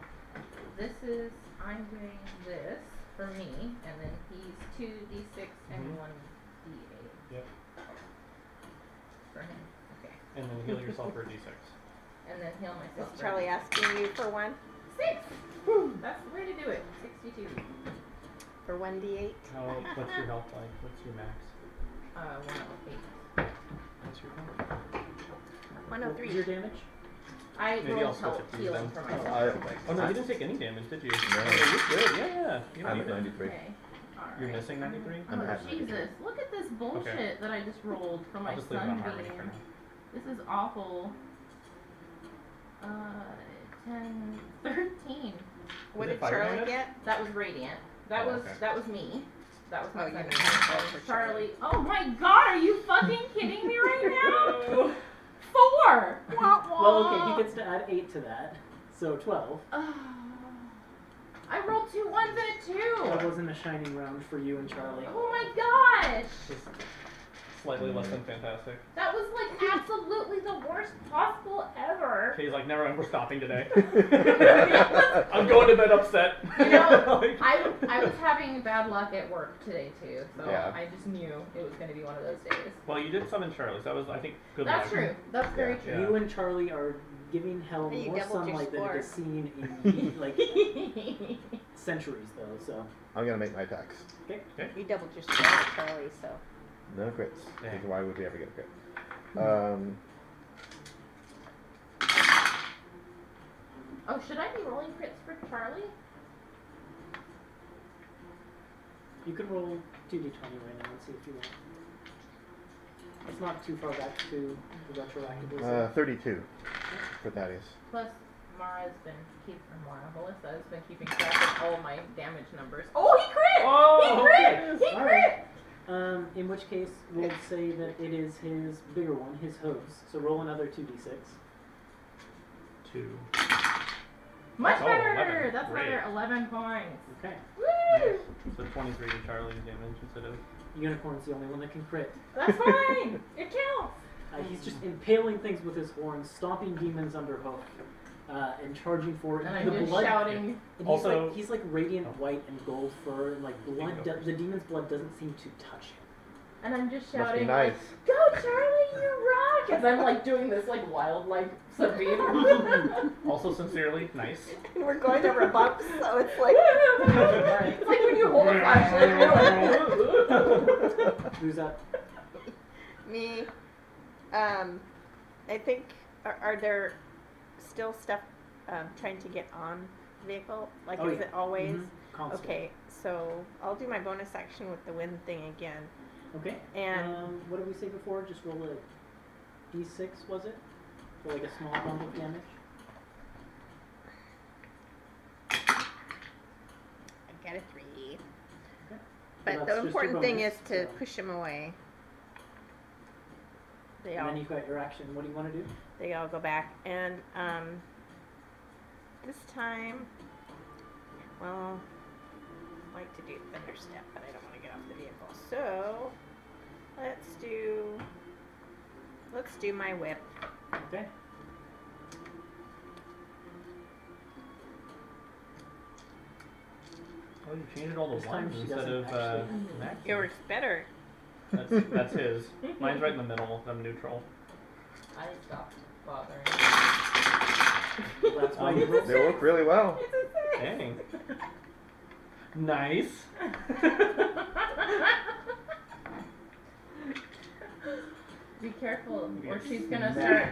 this is, I'm doing this for me, and then he's 2d6 and Mhm. 1d8 Yep. for him. Okay. And then heal yourself for a d6. And then heal myself. Is for Charlie a asking you for one? 6! That's the way to do it. 62. For 1d8? What's your health like? What's your max? 108. What's your health? What was 103. your damage? I Maybe I'll rolled switch help it to you healing then. for Oh, myself. Oh no, you didn't take any damage, did you? No. Oh, you're good. Yeah. You don't I'm need at it. 93. Okay. Alright. You're missing 93? I'm Oh, at 93. Jesus. Look at this bullshit that I just rolled for my I'll just leave it on sunbeam. harmony for now. This is awful. 10, 13. What Is it did fire Charlie damage? get? That was radiant. That Oh, was okay. that was me. That was my Oh, you sunbeam. didn't have to roll for Charlie. Oh my God! Are you fucking kidding me right now? 4. Well, okay, he gets to add 8 to that, so 12. I rolled 2 1s and a 2. That wasn't a shining round for you and Charlie. Oh my gosh! Just slightly less than fantastic. That was like absolutely the worst possible ever. Kay's like, never mind, we're stopping today. I'm going to bed upset. You know, Like- I was having bad luck at work today too, so Yeah. I just knew it was going to be one of those days. Well, you did summon Charlie, so that was, I think, good That's luck. true. That's very Yeah. true. You and Charlie are giving hell Hey, you more doubled your sunlight than it score. has seen in like centuries, though. So I'm gonna make my attacks. You doubled your score, Charlie, so. No crits. Dang. Because why would we ever get a crit? Oh, should I be rolling crits for Charlie? you can roll 2d20 right now and see if you want. It's not too far back to the retroactive. 32 for Thaddeus. Plus, Mara's been keeping, Melissa has been keeping track of all my damage numbers. Oh, he crit! Oh, he crit! okay. He All crit! right. In which case, we'll say that it is his bigger one, his hooves. So roll another 2d6. 2. Much Oh, better! 11. That's Great. better. 11 points. Okay. Woo! So 23 Charlie damage instead of... Unicorn's the only one that can crit. That's fine. It counts. He's just impaling things with his horns, stomping demons under hoof, and charging forward. And I'm the just blood, shouting. and Also- he's like radiant white and gold fur, and like blood. go The demon's blood doesn't seem to touch him. And I'm just Must be shouting nice. like, "Go, Charlie, you rock!" As I'm like doing this like wild, like Sabine. Also sincerely nice. And we're going over bumps, so it's like. It's like when you hold a flashlight, you're like. Who's up? Me. I think. Are there still stuff trying to get on the vehicle? Like, Oh, is yeah. it always? Consort. Okay, so I'll do my bonus action with the wind thing again. Okay. And What did we say before? Just roll a d6, was it? For like a small bump of damage? I got a 3. Okay. But So the that's just important your thing bonus, is to so- push them away. They And all then you've got your action. What do you want to do? they all go back, and this time, well, I'd like to do thunder step, but I don't want to get off the vehicle. So let's do my whip. Okay. Oh, you changed it all This to time ones she instead doesn't of actually- maxing. It works better. That's his. Mine's right in the middle. I'm neutral. I stopped bothering. That's why you rolled. They work really well. Dang. Nice. Be careful, or Yes. she's gonna Smack.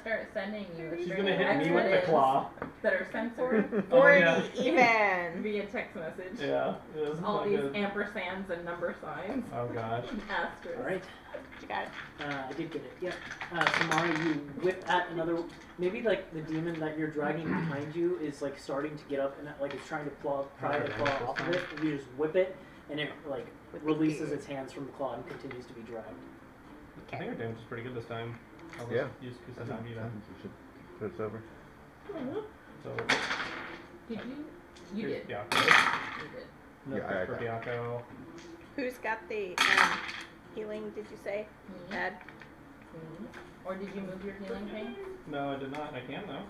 start sending you a She's string gonna of hit me with the expletives claw. that are censored 40 yeah. even. via text message. Yeah. It is All not these good. ampersands and number signs. Oh gosh. Asterisks. All right. You got it. I did get it. Yep. Samara, you whip at another. Maybe like the demon that you're dragging behind you is like starting to get up and like it's trying to pry the claw off of it. And you just whip it, and it like releases its hands from the claw and continues to be dragged. I think our damage is pretty good this time. I'll just Yeah. use I think Kusanagi then. you should put this over. So Did you? You here's did. Biako. You did. No Yeah, crit I for got Biako. Who's got the healing? Did you say? Mhm. Dad. Or did you move your healing thing? No, I did not. I can though.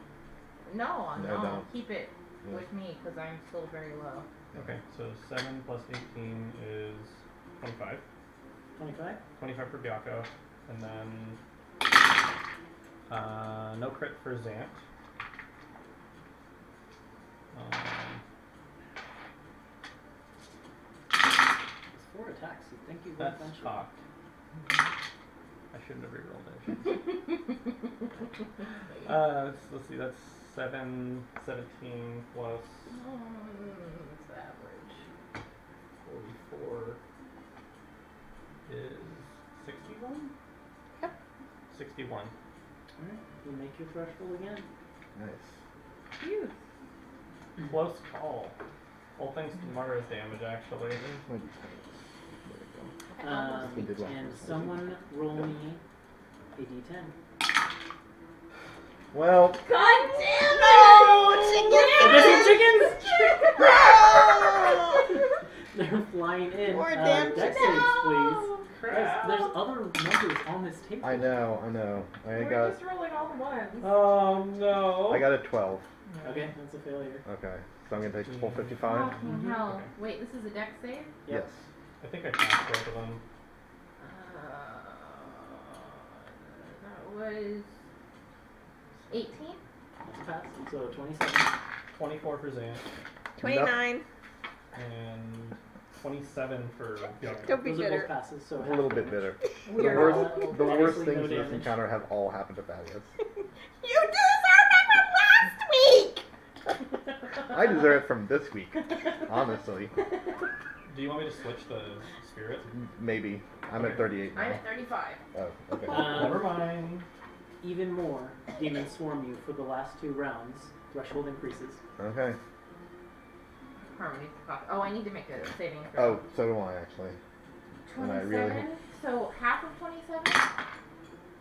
No, No, no. don't. Keep it Yeah. with me because I'm still very low. Okay, so 7 plus 18 is 25. 25. 25 for Biako. And then no crit for Zant. It's 4 attacks. You think you That's eventually? cocked. I shouldn't have rerolled it. Let's see, that's 7, 17 plus It's average. 44 is 61? Yep. 61. All right. You make your threshold again. Nice. Phew. Close call. All thanks to Mara's damage, actually. Where's my d20s? There we go. He did well. And someone roll me a d10. Well, God damn it! No! Additional chickens! They're flying in. More damn Dex chickens. saves, please. Crap. There's other numbers on this table. I know. I We're got just rolling all the ones. Oh no. I got a 12. Okay, that's a failure. Okay, so I'm gonna take the full 55. Fucking hell. Okay. Wait, this is a dex save? Yep. Yes. I think I passed both of them. That was 18? That's a pass. So 27. 24 for Zant. 29. And 27 for Biako. Don't be Those are both bitter. passes. So A half little bit damage. bitter. The Weird. worst, the worst Obviously things no in this damage. encounter have all happened to Thaddeus. You deserved it from last week! I deserve it from this week, honestly. Do you want me to switch the spirit? Maybe. I'm at 38 I'm now. at 35. Oh, okay. Never mind. Even more demons swarm you for the last 2 rounds. Threshold increases. Okay. Harmony cost. Oh, I need to make a saving throw. Oh, so do I actually. And I 27? really- So half of 27?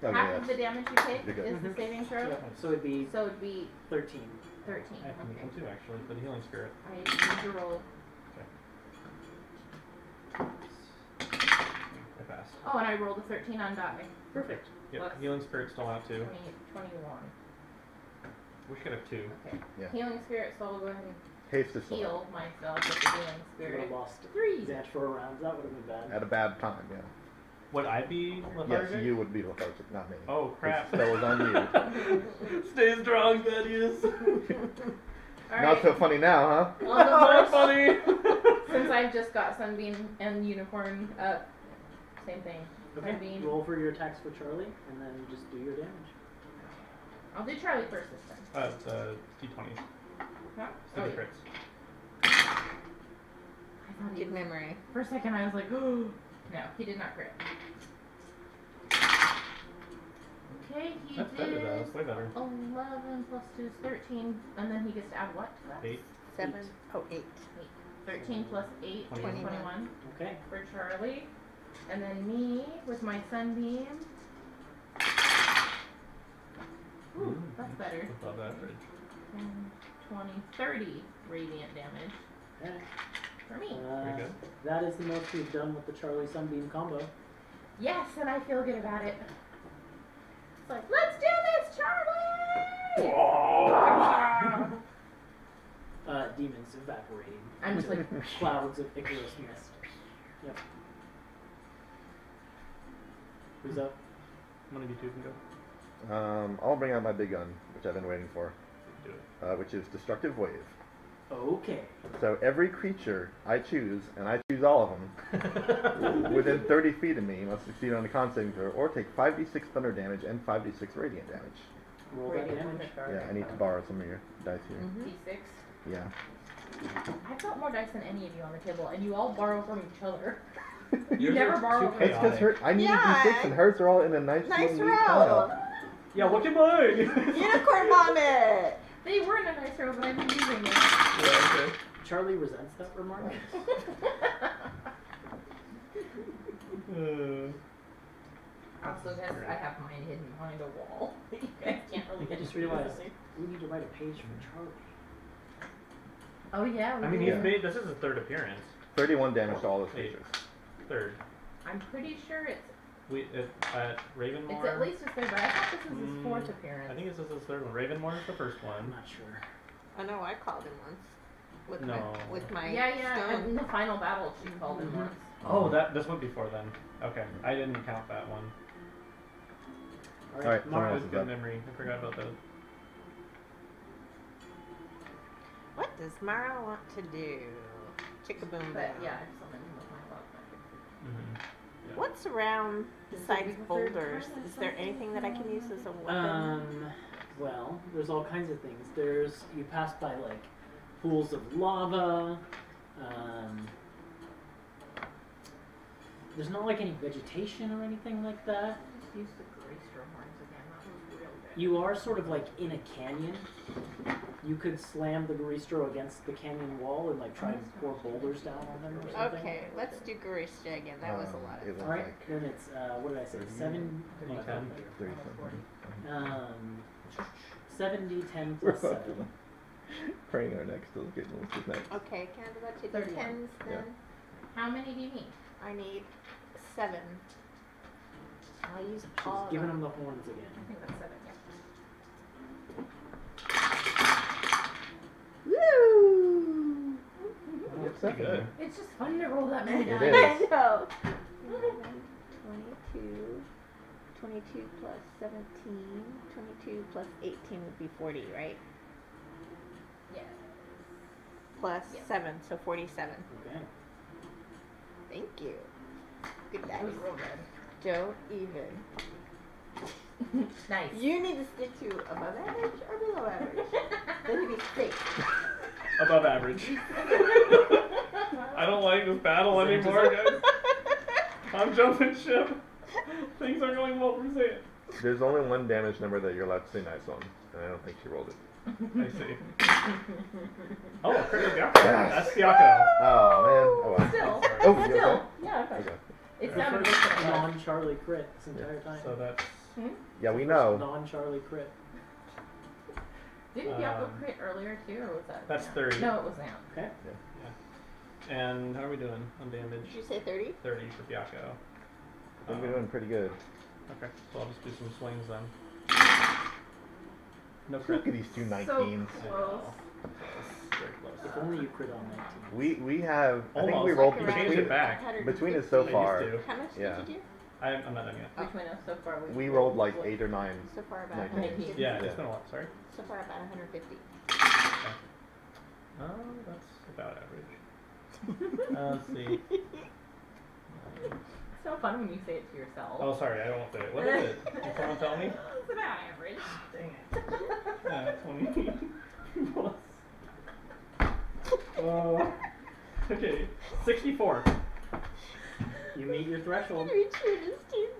Oh, half yes. of the damage you take You're good. is the Mhm. saving throw? Yep. So it'd be So it'd be 13. 13. I can make Okay. them too, actually, for the healing spirit. I need to roll. I passed. Oh, and I rolled a 13 on die. Perfect. Yep, Plus- healing spirit's still out too. 21. We should have 2. Okay. Yeah. Healing spirit, so we'll go ahead and Haste is still heal myself with the healing You would spirit. have lost 3. Xanth for a round. That would have been bad. at a bad time, yeah. Would I be lethargic? Yes, you would be lethargic, not me. Oh crap! That was on you. Stay strong, Thaddeus. Not so funny now, huh? On the Not horse, funny. since I've just got Sunbeam and Unicorn up, same thing. Okay. Sunbeam. Roll for your attacks for Charlie, and then just do your damage. I'll do Charlie first this time. D20. Huh? So Oh, the yeah. crits. I thought he Good memory. For a second, I was like, oh. No, he did not crit. Okay, he That's better did though. That's way better. 11 plus 2 is 13, and then he gets to add what to that? 8. 7. Oh, 8. 13 plus 8 is 21. 21 Okay. for Charlie. And then me with my Sunbeam. Ooh, that's better. Above average. 10, 20, 30 radiant damage Okay. for me. Very good. That is the most we've done with the Charlie Sunbeam combo. Yes, and I feel good about it. It's like, let's do this, Charlie! Demons evaporating. I'm just like, Clouds of Icarus mist. Yep. Who's up? One of you two can go. I'll bring out my big gun, which I've been waiting for, Do it. which is Destructive Wave. Okay. So every creature I choose, and I choose all of them, within 30 feet of me must succeed on a con saving throw or take 5d6 thunder damage and 5d6 radiant damage. Roll that damage. Yeah, I need to borrow some of your dice here. D6. Yeah. I've got more dice than any of you on the table, and you all borrow from each other. You Yours never are borrow too from It's because chaotic. I need Yeah. a d6 and hers are all in a nice Nice little neat roll. pile. Yeah, look at mine. Unicorn vomit! They were in a nice row, but I've been using them. Yeah, okay. Charlie resents that remark. Also, guess I have mine hidden behind a wall. You guys can't really I get just to realized see. we need to write a page for Charlie. Oh yeah. I mean, do. he's made. This is his third appearance. 31 damage to all those Eight. creatures. Third. I'm pretty sure it's At Ravenmoor. it's at least his third, but I thought this was his fourth appearance. I think this is his third one. Ravenmoor is the first I'm one. not sure. I know I called him once. With No. my Yeah. stone. In the final battle, she called him once. Oh, this went before then. Okay, I didn't count that one. Alright, Mara. someone else is Good up. memory. I forgot about that. What does Mara want to do? Chickaboom But boom. yeah, I summoned him with my love. Mm-hmm. What's around This besides would be the third boulders? time Is there anything that I can use as a weapon? Well, there's all kinds of things. You pass by like pools of lava. There's not like any vegetation or anything like that. Use the Greystro horns again. That was real good. You are sort of like in a canyon. You could slam the Garistro against the canyon wall and like try and pour boulders down on them or something. Okay, let's do Garista again. That was a lot It of was All right, like then it's what did I say? 7. 10. 30 something. 7d10 We're plus about 7. praying our necks till getting a little tonight. Okay, can I do that to 31. 10s then? How many do you need? I need 7. I'll use She's all of giving them. them the horns I again. think that's 7. Woo! It's Pretty good. It's just fun to roll that many It dice. is. I know. 22. 22 plus 17. 22 plus 18 would be 40, right? Yeah. Plus Yeah. 7, so 47. Okay. Thank you. Good That dice. was real good. Don't even. Nice. You need to stick to above average or below average. Then you be safe. Above average. I don't like this battle anymore, guys. I'm jumping ship. Things aren't going well for Zayt. There's only one damage number that you're allowed to say nice on, and I don't think she rolled it. I see. Oh, critical Thiago. Yes. That's Thiago. Oh, man. Oh, well. Still. Oh, you Still. okay? Yeah, okay. Okay. It The sounded first good. to me. non-Charlie crit this entire time. So that's Yeah, we First know. non-Charlie crit. Didn't Diablo crit earlier too, or was that? That's Sam? 30. No, it was Sam. Okay. And how are we doing on damage? Did you say 30? 30 for Thiago. I think we're doing pretty good. Okay, so I'll just do some swings then. No crit. Look at these two 19s. So I know. close. That's very close. If only you crit on 19. We have. I think we Almost. rolled Like You changed between, it back. between us so I far. used to. How much Yeah. did you do? I'm not done yet. Between us so far, We rolled like 8 or 9. So far about 19. 150. Yeah, Yeah. it's been a lot. Sorry. So far about 150. That's about average. Let's see. It's so fun when you say it to yourself. Oh, sorry, I don't say it. What is it? Can someone tell me? It's about average. Dang it. 20 plus. Okay, 64. You meet your threshold He's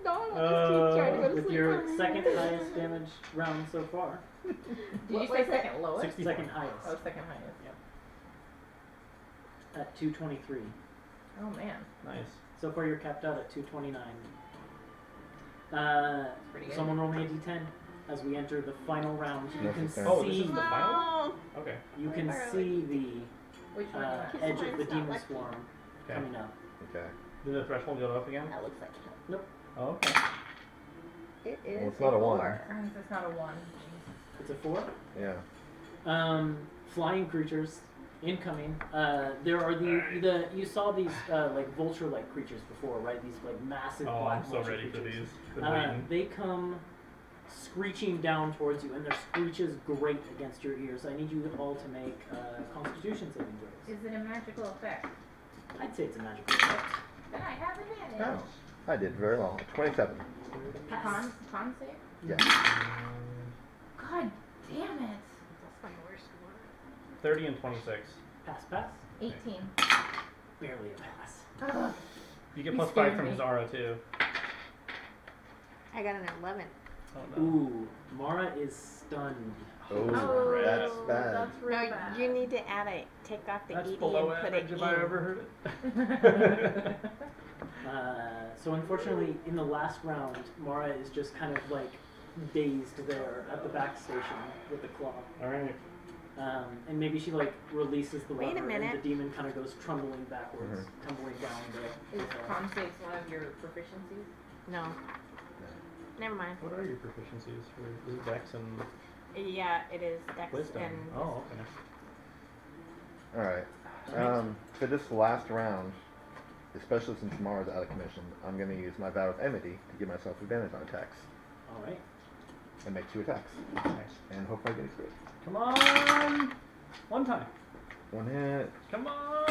not on his teeth trying to go to with sleep your for me. second highest damage round so far. Did What you was say it? second lowest? 60 second highest Oh, second highest. at 223. Oh man, Nice. So far you're capped out at 229. pretty good. Someone roll me a d10 as we enter the final round. You can Necessary. Oh, this see is the final? No. Okay. you can Barely. see the Which one? Kiss edge of mine's the not demon lucky. swarm Okay. coming up. Okay. Did the threshold go up again? That looks like Oh, okay. it is. Well, it's not a one. 4. It's not a one. It's a 4. Yeah. Flying creatures incoming. There are the you saw these like vulture-like creatures before, right? These like massive Oh, black I'm so vulture ready for creatures. these. Been waiting. They come screeching down towards you, and their screeches grate against your ears. I need you all to make Constitution saving throws. Is it a magical effect? I'd say it's a magical effect. Then I have advantage. Oh, I did very well. 27. Con save? Yeah. God damn it. That's my worst one. 30 and 26. Pass. 18. Barely a pass. Ugh. You get You plus 5 scared from me. his aura too. I got an 11. Oh no. Ooh, Mara is stunned. Oh, that's bad. That's No, real bad. you need to add take off the That's ED below and put it average in. if I ever heard it. So unfortunately, in the last round, Mara is just kind of like dazed there at the back station with the claw. Alright. And maybe she like releases the Wait a lever, minute. and the demon kind of goes trundling backwards, tumbling down the. Is con save one of your proficiencies? No. Never mind. What are your proficiencies for? Is it Dex and Yeah, it is Dex Wisdom? and Oh, okay. Alright. For this last round, especially since Mara's out of commission, I'm going to use my Vow of Enmity to give myself advantage on attacks. All right. And make 2 attacks. Nice. And hope I get a crit. Come on! One time. 1 hit. Come on!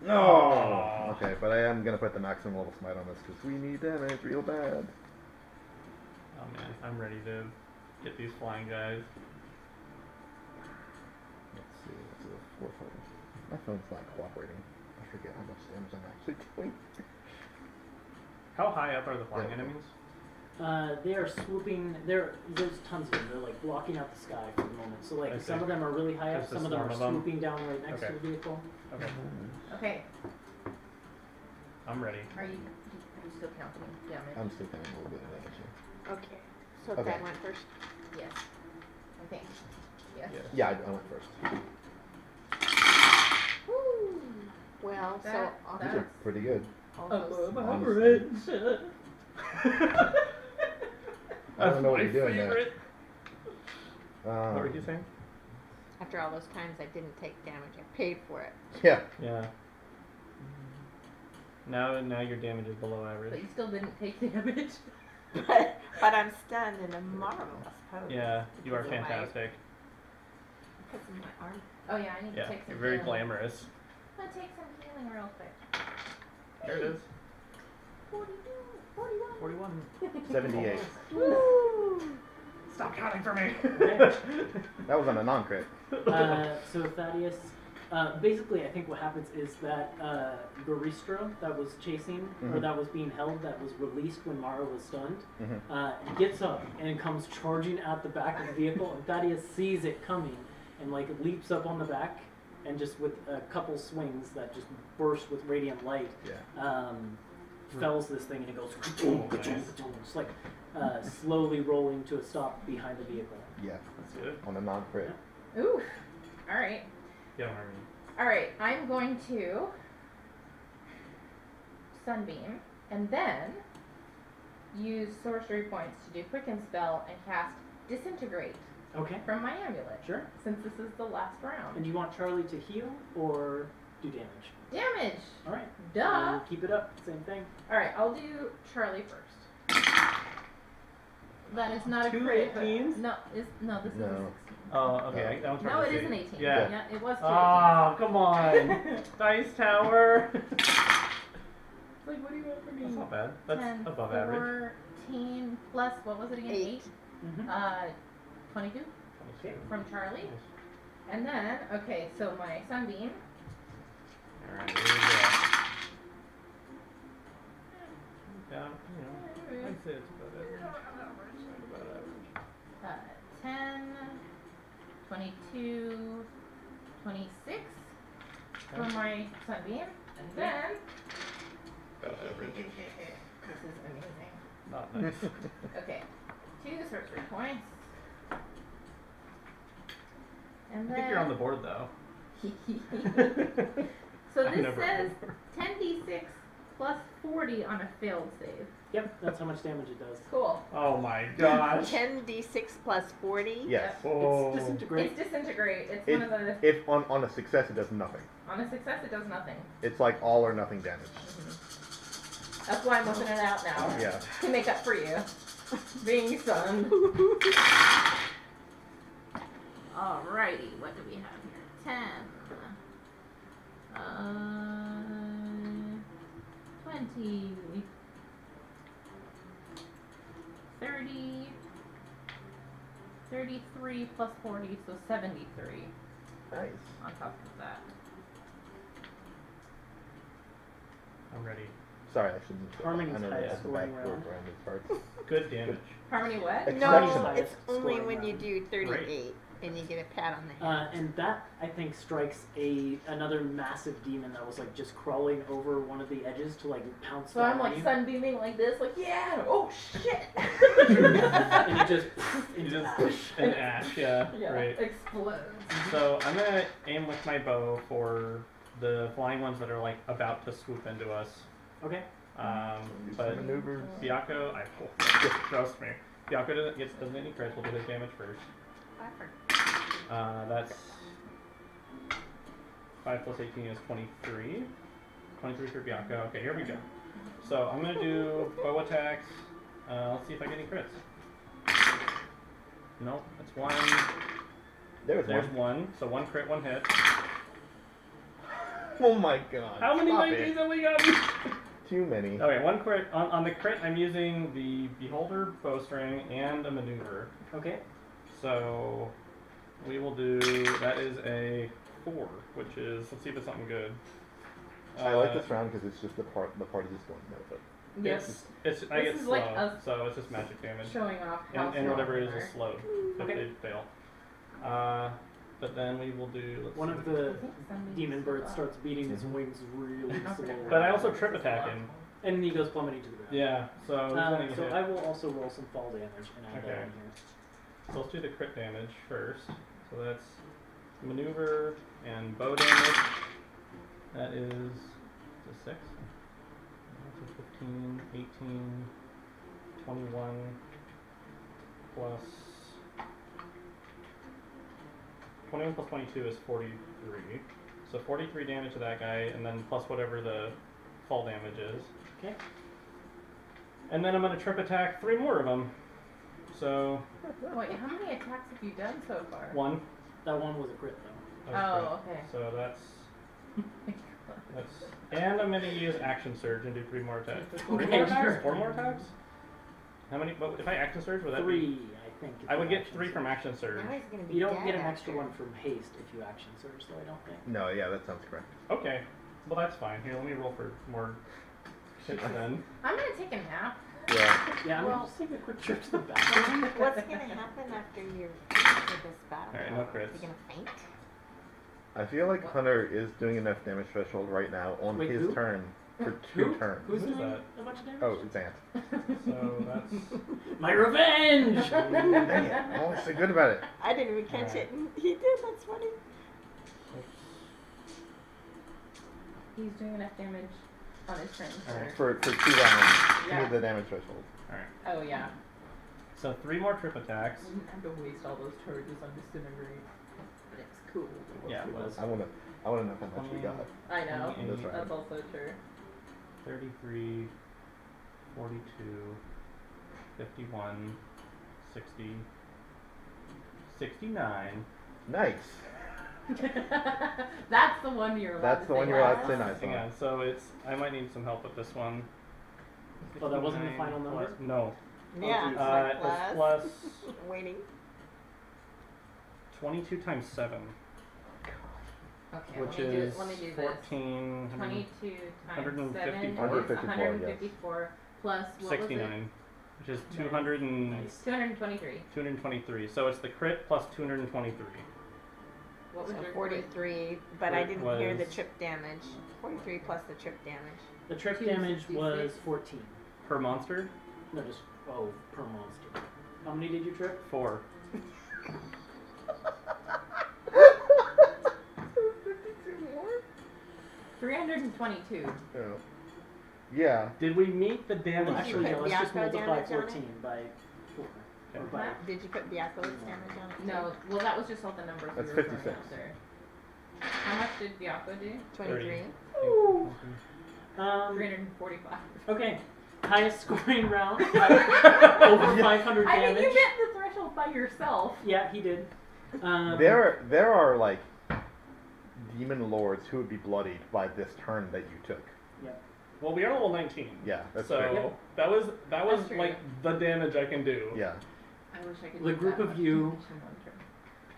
No! Okay, but I am going to put the maximum level smite on this because we need damage real bad. Oh man, I'm ready to get these flying guys. Let's see, what's the 4 5? My phone's not cooperating. I forget how much damage I'm actually doing. How high up are the flying Yeah. enemies? They are swooping. There's tons of them. They're like blocking out the sky for the moment. So like I some see. of them are really high up. Just a Some of them are swarm of them? swooping down right next Okay. to the vehicle. Okay, Okay. I'm ready. Are you still counting damage? I'm still getting a little bit of damage here. okay. So Okay. that went first. Yes. I think. Yes. Yes. Yeah, I went first. Woo. Well, so That- all These that- are pretty good. all those. Honestly. I don't know what My you're doing there. favorite. What were Um, you saying? After all those times I didn't take damage, I paid for it. yeah. Yeah. Now your damage is below But average. you still didn't take damage. but I'm stunned and a marvelous pose. Yeah, you are because of my- fantastic. Because of my arm. Oh yeah, I need to Yeah, take some you're very healing. glamorous. I'm gonna take some healing real quick. There it is. 41. 78. Woo! Stop counting for me. Okay. That was on a non-crit. So Thaddeus, basically, I think what happens is that Garistro that was chasing, or Mhm. that was being held, that was released when Mara was stunned, Mhm. gets up and comes charging at the back of the vehicle, and Thaddeus sees it coming and like leaps up on the back, and just with a couple swings that just burst with radiant light, Yeah. fells this thing, and it goes nice. it's like slowly rolling to a stop behind the vehicle. Yeah. That's good. On a non-crit. Ooh. All right. Yeah, Harmony. All right. I'm going to sunbeam and then use sorcery points to do quicken spell and cast disintegrate Okay. from my amulet. Sure. Since this is the last round. And you want Charlie to heal or do damage? Damage! All right. Duh! So keep it up. Same thing. Alright, I'll do Charlie first. That is not a Two crit. 18s? No, this is a 16. Oh, okay. I'll try No, to it see. is an 18. Yeah. it was 2 Oh, come on. Dice Tower. Like, what do you want from me? That's not bad. That's 10, above average. 14 plus, what was it again? 8? Mm-hmm. 22 Okay. from Charlie. And then, okay, so my sunbeam. Alright, here we go. Yeah, you know, I'd say it's about average. About average. 10, 22, 26 for my sunbeam. And then, About average. this is amazing. Not nice. Okay, 2 sorcery points. And I then, think you're on the board though. so I'm this never says on 10d6 plus 40 on a failed save. Yep. That's how much damage it does. Cool. Oh my gosh. 10d6 plus 40. Yes. Oh. It's disintegrate. It's disintegrate. It's It, one of the. if on a success, it does nothing. On a success, it does nothing. It's like all or nothing damage. That's why I'm whipping it out now. Yeah. To make up for you. Being stunned. Alrighty, what do we have here? 10. 20. 30. 33 plus 40, so 73 Nice. on top of that. I'm ready. Sorry, I shouldn't. Harmony's I know highest that's the scoring back round. around these parts. Good damage. Harmony what? Ex- No, Exceptional. it's only Scoring when you round. do 38 and you get a pat on the head. And that I think strikes another massive demon that was like just crawling over one of the edges to like pounce So down I'm on like you. sunbeaming like this, like, yeah! Oh shit! And you just You into just ash. an ash, yeah. Yeah, Great. explodes. So I'm gonna aim with my bow for the flying ones that are like about to swoop into us. Okay. Do But some maneuvers. Biako, trust me. Biako doesn't get any crits. We'll do his damage first. That's 5 plus 18 is 23. 23 for Biako. Okay, here we go. So I'm gonna do bow attacks. Let's see if I get any crits. Nope, that's 1. There's There's one. 1. So 1 crit, 1 hit. Oh my god. How many Stop 19s it. have we gotten? Too many. Okay, 1 crit. On the crit, I'm using the Beholder bowstring and a maneuver. Okay. So we will do, that is a 4, which is, let's see if it's something good. I like this round because it's just the party just going no, but Yes. I This get is slow, like a- so it's just magic damage. Showing off how And whatever it is strong is slowed if Okay. they fail. But then we will do, let's One see. of the I think sunbeams demon go bird up. starts beating his wings really slowly. But I also trip attack him. And he goes plummeting to the ground. Yeah, so he's gonna get So hit. I will also roll some fall damage and add that Okay. in here. So let's do the crit damage first. So that's maneuver and bow damage. That is a 6. That's a 15, 18, 21 plus 21 plus 22 is 43. So 43 damage to that guy, and then plus whatever the fall damage is. Okay. And then I'm gonna trip attack 3 more of them. So Wait, how many attacks have you done so far? 1. That one was a crit though. Oh, okay. So that's, and I'm gonna use action surge and do 3 more attacks. 3 Okay, more attacks? sure. 4 more attacks? How many? But if I action surge, would that 3, be? I think. if I would you get action 3 from surge. action surge. Now he's gonna be You don't dead get an after. extra one from haste if you action surge, though. I don't think. no, yeah, that sounds correct. Okay, well that's fine. Here, let me roll for more hits then. I'm gonna take a nap. Yeah. Yeah, I'm Well- gonna just take a quick trip to the bathroom. What's gonna happen after this battle? Alright, no crits. You gonna faint? I feel like Hunter is doing enough damage threshold right now on Wait, his who? turn for 2 Who? turns. Who's Who's doing that? a bunch of damage? Oh, it's Ant. So that's My revenge! Dang it. I'm always so good about it. I didn't even catch it. And he did. That's funny. He's doing enough damage on his turn. Alright. For 2 rounds. Yeah. With the damage threshold. alright. Oh yeah. So 3 more trip attacks. I didn't have to waste all those charges on disintegrate. But it's cool. Yeah, it was. I wanna know how much we got. I know. 28, That's right. That's also true. 33, 42, 51, 60, 69. Nice. That's the one you're allowed That's to the one say you're allowed last. to say nice Hang on. on, so it's. I might need some help with this one. Oh, that wasn't the 59 final number? plus- No. Yeah. geez. It's It's like plus waiting. 22 times 7, Okay, which let is me do this. 14. 22 times 7 154, is 154 plus what 69, which is Nice. 200 and Nice. 223. 223. So it's the crit plus 223. What was So your 43, but I It didn't hear the was- trip damage. 43 plus the trip damage. The trip 2, damage 66. was 14. Per monster, No, just per monster. How many did you trip? 4. 322. Yeah. Did we meet the Well, damage? actually, yeah, put let's just Biako multiply damage on it? 14 by 4. Or Okay. by, Did you put Biako's damage on it? No, well that was just all the numbers That's we were throwing 56. out there. How much did Biako do? 23. Ooh. 345. Okay, highest scoring round. Over 500 I damage. mean, you met the threshold by yourself. Yeah, he did. There are like demon lords who would be bloodied by this turn that you took. Well, we are level 19. Yeah, that's so true. Yep. that was That's true. like the damage I can do. Yeah. I wish I could The do group that of much you- damage in one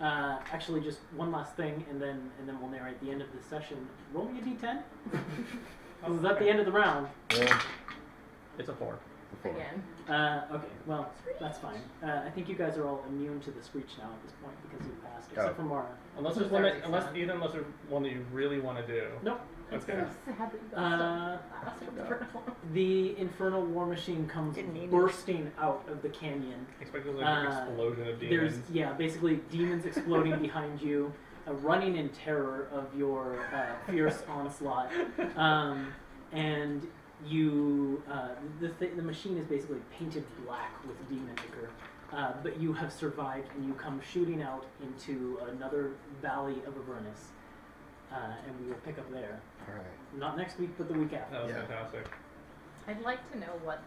turn. Actually, just one last thing, and then we'll narrate the end of the session. Roll me a d10. This is at the end of the round. Yeah. It's a 4. Before. Again. Okay, well, that's fine. I think you guys are all immune to the screech now at this point because you passed, except Oh. for Mara. Unless So there's one sorry, that, unless Sam. either unless there's one that you really want to do. Nope. It's Okay. so sad that you got Uh, stuck fast. The infernal war machine comes Didn't need it. bursting out of the canyon. Expect there's like an explosion of There's demons. basically demons exploding behind you, running in terror of your fierce onslaught, and you the machine is basically painted black with demon ichor, but you have survived and you come shooting out into another valley of Avernus, and we will pick up there. All right. Not next week, but the week after. That was Yeah. fantastic. I'd like to know what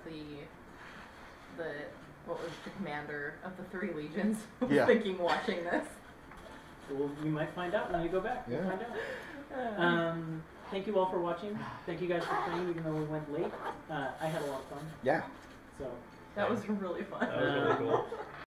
what was the commander of the 3 legions was Yeah. thinking watching this. Well, you might find out when you go back. We'll Yeah. find out. Thank you all for watching. Thank you guys for playing, even though we went late. I had a lot of fun. Yeah. So, That was really fun. That was really cool.